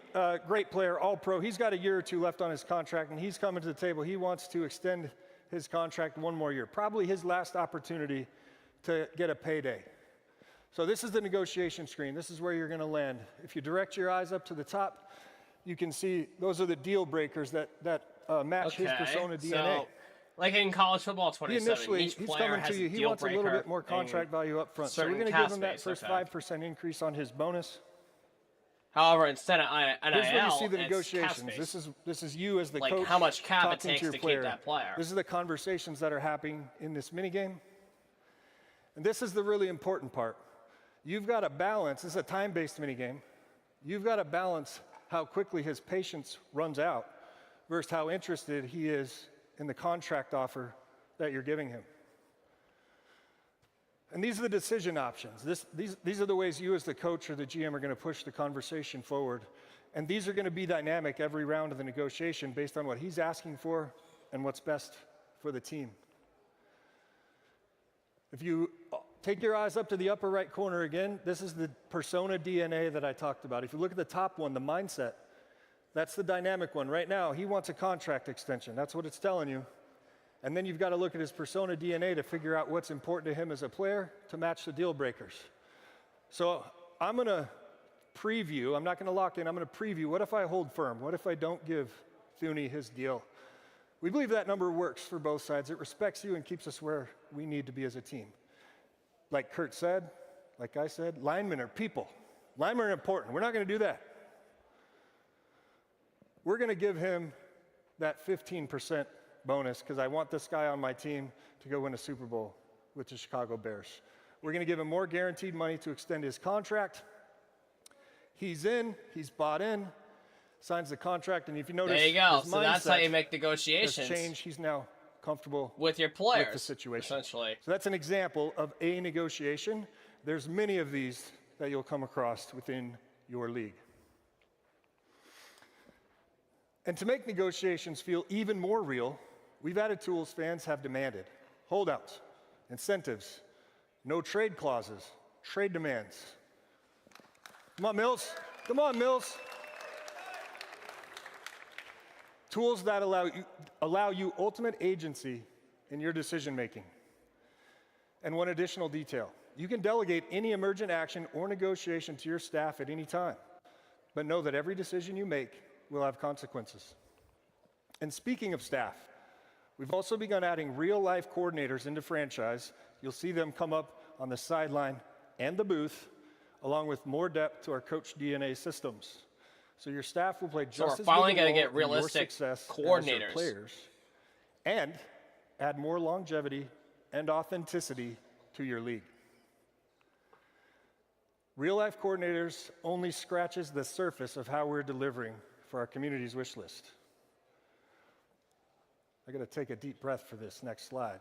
great player, all pro. He's got a year or two left on his contract, and he's coming to the table. He wants to extend his contract one more year, probably his last opportunity to get a payday. So this is the negotiation screen. This is where you're going to land. If you direct your eyes up to the top, you can see those are the deal breakers that match his persona DNA. So, like in college football 27, each player has a deal breaker. He wants a little bit more contract value up front. So we're going to give him that first 5% increase on his bonus. However, instead of NIL, here's where you see the negotiations. This is you as the coach. Like how much cap it talking takes to your to player. keep that player. This is the conversations that are happening in this minigame. And this is the really important part. You've got to balance, this is a time-based minigame. You've got to balance how quickly his patience runs out versus how interested he is in the contract offer that you're giving him. And these are the decision options. These are the ways you as the coach or the GM are going to push the conversation forward. And these are going to be dynamic every round of the negotiation based on what he's asking for and what's best for the team. If you take your eyes up to the upper right corner again, this is the persona DNA that I talked about. If you look at the top one, the mindset, that's the dynamic one. Right now, he wants a contract extension. That's what it's telling you. And then you've got to look at his persona DNA to figure out what's important to him as a player to match the deal breakers. So I'm going to preview. I'm not going to lock in. I'm going to preview. What if I hold firm? What if I don't give Thuney his deal? We believe that number works for both sides. It respects you and keeps us where we need to be as a team. Like Kurt said, like I said, linemen are people. Linemen are important. We're not going to do that. We're going to give him that 15% bonus because I want this guy on my team to go win a Super Bowl with the Chicago Bears. We're going to give him more guaranteed money to extend his contract. He's in, he's bought in, signs the contract, and if you notice, there you go. his So that's how you make has negotiations. changed. He's now comfortable with your players, with the situation. Essentially. So that's an example of a negotiation. There's many of these that you'll come across within your league. And to make negotiations feel even more real, we've added tools fans have demanded: holdouts, incentives, no trade clauses, trade demands. Come on, Mills. Come on, Mills. Tools that allow you ultimate agency in your decision making. And one additional detail: you can delegate any emergent action or negotiation to your staff at any time, but know that every decision you make will have consequences. And speaking of staff, we've also begun adding real-life coordinators into franchise. You'll see them come up on the sideline and the booth, along with more depth to our coach DNA systems. So your staff will play just as finally big a gonna role get in your realistic success coordinators. as your players, and add more longevity and authenticity to your league. Real-life coordinators only scratches the surface of how we're delivering for our community's wish list. I got to take a deep breath for this next slide.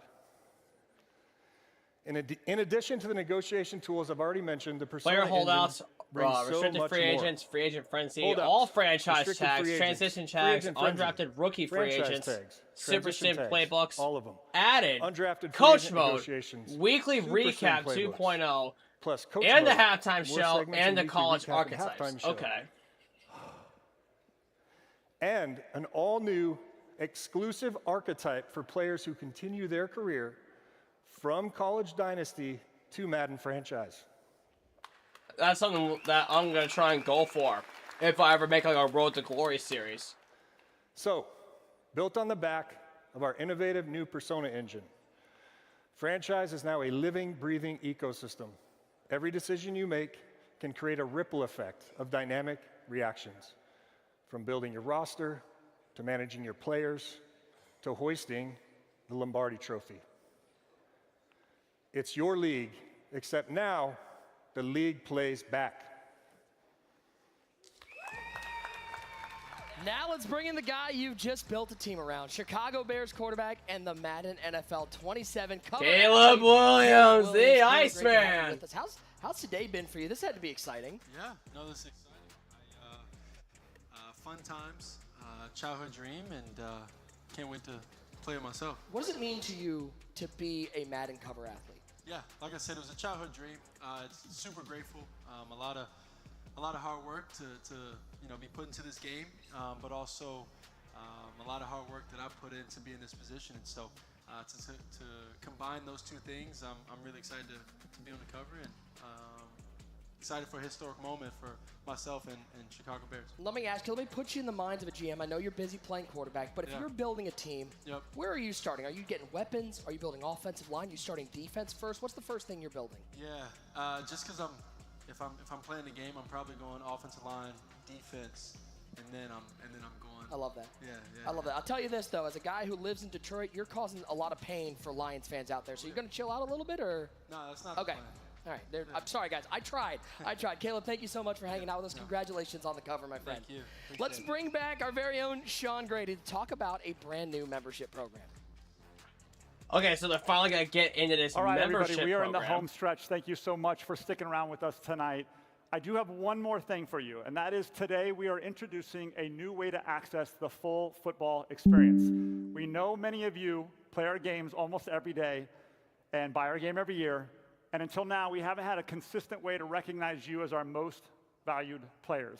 In addition to the negotiation tools I've already mentioned, the persona player holdouts, brings so restricted much free more. agents, free agent frenzy, Holdouts, all franchise restricted tags, free agents, transition free tags, agent frenzy, undrafted rookie free franchise agents, tags, super transition sim tags, playbooks, all of them. added Undrafted free coach agent mode, negotiations, weekly super sim recap playbooks, 2.0, plus coach and the mode, halftime more show, segments and the weekly college recap and archetypes. halftime show. Okay. And an all-new exclusive archetype for players who continue their career from college dynasty to Madden franchise. That's something that I'm going to try and go for if I ever make like a Road to Glory series. So, built on the back of our innovative new persona engine, franchise is now a living, breathing ecosystem. Every decision you make can create a ripple effect of dynamic reactions, from building your roster to managing your players to hoisting the Lombardi Trophy. It's your league, except now the league plays back. Now let's bring in the guy you've just built a team around, Chicago Bears quarterback and the Madden NFL 27 cover. Caleb Williams, the Iceman. How's today been for you? This had to be exciting. Yeah, no, this is exciting. Fun times, childhood dream, and can't wait to play it myself. What does it mean to you to be a Madden cover athlete? Yeah, like I said, it was a childhood dream. It's super grateful. A lot of hard work to be put into this game, but also a lot of hard work that I put in to be in this position. And so to combine those two things, I'm really excited to be on the cover and excited for a historic moment for myself and Chicago Bears. Let me ask you, let me put you in the minds of a GM. I know you're busy playing quarterback, but if you're building a team, where are you starting? Are you getting weapons? Are you building offensive line? Are you starting defense first? What's the first thing you're building? Yeah, just because if I'm playing the game, I'm probably going offensive line, defense, and then I'm going. I love that. Yeah. I love that. I'll tell you this though, as a guy who lives in Detroit, you're causing a lot of pain for Lions fans out there. So you're going to chill out a little bit, or? No, that's not okay. the plan. All right. I'm sorry, guys. I tried. Caleb, thank you so much for hanging out with us. Congratulations on the cover, my friend. Thank you. Let's bring back our very own Sean Grady to talk about a brand new membership program. Okay, so they're finally going to get into this All right, membership everybody, we are in the program. home stretch. Thank you so much for sticking around with us tonight. I do have one more thing for you, and that is today we are introducing a new way to access the full football experience. We know many of you play our games almost every day and buy our game every year, and until now we haven't had a consistent way to recognize you as our most valued players.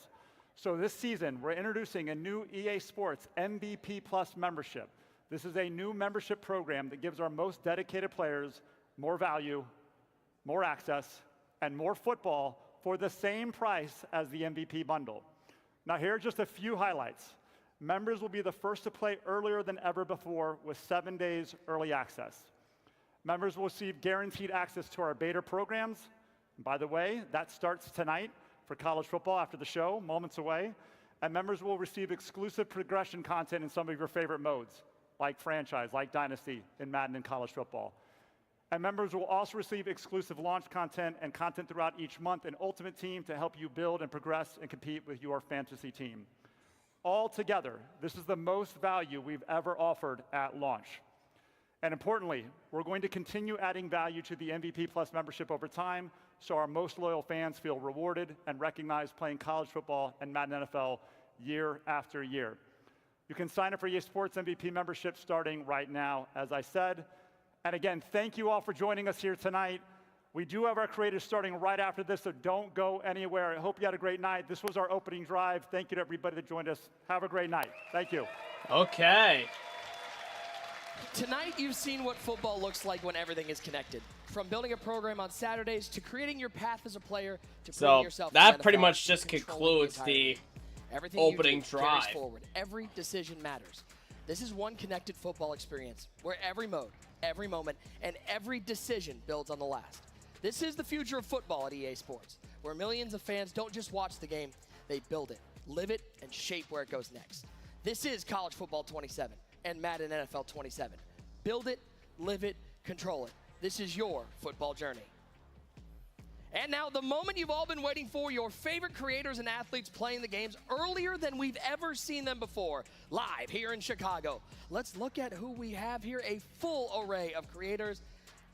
So this season, we're introducing a new EA Sports MVP Plus membership. This is a new membership program that gives our most dedicated players more value, more access, and more football for the same price as the MVP bundle. Now here are just a few highlights. Members will be the first to play earlier than ever before with 7 days early access. Members will receive guaranteed access to our beta programs. And by the way, that starts tonight for college football after the show, moments away. And members will receive exclusive progression content in some of your favorite modes, like franchise, like dynasty in Madden and college football. And members will also receive exclusive launch content and content throughout each month in Ultimate Team to help you build and progress and compete with your fantasy team. All together, this is the most value we've ever offered at launch. And importantly, we're going to continue adding value to the MVP Plus membership over time so our most loyal fans feel rewarded and recognized playing college football and Madden NFL year after year. You can sign up for EA Sports MVP membership starting right now, as I said. And again, thank you all for joining us here tonight. We do have our creators starting right after this, so don't go anywhere. I hope you had a great night. This was our opening drive. Thank you to everybody that joined us. Have a great night. Thank you. Okay. Tonight, you've seen what football looks like when everything is connected. From building a program on Saturdays to creating your path as a player to proving yourself. That pretty much just concludes the opening drive. Forward. Every decision matters. This is one connected football experience where every mode, every moment, and every decision builds on the last. This is the future of football at EA Sports, where millions of fans don't just watch the game, they build it, live it, and shape where it goes next. This is College Football 27 and Madden NFL 27. Build it, live it, control it. This is your football journey. And now the moment you've all been waiting for, your favorite creators and athletes playing the games earlier than we've ever seen them before, live here in Chicago. Let's look at who we have here, a full array of creators.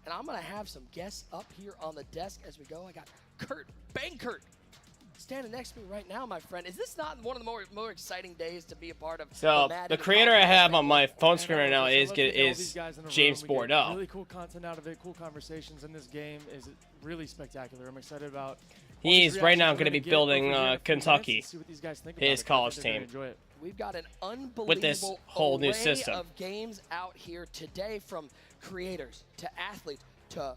And I'm gonna have some guests up here on the desk as we go. I got Kurt Bankert standing next to me right now, my friend. Is this not one of the more exciting days to be a part of? So the creator I have on my phone screen right now is James Bordeaux. Really cool content out of it, cool conversations, and this game is really spectacular. I'm excited about. He's right now going to be building Kentucky, his college team. We've got an unbelievable with this whole new array system of games out here today, from creators to athletes to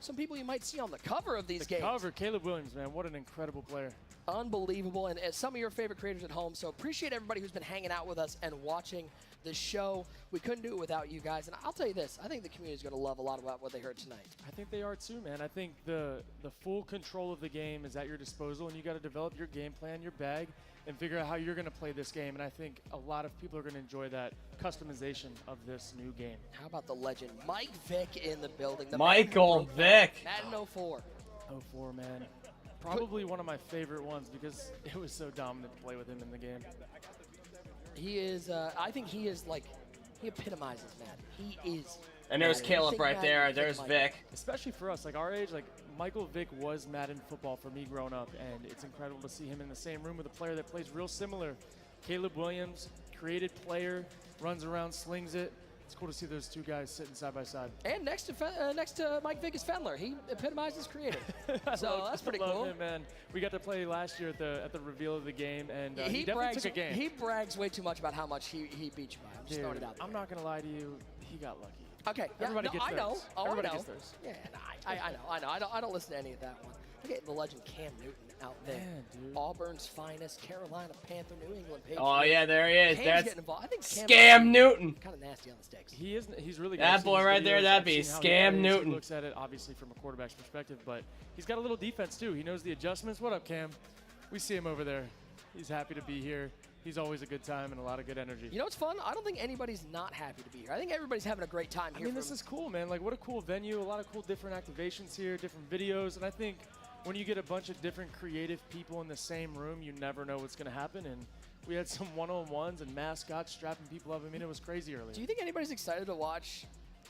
some people you might see on the cover of these games. Cover, Caleb Williams, man, what an incredible player. Unbelievable, and some of your favorite creators at home. So appreciate everybody who's been hanging out with us and watching the show. We couldn't do it without you guys, and I'll tell you this, I think the community is going to love a lot about what they heard tonight. I think they are too, man. I think the full control of the game is at your disposal, and you got to develop your game plan, your bag, and figure out how you're going to play this game. And I think a lot of people are going to enjoy that customization of this new game. How about the legend Mike Vick in the building? The Michael Vick. Madden 04. 04, man. Probably one of my favorite ones because it was so dominant to play with him in the game. He is. I think he is like, he epitomizes Madden. He is. And there's Madden. Caleb Think right Madden, there. think There's Mike. Vic. Especially for us, like our age, like Michael Vick was Madden football for me growing up, and it's incredible to see him in the same room with a player that plays real similar. Caleb Williams, created player, runs around, slings it. It's cool to see those two guys sitting side by side. And next to Mike Vick is Fendler. He epitomizes creative. So that's pretty love cool. him, man. We got to play last year at the reveal of the game, and he definitely brags, took a game. He brags way too much about how much he beat you by. I'm just throwing it out there. I'm not gonna lie to you. He got lucky. Okay, yeah, Everybody no, gets I theirs. know. Oh, Everybody I know. gets theirs. Yeah, I know. I don't listen to any of that one. Look at the legend Cam Newton out there. Man, dude. Auburn's finest, Carolina Panther, New England Patriots. Oh yeah, there he is. Cam's That's getting involved. I think Scam Newton. Kind of nasty on the sticks. He is. He's really good. That I've seen boy his right there, videos. that'd I've be seen how he Scam plays. Newton. He looks at it obviously from a quarterback's perspective, but he's got a little defense too. He knows the adjustments. What up, Cam? We see him over there. He's happy to be here. He's always a good time and a lot of good energy. You know what's fun? I don't think anybody's not happy to be here. I think everybody's having a great time here. I mean, this is cool, man. Like, what a cool venue. A lot of cool different activations here, different videos. And I think when you get a bunch of different creative people in the same room, you never know what's going to happen. And we had some one-on-ones and mascots strapping people up. I mean, it was crazy earlier. Do you think anybody's excited to watch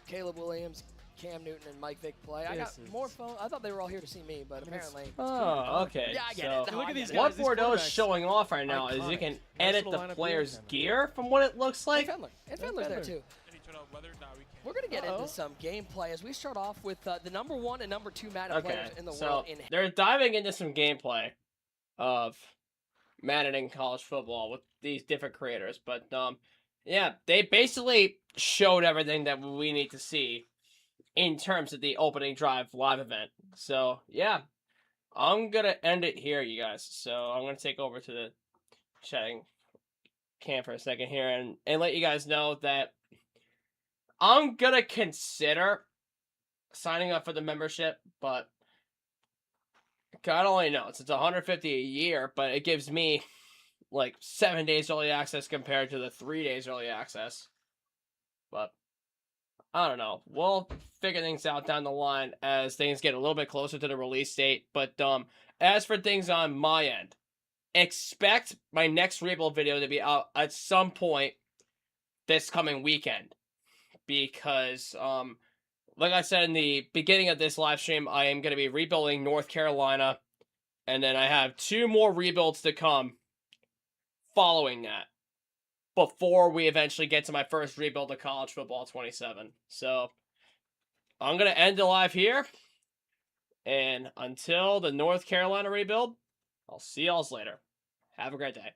Caleb Williams, Cam Newton, and Mike Vick play? I got more fun. I thought they were all here to see me, but apparently. Oh, okay. Yeah, I get so it. No, look I at these get it. guys. What Bordeaux's showing off right now is you Iconic. can Nice edit little the lineup player's here. gear from what it looks like. And Fendler's there too. We're going to get into some gameplay as we start off with the number 1 and number 2 Madden players in the world. They're diving into some gameplay of Madden and college football with these different creators. But, yeah, they basically showed everything that we need to see in terms of the opening drive live event. So, yeah, I'm going to end it here, you guys. So, I'm going to take over to the chatting cam for a second here and let you guys know that I'm going to consider signing up for the membership, but God only knows. It's $150 a year, but it gives me like 7 days early access compared to the 3 days early access. But I don't know. We'll figure things out down the line as things get a little bit closer to the release date. But as for things on my end, expect my next rebuild video to be out at some point this coming weekend. Because, like I said in the beginning of this live stream, I am going to be rebuilding North Carolina. And then I have 2 more rebuilds to come following that, before we eventually get to my first rebuild of college football 27. So, I'm going to end the live here. And until the North Carolina rebuild, I'll see y'all later. Have a great day.